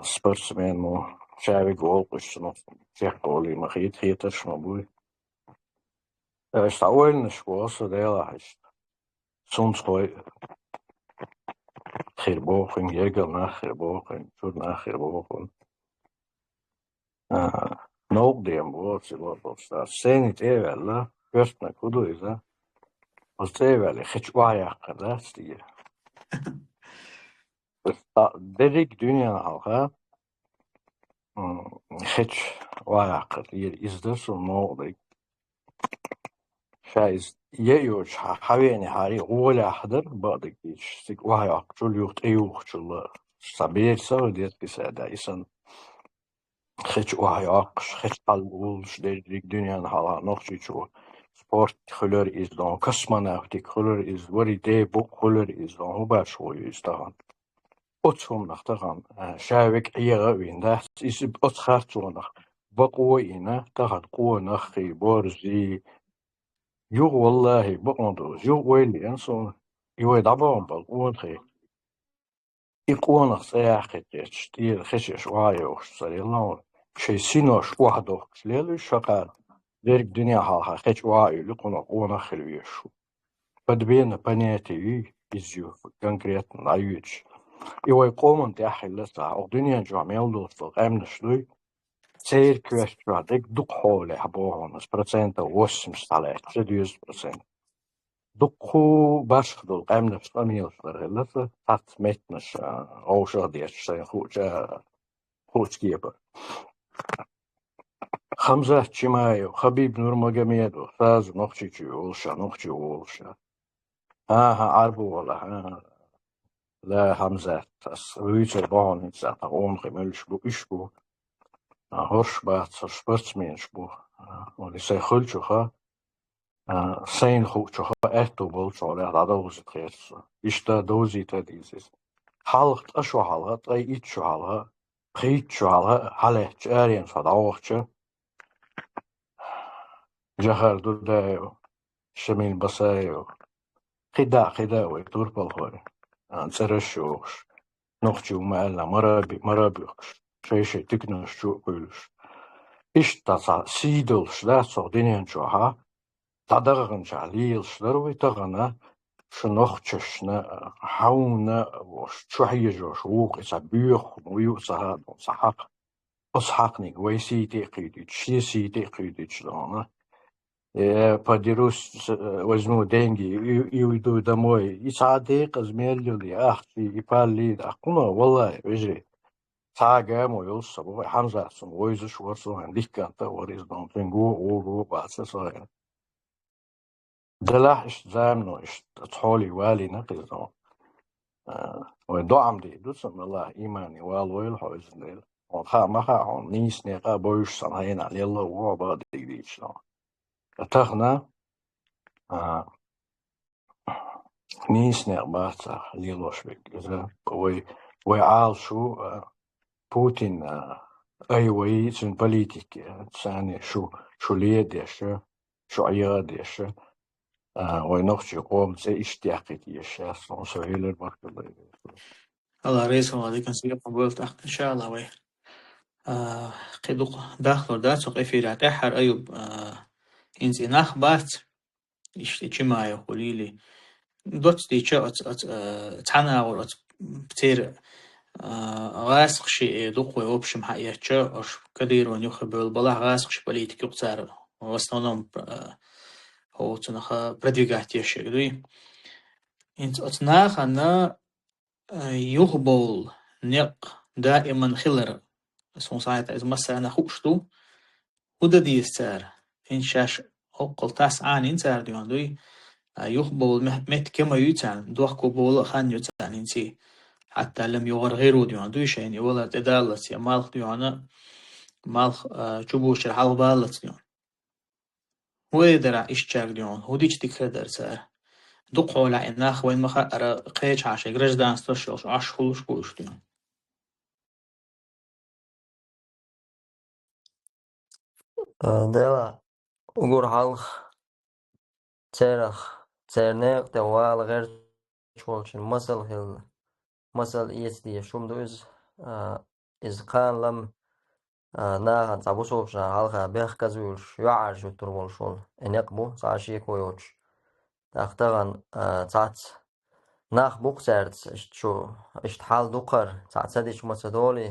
سبورتسمان مو شعبي جول قشنو شيخ قولي مخيط خيطش مبوي اشتاول نشكوص ديلا حشت سونس خوي خير بوخن يرقل ناخر بوخن شور ناخر بوخن نوق ديم بوخ بوخ سينيت ايوالا قرتنا كدو إذا قلت ايوالا خيش وعيا قدات دي دريك دنيا نحوها خيش وعيا قد يزدرسو نوق دي شايز يأيوش حويني هاري أولى حضر بعدك ديش سيك وعيا قجول يوخت ايوخ جل سابير سوى ديت كسادة إسان خيش وعيا قش خيش قلبولش دريك دنيا نحوها نوخشي شو sport kleur is dan kosmonautik kleur is wat idee boek kleur is dan hoe baas hoe is dan otsom nach dan schawik hier in dat is ot gaat zo nog wat hoe in dat gaat hoe nach borzi jo wallahi bondo jo weli en zo jo dabon bal oorge ik nog zeg het stier gesjes waaio sallallahu شيء سينوش واحد ليلو شقال ذلك الدنيا حالها خيش واعي لقنا قونا خلويشو بدبينا بنياتي إزيو كونكريتنا عيوش إيوا يقومن تاحي لسا أو دنيا جامعيل دوستو قامنا شلوي سير كويشترا ديك دوك حولي حبوهون اس برسنتا وسم ستالات 30%. دوكو باشخدو قامنا شلاميل شلغلسا تات ميتنش أو شغديش سين خوش كيبر خمسة شمايو خبيب نورماجاميدو فاز نوخشي ولشا ها عربو ولا لا حمزة ويتر بون إنسان تقوم خملش بو إشبو هرش بات سبرتسمين شبو ولي سيخلشو خا سين خوشو خا أهتو بولشو على هذا دوزي تخيرس إشتا دوزي تديزيز حالت أشو حالها تأي إتشو حالها خيتشو حالها حالة جارين فدعوخشو جهر دودايو شميل بسايو خدا ويكتور بالخوري سرشوش نوخشو مالا مرابيوش شيء تكنوش شو قولش إيش تصا سيدلش لا صدينين شوها تدغن عليلش دروي تغنا شنوخشنا حونا وش شوية جوش ووق سبيخ ويوسها صحق أصحقني ويسيتي قيدي شيسيتي قيدي شلونه подерусь возьму деньги и уйду домой. И садик измерили, и пали, ахуна, валлай, вежи. Сага мой улса, бой хамза, сум ойзу шуарсу, дикканта, вариз дом, тенгу, огу, баца, сая. دلح إيش زامنو إيش تحولي والي نقيزون ودعم دي دوسم الله إيماني والويل حوز الليل وخا مخا عن نيس نيقا بويش صنعين علي الله وعباد دي شلون تغنى نيس نيق باتا ليلوش بك إذا ويعال شو بوتين أيوة يسن بوليتيك يعني شو ليديش شو عياديش وينوخش قوم زي اشتياقي يشاس وسهيل البرك الله الله رئيس هو هذيك نسيب قبولت إن شاء الله وي قدوق داخل داتسوق إفيرات أحر أيوب إنزي ناخ بات إشتي معي قوليلي دوت دي شو تانا أو بتير غاسق شيء دوق ويوبشم حقيقة أش كدير ونيوخ بالبلا غاسق بوليتيك يقتار в основном هو تنخ продвигать يشيء دوي إنت أتناخ أنا يغبول نق دائما خلر اسمه ساعتها إذا مسا أنا خوشتو ودا دي السار إن شاش أقل تاس عن إنسار ديوان دوي يغبول مت كما يتعن دوحكو بولا خان يتعن إنسي حتى لم يغر غيرو ديوان دوي شيني ولا تدالت يا مالخ ديوانا مالخ جبوش الحال بالت ديوان ويدرع إشتاق ديوان هوديش تكردر سار دقو لعناخ وين مخا أرى قيش عشي غرج دانستوش عش خلوش كوش ديوان دلا ugur halg terach terneq de wal ger chwolchin masal ESD shumdu is qan lam na han tabuso shna halga bech kazul yuar ju turbol shol eneqbu sashi koyoch taqtagan tat nach buqsert shu ist hal duqar tatsadich masadoli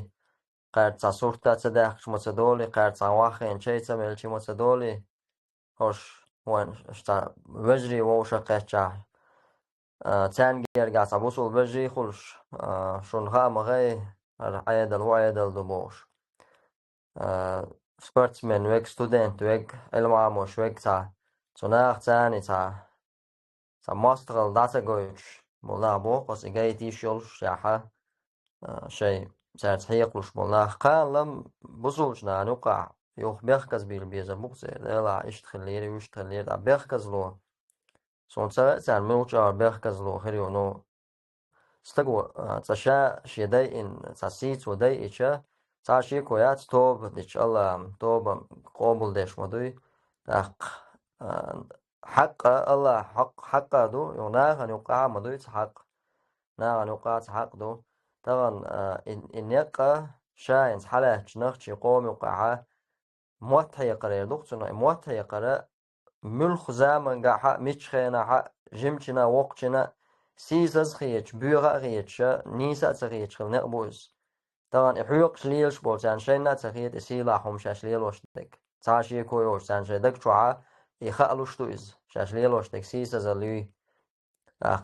qart tasurta tsadach masadoli qart wachen chayta melchi masadoli hoş وين اشتا بجري ووشا قيتشا تانجير قاعد عبوسو بجري خلش شون غام غي عيدل وعيدل دموش سبورتسمن ويك ستودنت ويك المعاموش ويك تناخ تاني ماستغل داتا جويش مولا بوقس إجايتي شولش شاحة شيء تحيقلش مولا قال لم بصوشنا نوقع يوخ بيخكز بيزا بوكسي لا اشتخليري واشتخليري بيخكز لو سون تسان موچار بيخكز لو خريو نو استقو تشا شيداي ان تسيت وداي اتشا تاشي كويات توب ديش الله توب قبول ديش مدوي حق الله حق دو يونا نوقع مدوي حق نا نوقع حق دو طبعا ان يقا شاين حاله نخشي قوم يوقعها موت هي قرير دكتور موت هي قرا ملخ زمن قاحة ميتشخينا حق جمتنا وقتنا سيزز خيتش بيغا خيتش نيسا تخيتش خلنا بوز طبعا إحيوق شليلش بولتان شينا تخيت إسيلا حم شاشليل وشتك تاشي كويوش تان شيدك شوعا يخالوش تويز شاشليل وشتك سيسا زليوي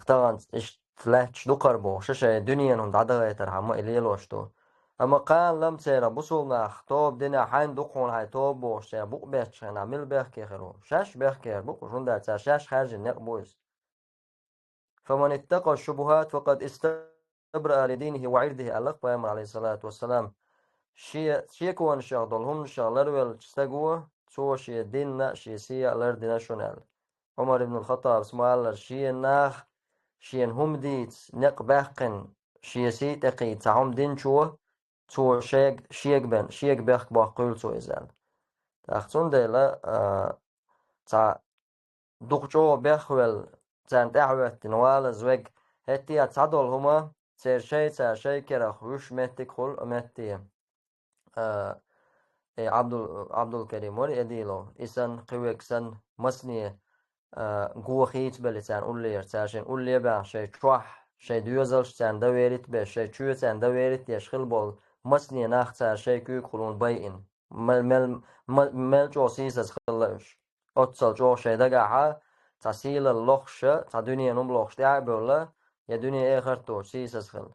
طبعا إش تلاتش دقربو شاشا دنيا هم دعدا يترحمو إليل وشتو أما قال لم تيرا بصولنا خطوب دينا حين دقون هاي توب بوش بوق بيخش نعمل بيخ كيخرو شاش بيخ كير بوق شون دا شاش خارج النق بوز فمن اتقى الشبهات فقد استبرأ لدينه وعرضه الله بيامر عليه الصلاة والسلام شيكوان شغدلهم شغلر والتستقوى سوى شي ديننا شي سيا لردنا شنال عمر بن الخطاب اسمه الله شي الناخ شي هم ديت نق باقن شي سي تقي تعم دين شوه تو شيك بيخ باقول تو إزال تأخذون ديلا تا دكتور بيخول تان تعوت تنوال زوج هتي تصدل هما تير شيء كره خوش متك خل متي عبد الكريم وري اديلو إسان قويك سن مسني قوة خيت بلتان أولير تاشين أولي با شيء تروح شيء دوزلش تان دويرت به شيء شو تان دويرت يشخل بول مسني ناخت شيء كي خلون باين مل جو سيسز خلش أتصل جو شيء دقعها تسيل اللخش تا دنيا نملخش تعبولا يا دنيا آخر تو سيسز خل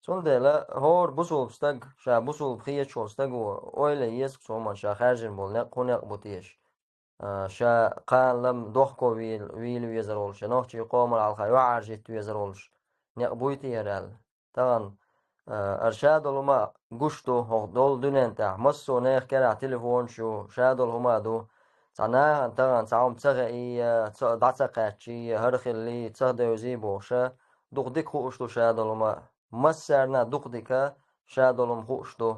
سولدلا هور بوسول بستق شا بوسول بخيت شو استقو أويل يسق سوما شا خارجن بول نقونق بوتيش شا قان لم دوخكو ويل ويزرولش نوخشي قومر على الخيو عارجيت ويزرولش نقبويتي يرال طبعا أرشاد الهما قشتو دول دونين تاع مصو نيخ كرا تليفون شو شادو الهما دو تعناها طبعا تعوم تغئي دعتقاتشي هرخلي تغدو زيبو شا دوخ ديكو اشتو شادو الهما مسرنا دوخ ديكا شادولم خوشتو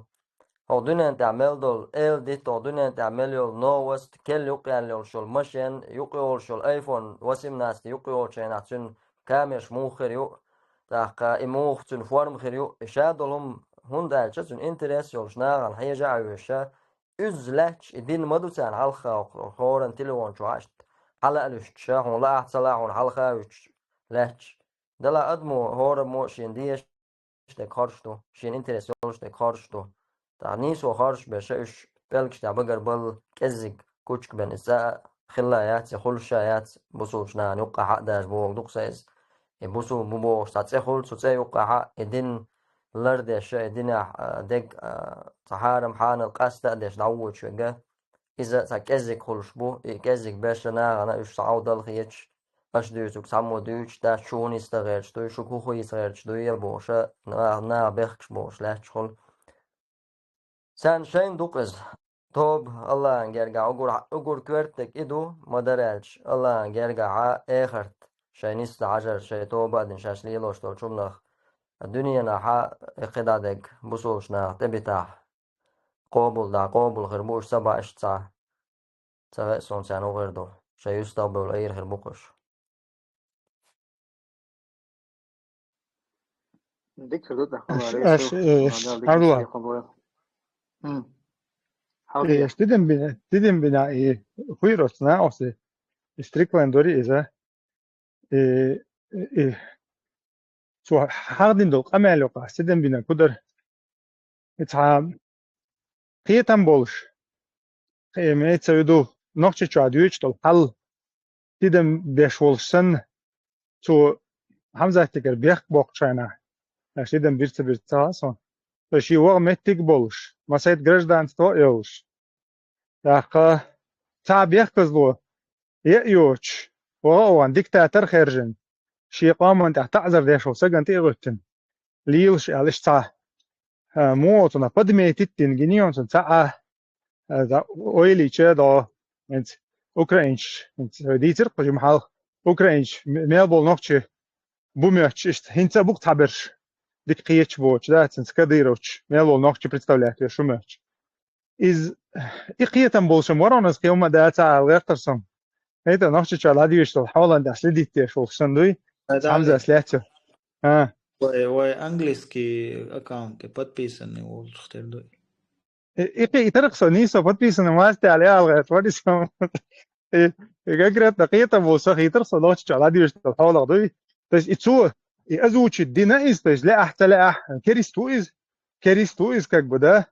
هو دنيا تعمل دول ديت هو دنيا تعمل يول نو وست كل يقيان يول شول مشين يقيول شول ايفون وسيم ناس يقيول شين عشان كامش موخر يو تاقا اموخ تن فورم خير يو شادولم هندال شتن انترس يول شناغ الحياة جاعيوشا üzleç din madusan halka horan tilon çuaşt hala alüşt şahun la ahsalahun halka üç leç dala admu hora mo şin diye işte karştu şin interes işte karştu tani so karş beşe üç belki de bagar bal kezik kuçk ben isa خلايات خل شايات بوسوشنا نوقع حداش بو دقسيز بوسو بو ساتسخول سوتسيوقع ادين لردش ادينا دق صحارم حان القاستا ديش دعوت شوغا إذا سكزك خلشبو كزك باشنا أنا إيش تعود الخيش أش دويتك سامو دويش دا شون يستغيرش دوي شو كوخو يستغيرش دوي يلبوشا نا بيخش بوش لا تشخل سان شين دوقز توب الله انجرجع أقول كورتك إدو مدرالش الله انجرجع آخرت شينيست عجر شي توبا دين شاش ليلوش تول شمنخ الدنيا نحا قدادك بصوشنا تبتاح قابل دا قابل خربوش سبع اشتسع سواء سون سانو غيردو شي يستقبل أي خربوكش ديك ضد خبر اش رئيسه وهذا ديك عدوى مستريح خبر حاضر stiden bina huiros na ose striklendori iza so hardin do qamaloqa stiden bina kudar ita qiyatam bolush qiyamet saydu noqchi chaduych tol hal stiden besh bolsan so hamza teker bek bokchana stiden birta son то shi wa metik bolush masayt гражданство eush taqa تعبيخ كزلو يأيوش وغوان ديكتاتر خيرجن شي قامن تحت تعذر ديشو سجن تيغوتن ليلش علش تاع موتنا قدمي تتين جنيون تاع اويلي تشادو انت اوكرانش انت ديتر قجم حال اوكرانش ميلبول نوكشي بوميوش اشت هنتا бук таберш дик қиеч боч да тен скадыроч мелбол нокчи представлять я шумеч из и қиетам болшам воронас қиома да таа лертерсон это ночи чалади что حاول следить شو сандуй хамза слячо وي английский аккаунт подписанный у Штердой. и тарксо нисо подписано масте عليها الغيت وديسو يقرأ دقيقة موسى يترسل نوتش чалади что حاول غدوي تس ицу и озвучить динаис то есть لا احتلا كريستو из как бы да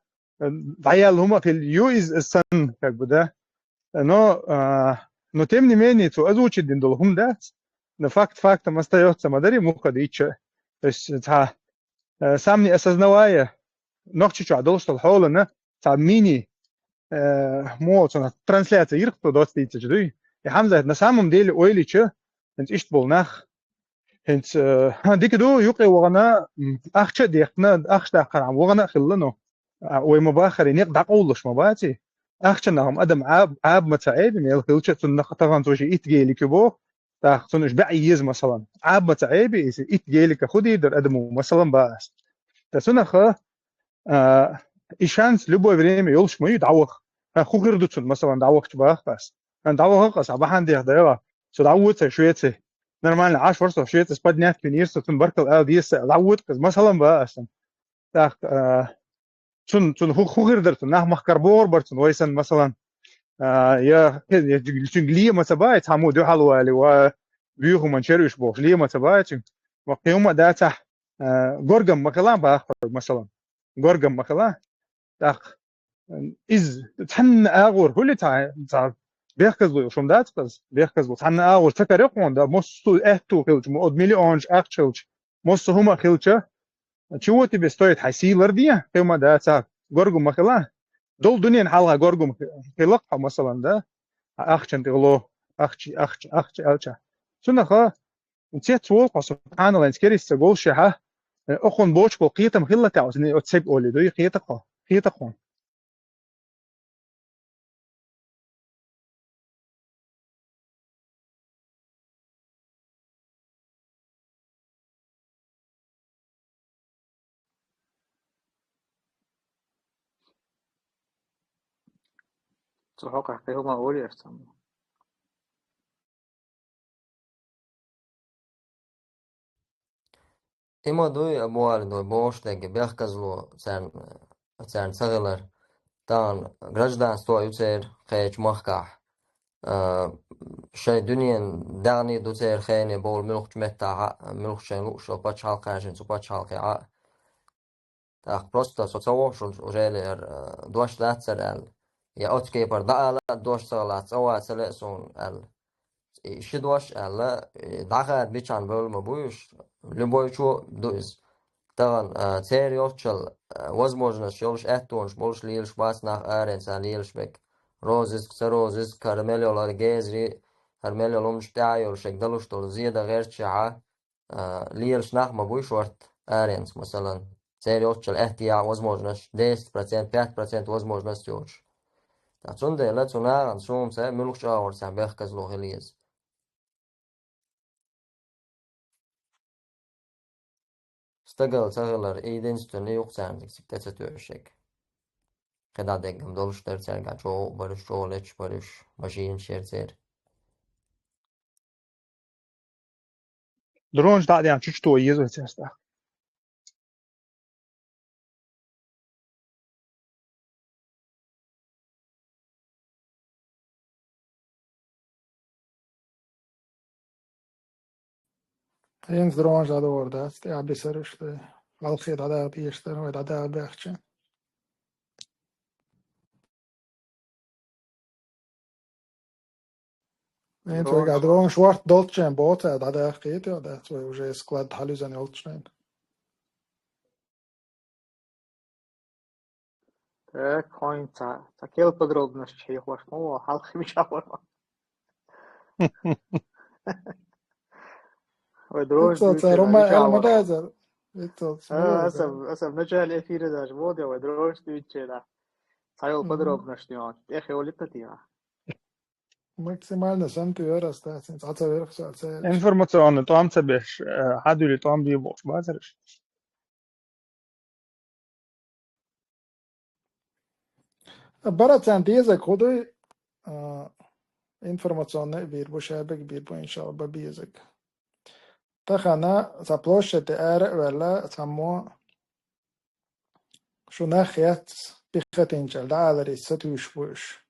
ضيال هما في اليوز السن как бы да но тем не менее то озвучить дин долхум да но факт остается мадари муха дича то есть сам не осознавая ночью чадол что حولنا сам мини موت трансляция ирхто 20 ждуй и хамза на самом деле ойлича انت اشت болнах انت ديكدو يقي وغنا اخش ديقنا اخش داقر عم وغنا خلنو ومباخر ينق دقولش مباتي اخشناهم ادم عاب متعيب ميل خلشة تنقطعن توشي اتجيلي كبو تاخذونش بعيز مثلا عاب متعيب اتجيلي كخدي در ادمو مثلا باس تسنخ إشانس любое время يلش مي دعوخ خو غيردوتن مثلا دعوخ باخ بس ان دعوخ قص بحان دي خدايا سو دعوت شويتي نورمال 10 فرصه شويتي سبادنات كنيرس تنبركل ديس دعوت مثلا باس تاخ تون خو غيردرتن نح مخكربور برتن ويسن مثلا يا جنجليه متبايت حمو دو حلوالي و بيخو منشروش بوش ليه متبايت وقيوم داتا غورغم مكلان باخ مثلا غورغم مكلان تاخ إز تحن أغور كل تاع بيخكزلو شوم داتقز بيخكزلو تحن أغور تكر يقون دا مستو إهتو خلج مود مليونج أخشلج مستو هما خلجة شو تبي استويت حيسي لردية قيوم داتا غورغم مكلان دول دنيا حالها غورغم خلقها مثلا دا أخشن تغلو أخشي ألشا سنخا نتيت سوق سبحان الله نسكري استقول شها أخون بوش بقيتم خلة تعوزني أتسيب أولي دوي قيتقون صحوق حقيقة ما أولي أرسم Ima dui abuari doi boštegi behkazlo cern sagilar dan gражданство юцер хеч махках شيء دنيا دعني دوتير خيني بول ملوخ متى ملوخ شين لوشو باتش حلقة سو باتش حلقة تاخ بروستا سو تسووشو وريلر دوش لاتسر ال يا اوتكي بر دالا دوش سالات سوا سلسون ال شدوش ال داخل بيچان بول مبوش لبويچو دوز طبعا تيريوتشل возможность يولش اتونش بولش ليلش باس ناخ ارنسان ليلش بك روزز كسروزز كارميليولار جيزري هرميليولومش تعيولش يقدلوش طول زيادة غير شعا ليلش ناخ مبوش ورت ارنس مثلا تيريوتشل احتياع возможность 10% 5% возможность يولش تاعتون دي لا تناغن سوم سا ملوش اور سا بيخكز لو غليز استقل تغلر ايدين ستوني يوقسان سكتة تورشك خدا دقم دولش درسر گچو برش جولش برش ماشین شرسر درونش دعدي عم تشتو يزو تستا Eens drones dat hoor dat. Ja, bisserus. Al geen dat daar eerst en dat daar bergje. Eens we gaan drones zwart doltje en boot dat daar geeft ja dat we уже склад халюзан олчнен. Так коин такел подробность чьих ваш мова халқи мишавар ودروش Это دوتشي Рома مشاور Элмадазер. Это أسف نجال إثير ذا جبود يا ودروش دوتشي لا تايل подробность نيوان إخي وليتا تيها максимально сам ты растать. Это верх социал. информационно там цебеш хадули там бибош базарш برات عن ديزك خدوي информационный бир бу шабек бир бу иншалла бабизек. Тахана за площадь вела само шунахет бихатинчал да алари сатуш буш.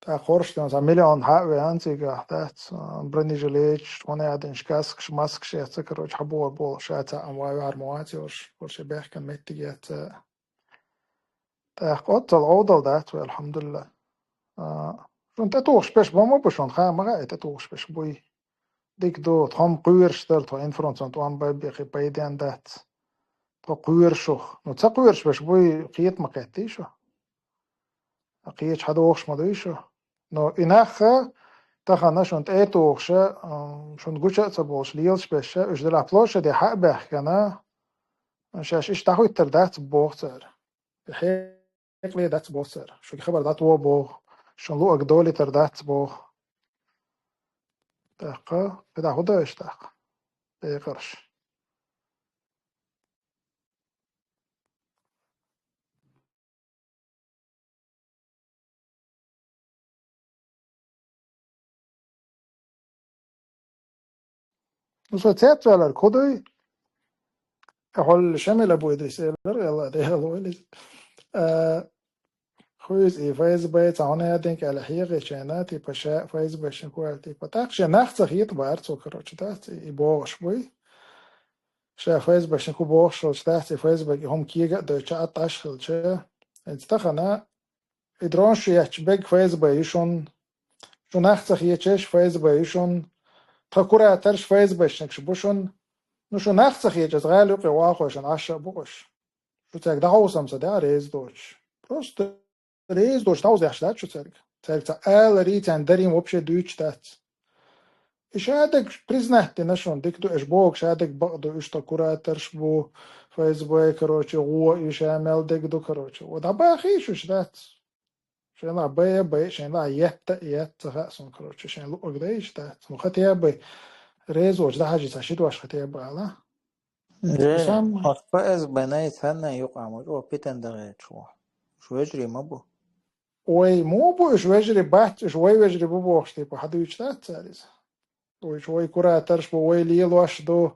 Та хорштан за миллион хаве антига дат бронежилет وانا عادن شكاسك شماسك شيت كروج حبو بول شاتا امواي ارمواتي ورش بيحكن متجات تا قط العوضل دات والحمد لله شون تتوش بش بومو بشون خامغا تتوش بش بوي ديك دو تخم قويرشتل تو انفرونسون تو ام بيخي بايدان دات تو قويرشوخ نو تقويرش بش بوي قيت مقاتيشو قيت حدوخش مدويشو نو إناخا تخنا شون تأتوخشا شون قوشا تبوش ليلش بشا اش دل أبلوشا دي حق بحكنا شاش اش تاخوي تردات بوغتر بحيق لي دات بوغتر شو خبر دات بوغ شون لو أقدولي تردات بوغ تاقا بدا هدا اش تاقا بيقرش نسو تيات ولا الكودوي أقول شامل أبو إدريس يلا ده هلويلي خويز فايز بيت عنا دينك على حيغ شاناتي بشاء فايز بشن كوالتي بتاقش ناخت خيط بارت وكروش تات يبوغش بوي شا فايز بشن كو بوغش تات فايز بك هم كيغا دو چات اشخل چه انتخنا ادرونش يچ بك فايز بيشون شو ناخت خيچش فايز بيشون تكورا ترش فايز بشن كشبوشون نو شو ناخت خيچ غالو قواخوشن عشا بوغش شو تاك دعوسم سدا ريز دوش просто ريز دوش تاوز يحشدات شو تاك تا ريت عن داريم وبشي دوش تات إيش هادك بريزنهتي نشون ديكتو إيش بوك شادك بقدو إيش تكورا ترشبو فايزبوي كروچي غو إيش عمل ديكدو كروچي ودا باخي شو شدات شين لا باي شين لا يت خاصون كروچي شين لو أقدايش تات مخاتي باي ريز وش ده حاجة تشيد واش ختي بالا إيه وسام أخفاز بناي ثنا يقع مجوا بيتن دغيت شو يجري مبو وي مو بوش وجري بات شوي وجري بوش تيبا حدو يشتات ساريز وي كرة ترش وي ليلوش دو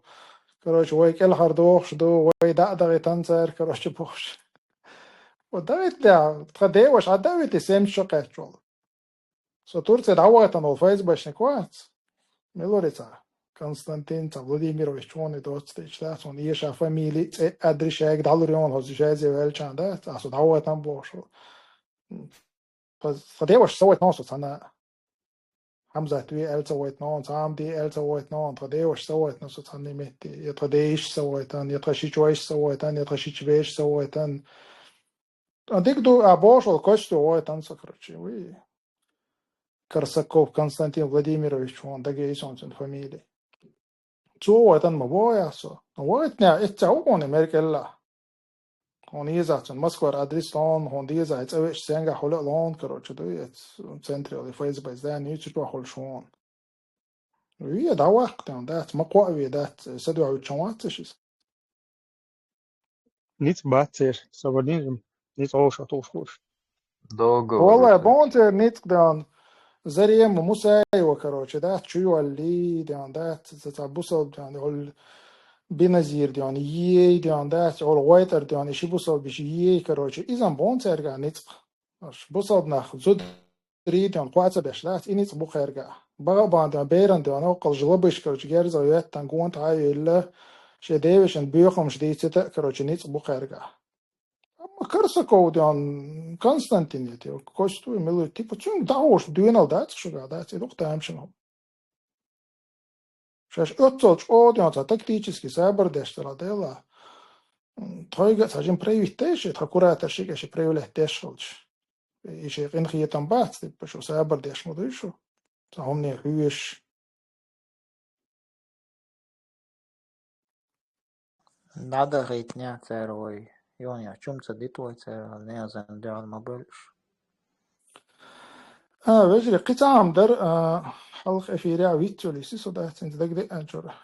كروش وي كل هردوش دو وي دغي تنسر كروش بوش ودغيت دا تخدي وش عداوي تسيم شقات شول سو تورция دعوة نو فايز باش نكوات ميلوريتا Константин Владимирович он идет встречать, он ещё фамилии адресяк далурион хозяйзе велчан, да, а сюда вот там бошу. فديوش سويت نص أنا حمزة توي ألتا ويت نون سام دي ألتا ويت نون فديوش سويت نص أنا متي يتغديش سويت أنا يتغشيش ويش سويت أنا يتغشيش بيش سويت أنا أديك دو أبوش الكوستو ويت أنا سكرتشي وي Корсаков Константин Владимирович он дагейсон фамилия. Цо это мабоясо. Вот не это он Америкелла. Он изачен Москва адресон, он изач эвеш сенга холлон короче, да это центре Facebook да не чуть похолшон. И да вахт он да маквави да садوا учматшис. Nic bācies, savādāk, nic aušā tūškoši. والله بونتر نيت دان زريم مسايو короче, да чую алли дан да تتبصل دان هول بنزير دان يي دان да هول وايتر دان شي بصل بشي يي короче إذا بونتر كان نيت اش بصل ناخ زود ريدان قوات بشلات إنيت بخيرجا بقى بعد بيرن دان أقل جلبش короче جرزاويت تنقون تعاي إلا شي ديوشن بيخم شديت короче نيت بخيرجا Корсаков дян Константин эти костюм милый типа чун даош дуэнал да шуга да это доктамшин. Шаш отцоч одян за тактически сабардештера дела. Тойга сажин проявитеш это аккуратно шикаши проявлетеш олч. И ше инхиетам бац типа шо сабардеш модышу. Самне хуеш. Надо рейтня церой. Йоня, чум це дитвой цер не зандял мабельш. وجري قطع عمدر حلق افيريا ويتو ليسي صدا تنت دقدي انجر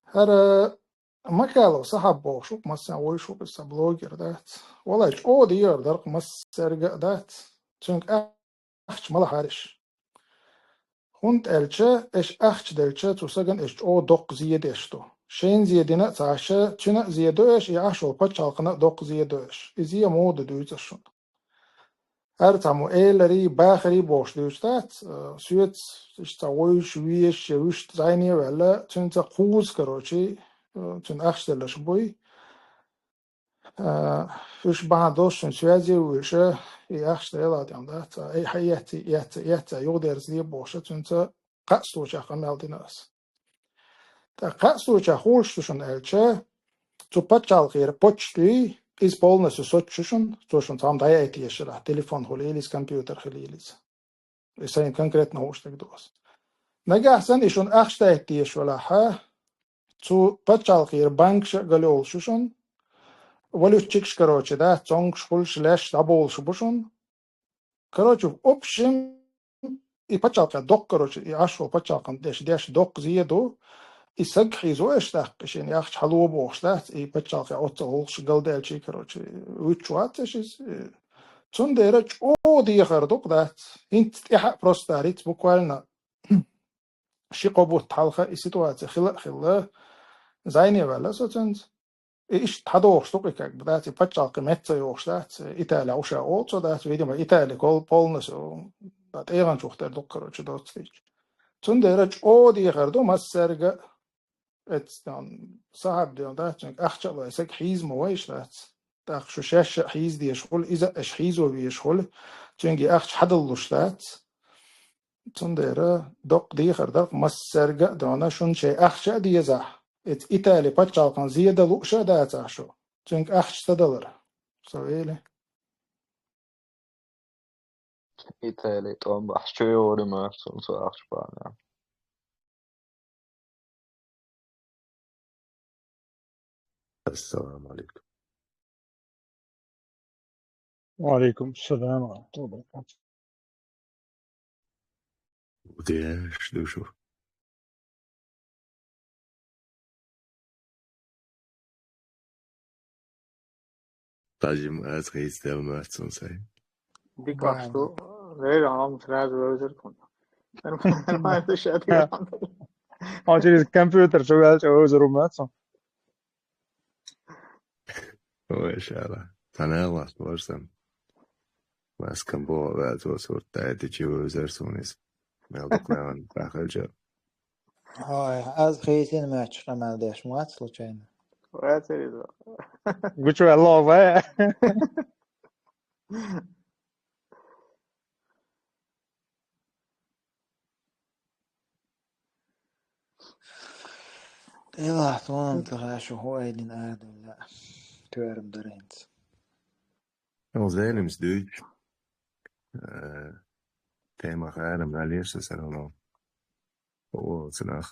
هر ما كالو صاحب بوشو مثلا ويشو بس بلوجر دات والله او ديار درق مس سرقة دات تنك اخش ملا حارش هونت الچه اش اخش دلچه تو سگن اش او دوق زيد اشتو شين زيدنا تعشى تنا زيدوش يعشو بچالقنا دوق زيدوش ازي مود دويتشون هر تامو ایلری باخری باش دوستات سویت استوایش ویش شویش زینی ولی چون تا خوز کروچی چون اخشلش بوی فش بعدش سویازی ویشه ای اخشل آدم ده تا ای حیاتی یودر زی باشه چون تا قصوچه خمال دیناس تا قصوچه خوششون الچه تو پچال خیر پچتی из полностью сочушен, сочушен сам да я ешера, телефон холилис, компьютер холилис. И сами конкретно уштек дос. Нагасан и шон ахшта ешвала ха, цу пачалхир банкш галеол шушон, валютчикш короче, да, цонг шхул шлеш дабол шубушон. Короче, в общем, и пачалка док, короче, и ашвал пачалкан деш док зиеду, и сагхи зоеш тахкиш, يعني ахш حلوة بوشلات и пачалка отца олш галдельчи, короче, вычуатешис, цундерach о диехардук дат, инт иха просто рит буквально шиқобут талха и ситуация хилла зайне вала соценз, иш тадоштук как бы дат, и пачалка метца йошлат, Италия уша отцо дат, видимо, Италия полностью дат эван чухтер короче, дот стич. Цундерach о диехарду массерга اتستان صاحب ديون ده چنك اخشى الله يسك حيز مويش ده تاخشو شاش حيز دي يشغل اذا اش حيزو بيشغل چنك اخش حدلوش ده تنديرا دوق دي خردق مسرق دانا شون شي اخشى دي يزح ات ايتالي بچالقان زيادة لوشا ده تاخشو چنك اخش تدلر سويلي Itālija to baxşı yoruma sonsu akşbana. السلام عليكم. وعليكم السلام ورحمة الله وبركاته. وديش دوشو تاجم از غيز دو مرسون ساي Дика باين что? Реально, он сразу вызеркнул. Нормально, что я через компьютер شغال أوزر وماتسون. Oi, Shara. Tanelas, varsam. Mas kambo vētos var tēti čivuzers un es meldok nevan prahalģa. هاي از خيسين ماتش لما داش موات случайно. واتر قلت له الله بقى. إلا طوان تغاشو هو أيدين آدو لا تورم درينت. Zēnims dūķi. Tēmā hēram nāliešas ar ono. O, cenāk.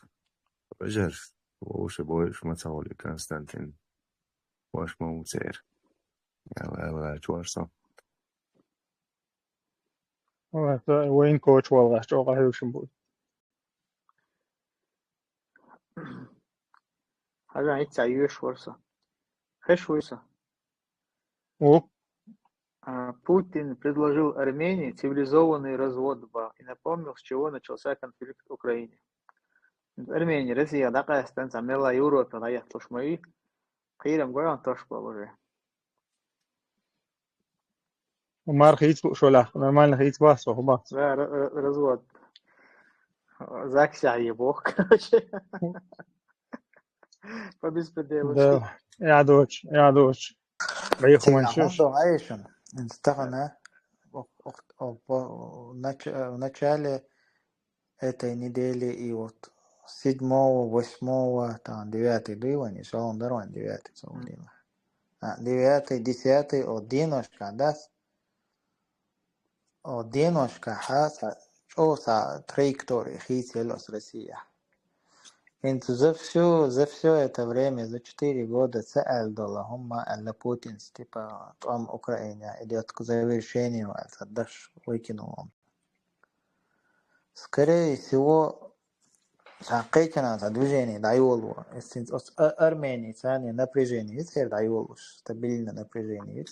Važars. Oša bojuši macauli Konstantin. Oš mūcēr. Jā, čvarso. وين كوتش والله شغل هيوشنبول. حاجة عيد تعيش ورصة خش ورصة. Путин предложил Армении цивилизованный развод и напомнил, с чего начался конфликт в Украине. Армения, Россия, Дагестан, Самела, Европа, Рая, Тошмаи, Кирам, Горан, Тошпа уже. وما رح يتبق شو لا نورمال رح يتبق صو باص. Да, развод. Закся ебох. По беспределу. يا دوش. بيخو منشوش. Тела عايشن. Инстагана в начале этой недели и вот 7-го, 8-го, там 9-й было, не шалом дарван 9-й солдила. 9-й, 10-й, 11-ка, да? 11-ка, что за траектория хитилась Россия. Инту за все это время, за 4 года саалдала хумма алла Путин типа там Украина идет к завершению, это дашь выкинул. Скорее всего, حقيقة движение дайолу, если Армении цены напряжение, это дайолу, стабильное напряжение.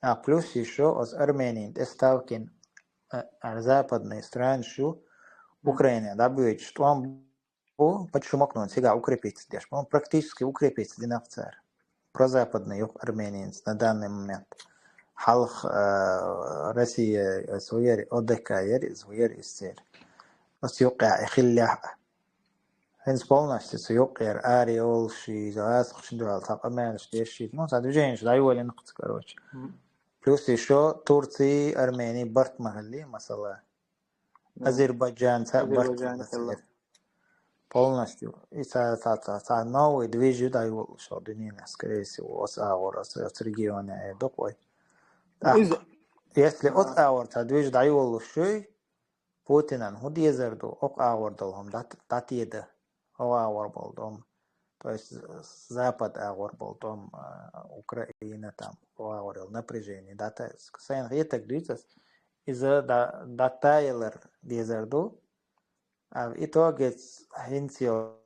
А плюс еще от Армении ставки западной страны, что Украина добьет, что он почему он сега укрепится здесь? Он практически укрепится династия. Прозападный Армения на данный момент. Халх Россия своер отдыхает, своер истер. وسيوقع يخليه هنس полностью سيوقع أريول شيء زاس خشندو على طاقة ما نشتيش شيء ما صار دوجينش دايول نقطة كروش بلس يشو تركيا أرمينيا برت محلي مثلا أذربيجان برت مثلا полностью и со новый движет дайول шо дневно скорее всего от региона такой если от аорта движет дайول шо Путинан худ езерду ок аордалхам датиеда аор болдом то есть запад аор болдом Украина там аорил напряжение дата сайн это глицас из-за датайлер езерду а в итоге хинсио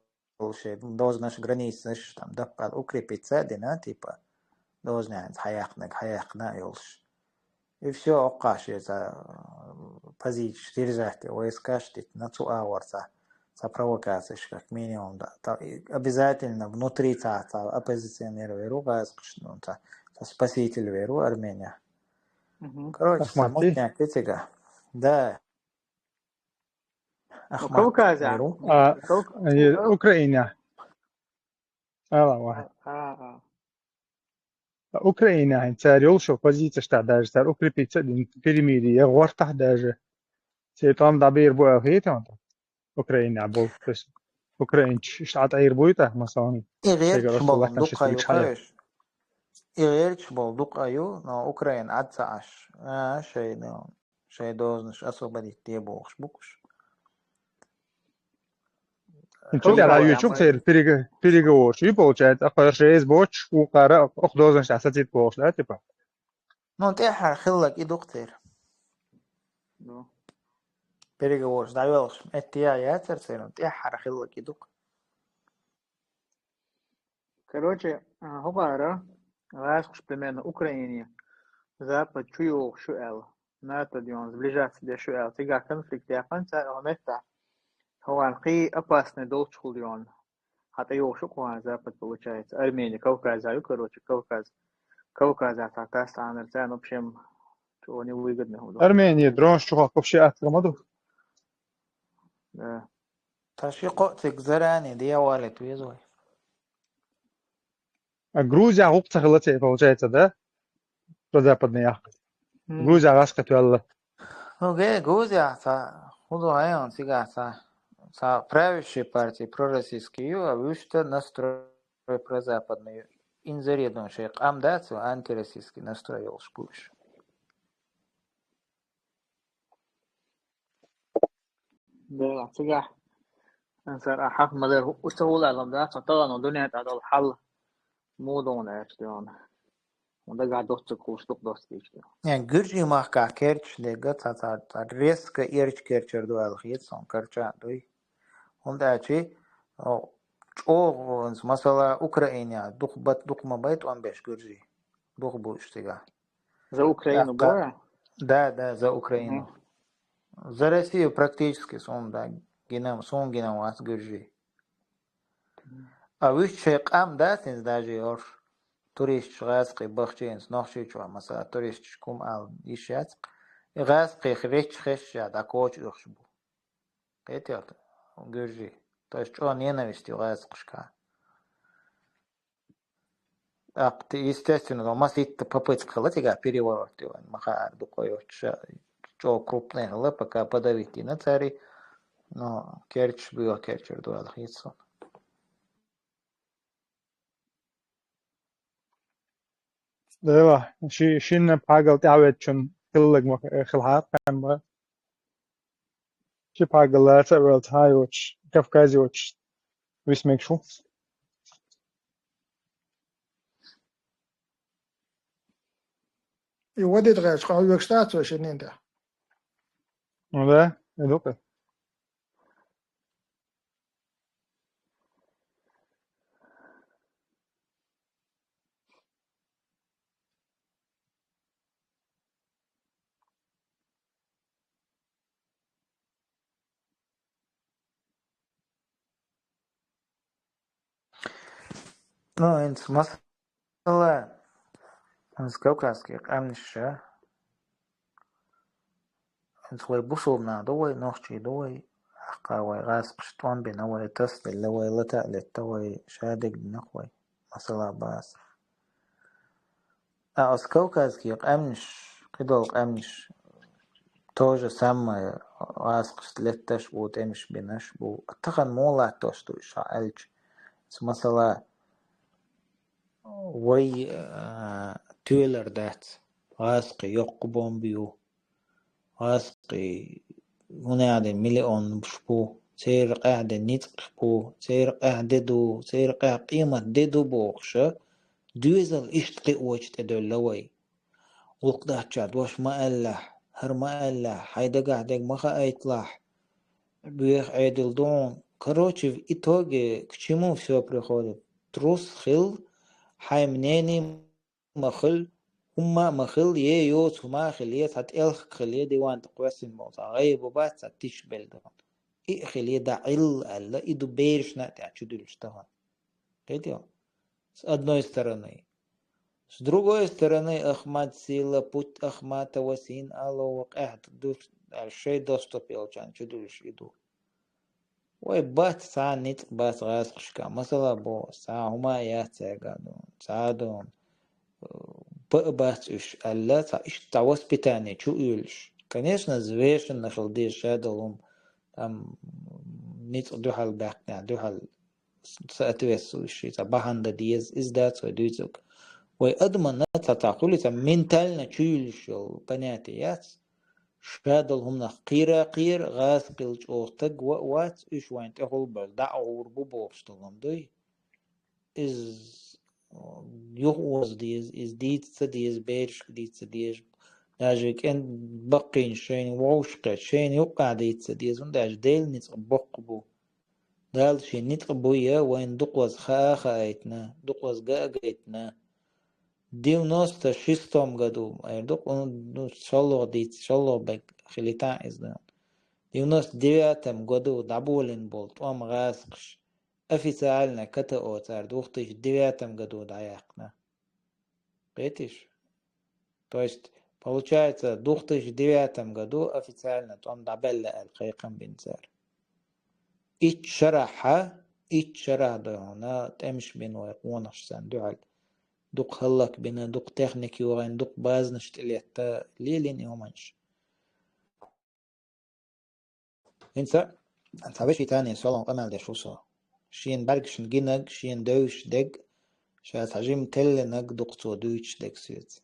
шей должны наши границы там да укрепиться дина типа должны хаякна юлш. И все окаши за позиции держать, войска штит на цу аорца, за провокации как минимум да. Обязательно внутри та оппозиционер веру газкшну та спаситель веру Армения. Короче, самотня критика. Да. Ахмат. Украина. واحد. Украина انتاريول شو позиция что даже стар укрепиться дин перемирие гортах даже все там дабир бо ахитан Украина бол то есть украинч штат айр буйта مثلا إغيرش بالدق أيو خيش إغيرش بالدق أيو نا أوكرين عدسعش شيء دوزنش أصوبة تيبوش بوكش Инчили على يوتيوب سير переговорчик и получается охржез боч وقرا اخدوزنش اساتيت бош да типа ну ты خلك и доктор переговорш давелш это я терцерно ты خلك и док короче говоря раз примерно Украине запад чуял что НАТО дён сближаться дешёл. Тига конфликт японца омета. Хаван қи опасный долчхул дён. Хотя его шукуан Запад получается. Армения, Кавказ, короче, Кавказ. Кавказ, Татарстан, в общем, чего невыгодно. Армения, дрон, что вообще отгромаду. Да. تشيقو تكزراني دي والت ويزوي. А Грузия обцахлати получается, да? Про западные. Грузия раскат вела. Окей, Грузия, худо айон сига правящей партии пророссийские, а выше настрой прозападный. Инзаредно шейх амдацу антироссийский настроил шпуш. Да, сига. أنصر أحق مدر أستغول على مدات طبعا الدنيا تعدل الحل مو دون أشتيان وده قاعد دوست كوش دوست يشتيان يعني Gürcü mahka kerç de gata ta riska irç kerçer do alxiyet son kerça doy. Onda açı o mesela Ukrayna dukma bayt 15 Gürcü. Дух bu iştiga. За Украину боя? Да, за Украину. За Россию практически сон генам вас Gürcü. А вы шейқам дасинз даже ор турист غاسقي بخشينس نخشي شو مثلا турист كم al يشات غاسقي خش دا коч охшбу. Кетят Gürcü. То есть он ненавистью غاسقшка. Естественно, но масит попытка латига переворот он маха дукоёч чё крупный ла пока подавить на цари, но Керчь был Керчер дуал хитсон. Да, шин пагал تعود شن كل خلها كان شي пагал لا تعود هاي وش كافكازي وش ويسمك شو يودي تغاش قاعد يكشتات وشنين انت ولا يدوق Ну, инс масала инс кавказский амниша инс вай бушовна довой нохчи довой قاوي غاس قشطوان بين أول تصل لوي لتا لتوي شادق نقوي مثلا باس أس كوكازكي أمنش قدوق أمنش توجه سما غاس قشت لتش بو تمش بنش بو أتخن مولا توشتو شعالج مثلا وي تولر دات غاسقي يقبون بيو غاسقي هنا عاد مليون بشبو سير قاعدة نتق بو سير قاعدة دو سير قاعد قيمة دو بوخشة دوزل إشتقي وجت أدول لوي وقده جاد واش ما ألح هر ما ألح هيدا قاعدك ما خايتلح بيخ عيدل دون короче в итоге к чему все приходит трус хил حيمنيني مخل هما مخل يوت هما خليت هتألخ خليه ديوان تقوسين موضع غيب وبات تيش بلدون إيه خليه دا عل ألا إدو بيرش ناتي عشدولش تهان كيتيو с одной стороны. С другой стороны, Ахмад сила путь Ахмата Васин Аллах Ахд душ шей доступил чан чудулиш иду. Ой бат са нит бас расхшка масала бо са хума я цегадон садон бабасуш Алла са ишта воспитание чуюльш. Конечно, взвешен нашел диш шадалум там нит духал бахня духал соответствующий баханда диез издаться дуйцук. Ой адман татакулица ментально чуюльшел понятие شادلهم نقيرة قير غاز قلج أوتق وات إيش وين تقول بلدا أور بوبستلهم دوي إز يغوز ديز إز ديت ديز بيرش ديت ديز داجك إن بقين شين ووشقة شين يوقع ديت ديز ونداج ديل نتقبق بو دال شين نتقبو يا وين دقوز خايتنا دقوز قاقيتنا 96 году Эрдук, он шалло бек хилита издан. 99 году Дабулин был, там Газкш официально КТО царь, 2009 году даяхна. Видишь? То есть, получается, в 2009 году официально там Дабелла Аль-Хайкам бин царь. إيش شرح ده تمش بين ويقونش سان دعال دق هلك بين دق تكنيكي وغين دق باز نشتليتا ليلين يومنش انسا انت بشي تاني سولون قمال ده شو صار شين برقشن جينج شين دوش دق شاس حجم تل نق دق تو دوش دق سيت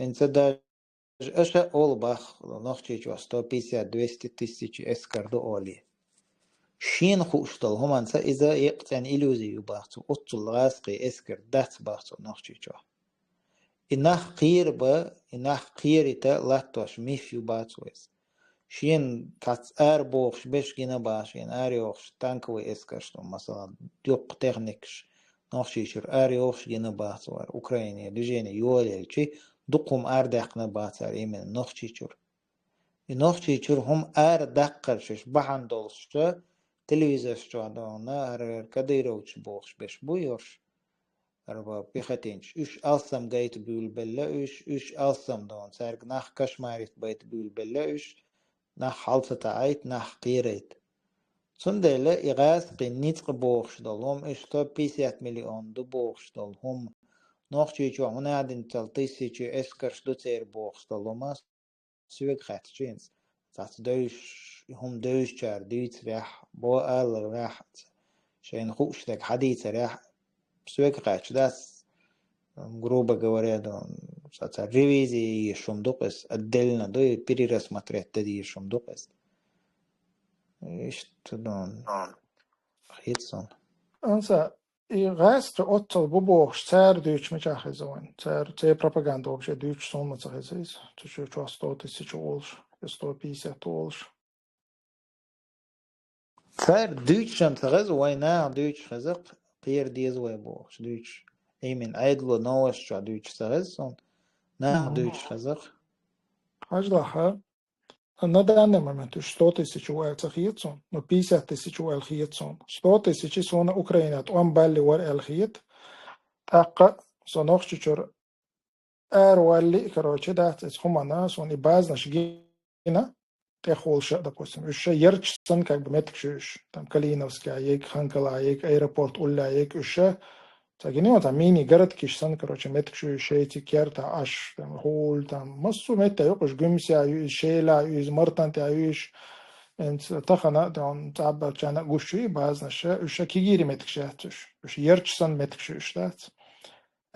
انسا ده اشا اول باخ نخشي جو 150-200 тысяч اسكر دو اولي شين خوشتل هم انسا إذا يقتن إلوزي يباحثو أطل غاسقي إسكر دات باحثو نخشي جوا إناخ قير با إناخ قيرتا لاتوش ميف يباحثو إس شين تاتس بوخش بش جينا باشين يوخش تانكوي إسكرشتو مثلا ديوق تغنيكش نخشي شر يوخش جينا باحثو أوكرانيا دجيني يوليلشي دقهم داقنا باحثو إيمن نخشي شر نخشي شر هم داقرشش بحان دولشتا تلفزيون شادونا هر كديروش بوخش بش بويرش هربا بيختينش إيش أصلا جايت بيول بلا إيش أصلا دون سارق نخ كشماريت بيت بيول بلا إيش نخ حالة عيت نخ قيريت سندلا إغاز قنيت بوخش دلهم إيش تو 50 مليون دو بوخش دلهم نخشي جو هنا عدن تلتيسي جو إسكرش دو تير بوخش دلهم سويق خاتشينز تاس دوش هم دوش شار دويت ريح بو آل ريح شاين خوش لك حديث ريح بسويك قاتش داس جروبا جواريا دون ساتا ريفيزي يشمدوقس الدلنا دوي بيري رسمة ريت دي يشمدوقس إيش تدون خيتسون انسا غاست اوتل بوبوخ سر دوچ مچ خزون سر تي пропаганда вообще دوچ сон цахезис тучу 100 олш 150 олш فار دوش شمس غز وينا دوش خزق قير ديز ويبوخش دوش ايمن عيدلو نوش شو دوش سغزون نا دوش خزق хажлаха на данный момент 100 тысяч уэлцахиетсон, но 50 тысяч уэлхиетсон, 100 тысяч сона Украина, он балли вар элхиет, такка сонох чучур валли, короче, да, это хумана, сон и базна шгина, техолша, допустим, еще ерчсон, как бы меткшуш, там Калиновский, аек, Ханкала, аек, аэропорт, Улля, аек, еще, تاگینی там مینی گرد کشتن کروچه متکشوی شیتی کرد اش там هول там مسو مت یوقش گمسی ایو شیلا ایو مرتن تایوش انت تخنا دون تعب جانا گوشی باز نشه اش کیگیری متکشاتش اش یرچسن متکشوشتات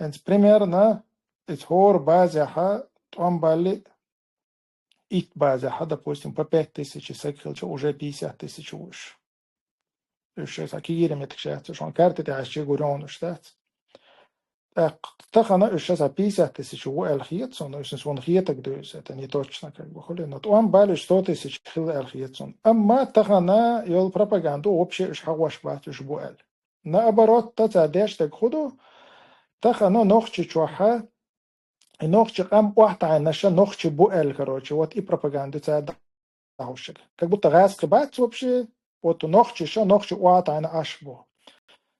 انت примерно ات هور базаха там бали ит базаха допустим по 5000 секхилче уже 50 тысяч уж اش кигири меткшатш он карты тяшче гуронуштат تخنا اشسا 50 тысяч уэлхиетсон, но если он хиеток дуется, это не точно как бы хули, но он бали 100 тысяч уэлхиетсон. Амма тахана йол пропаганду вообще шхаваш батюш буэл. Наоборот, та деш так худу, тахана нохчи чуаха, и нохчи ам уахта наша нохчи буэл, короче, вот и пропаганду та дахушек. Как будто газки бат вообще, вот нохчи ша нохчи уахта ашбу.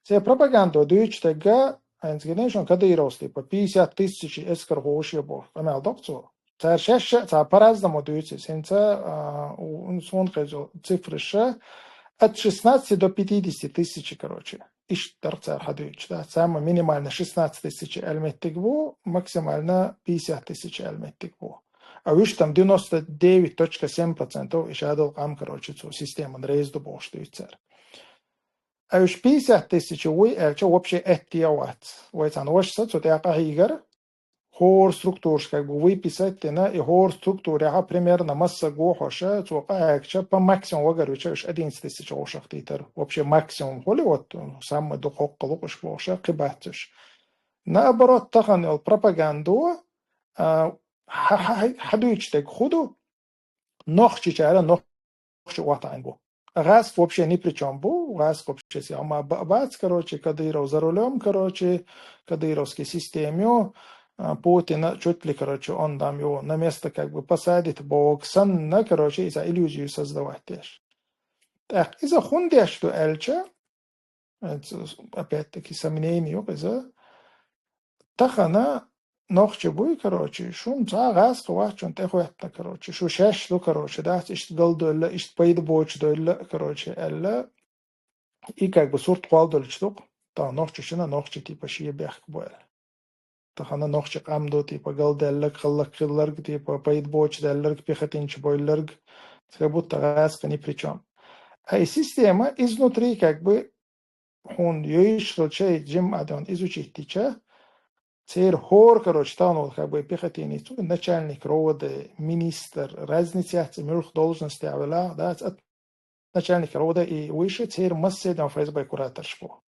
Це пропаганду дують тага Eins genauso kann der Rost по 50 тысяч эскер гоши бо. Амал докцо. Цар шеш цар паразда модуется сенца сон хезо цифрыша от 16 до 50 тысяч, короче. Иш тарца хадуч, да, самое минимально 16 тысяч эльметтик бо, максимально 50 тысяч эльметтик бо. А уж там 99.7% иш адал кам, короче, система рейзду бо что цар. А уж 50 тысяч уэлча вообще этиават. Вот он вошся, что ты акахигар, хор структур, как бы выписать, на и хор структур, я примерно масса гохоша, что акча по максимуму вагаруча уж 11 тысяч ошах титер. Вообще максимум холи вот самый духок колокош воша кибатиш. Наоборот, таханил пропаганду, хадуичтек худу, нохчичара нохчи ватайнбу. Газ вообще ни при чем был, газ вообще сама бац, короче, Кадыров за рулем, короче, Кадыровской системе, Путина чуть ли, короче, он там его на место как бы посадит, бог санна, короче, из-за иллюзию создавать też. Так, из-за хундеш, что эльча, опять-таки сомнению, из-за тахана нохче буй, короче, шун цагас хвачун техуэтна, короче, шу шеш, ну, короче, да, ишт голдолла, ишт пойд бочдолла, короче, элла, и как бы сурт хвалдольчтук, та нохче шина, нохче типа шие бях буэл. Тахана нохче камдо типа голделлак, халлак хилларг, типа пойд бочдолларг, пехотинч бойларг, как будто газ ни при чем. А и система изнутри как бы он юишл чей джим адон изучить тича, цер хор, короче, там вот как бы пехотинец, начальник рода, министр, разница, мюрх должности, авела, да, начальник рода и выше, цер массе там ФСБ куратор шпо.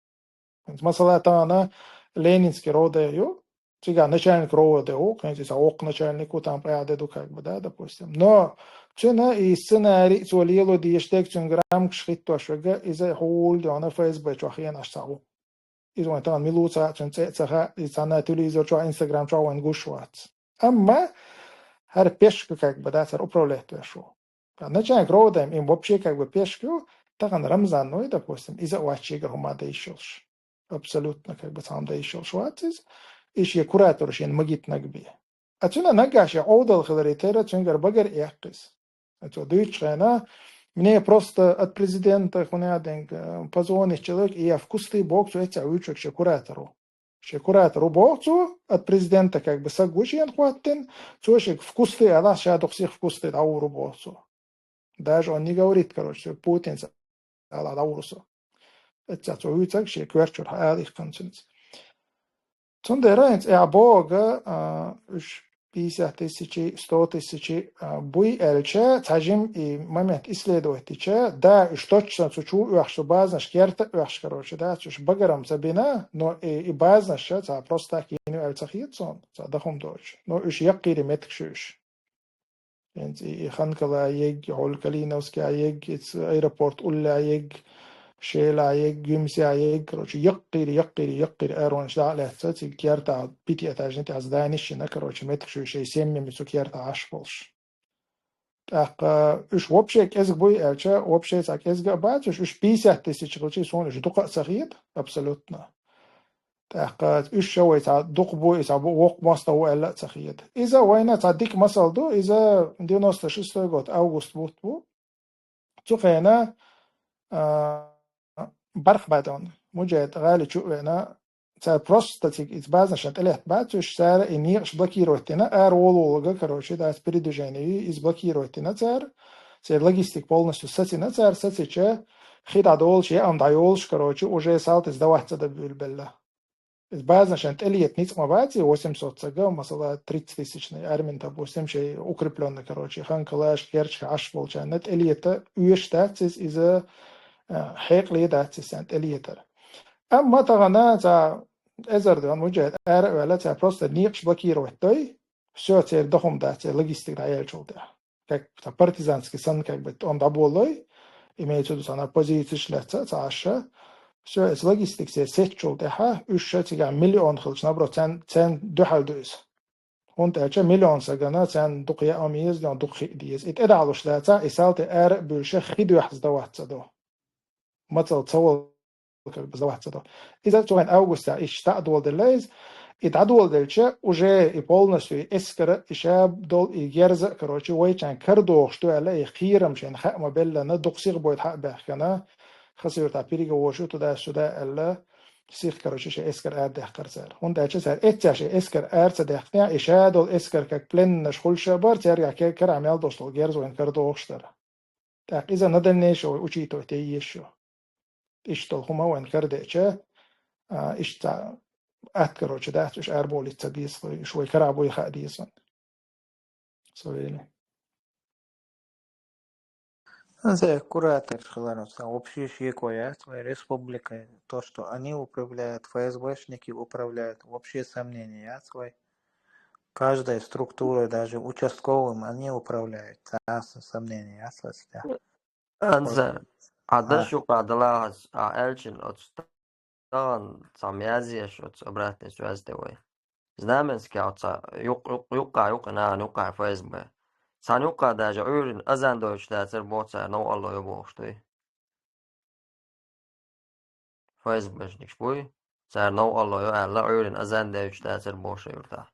Масала тана ленинский рода ю, сега начальник рода ю, конечно, ок начальнику там приадеду как бы, да, допустим. Но цена и сценарий цолило диештек цунграм кшхитто швега из-за хол дана ФСБ чохиен ашсау. إذا أنت عن ملوت عشان تسخا إنسان تلفزيون شو إنستغرام شو وين جوشوات أما هر بيشك كك بدأت هر أبرولت وشو يعني نشان كرودم إن بوبشي كك بيشكو تكن رمزان نوي دبوستم إذا واشيجر هما دايشلش أبسولوتنا كك بتعم دايشلش واتز إيش يكوراتورش ين مجيت نقبي أتونا نجاش عودة الخضريتيرة تنجر بقر إيقس أتو دويتش أنا Мне просто от президента позвонит человек, и я в кусты боксу эти учу к куратору. Куратору боксу от президента как бы сагучен хватен, цошек в кусты, а нас шадок всех в кусты ауру боксу. Даже он не говорит, короче, Путин ala аурусу. Это цоюцак, что кверчур хаал их конценс. Цундеренц я бога уж 50 тысяч, 100 тысяч буй эльче, цажим и момент исследователя, да, и что чучу уахшу базна шкерта уахш, короче, да, чуш багарам забина, но и базна ша, ца просто кину эльцахитсон, ца дахум дочь, но уж якири меткшуш. И ханкала ег, холкалиновский аег, аэропорт улля аег, شيلا يج جمسي يج كروش يقير أرونش ده على أساس كيرتا بيتي أتاجنتي از دانش نكروش متخشوا شيء سيم مسو كيرتا عشبولش إيش وبشك إزق بوي ألشة وبشك ساك إزق بعد إيش بيسة تسيشغلشي سون إيش دقة صغير أبسولوتنا إيش شوي تعد دق بوي تعب وق مستوى ألا صغير إذا وين تعديك مثل دو إذا دينوستا شستو قط أوغست بوتبو تقينا برخ بعدون مجد غالي شو أنا سار بروستاتيك إتبازن شنت إله بعدش سار إنيش بلاكي روتينا أرولو كروشي ده سبريدو جاني إز بلاكي روتينا سار لوجистик полностью сатина сар сатича خيد عدول شيء أم دايولش كروشي وجه سالت إز دوحت ده بالبلة إتبازن شنت إليت نيت ما بعدي 800 سجا مثلا 30 тысячный армин допустим شيء укреплённый كروشي خان كلاش كيرش 10 волчанет إليت уеш тацис из حيق لي دات سنت إليتر أما تغنا تا أزردون مجد ولا تا بروست نيقش بلاكي روتوي شو تير دخم دات لوجيستيك دايل شو ده كك تا партизанский сан как бы он даболой имеется в виду она позиция леца цаша شو اس لوجيستيك سيت شو ده ها үш тига миллион хилч набро цен духалдус он тача миллион сагана цен духя амиз дан духи диез ит эдалуш леца исалте эр бүше хиду яхздаватса до مثل تصور بزواحته. إذا توين أوغستا إشتاء دول دلائز إتعدول دلشة وجاء يبولنسوي إسكرة إشاب دول إجارزة كروشي ويشان كردوش تو على خيرم شان خاء مبلا ندق سيغ بويد حق بحكنا خسير تعبيري وشو تدا سودا ألا سيغ كروشي شا إسكر آر دح كرسار هون داشة سار إتشاش إسكر آر سدحتنا إشاد دول إسكر كك بلن نشخل شبار تاريع كر عميال دوستول جارز وين كردوش ترى تاق إذا ندلنيش وشيتو تييشو إشتغل هما وين كردئشة إشتا أتكروش ده إيش أربولي تبيس شوي كرابو يخاديسون سويني Это куратор, общие шикоя, своя республика, то, что они управляют, ФСБшники управляют, общие сомнения, свой. Каждая структура, даже участковым, они управляют, сомнения, أنزل عدش وقعدلا ألشن أتستان ساميازيش أتبراتني سوازدوي Znamenski atsa yuqa naan yuqa Facebook. San yuqa daja öğün azan Deutschler botsar no Allah yo boştu. Facebook niks boy. Sar no Allah yo alla öğün azan Deutschler boşu yurta.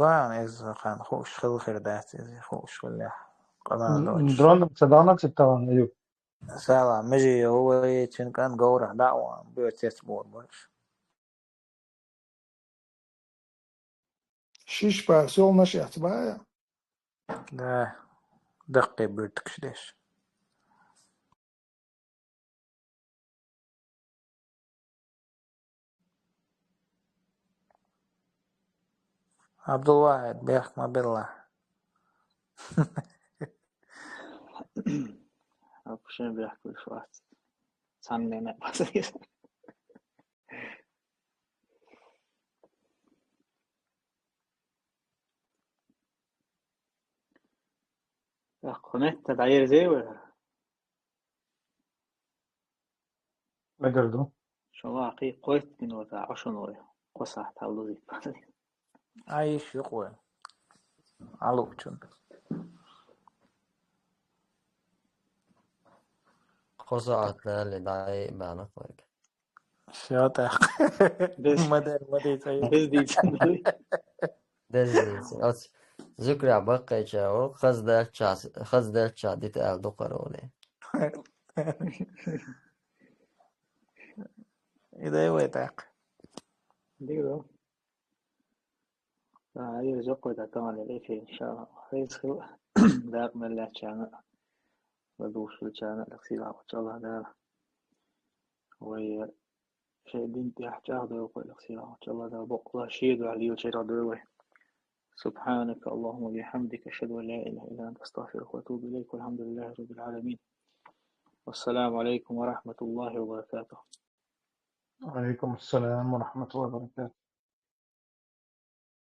قاعد إذا كان خوش خل خردات إذا خوش ولا قضاء دوتش درون صدانا ستان أيوب سالا مجي هو يتشن كان قورة دعوة بيوتيس بور برش شيش با سول نشي احتبايا ده دقي بيرتكش ديش عبد الواحد بيحكم بالله شنو بيحكوا شوات تصنعنا بس قناة تدعير زي ولا لقردو شو واقعي قويت من وضع عشان ويا قصة تعلو زي عايش يقوى علوكشن Qo'sa'atlar lidai bana qo'yg. شاطح مدى بس دي تنوي Dezilsin. Ots zukra baqaycha o qazdarcha dit al doqarole. إذا يويتاق ديرو هاي زقوا ده كمان اللي إن شاء الله هيسخو داق من الله شانا بدوش الشانا لقسيلا إن شاء الله ده وهي شيء دينتي أحجاه ده يقول لقسيلا إن شاء الله ده بقلا شيد وعليه وشيرا دوي سبحانك اللهم وبحمدك أشهد أن لا إله إلا أنت أستغفرك وأتوب إليك والحمد لله رب العالمين والسلام عليكم ورحمة الله وبركاته. وعليكم السلام ورحمة الله وبركاته.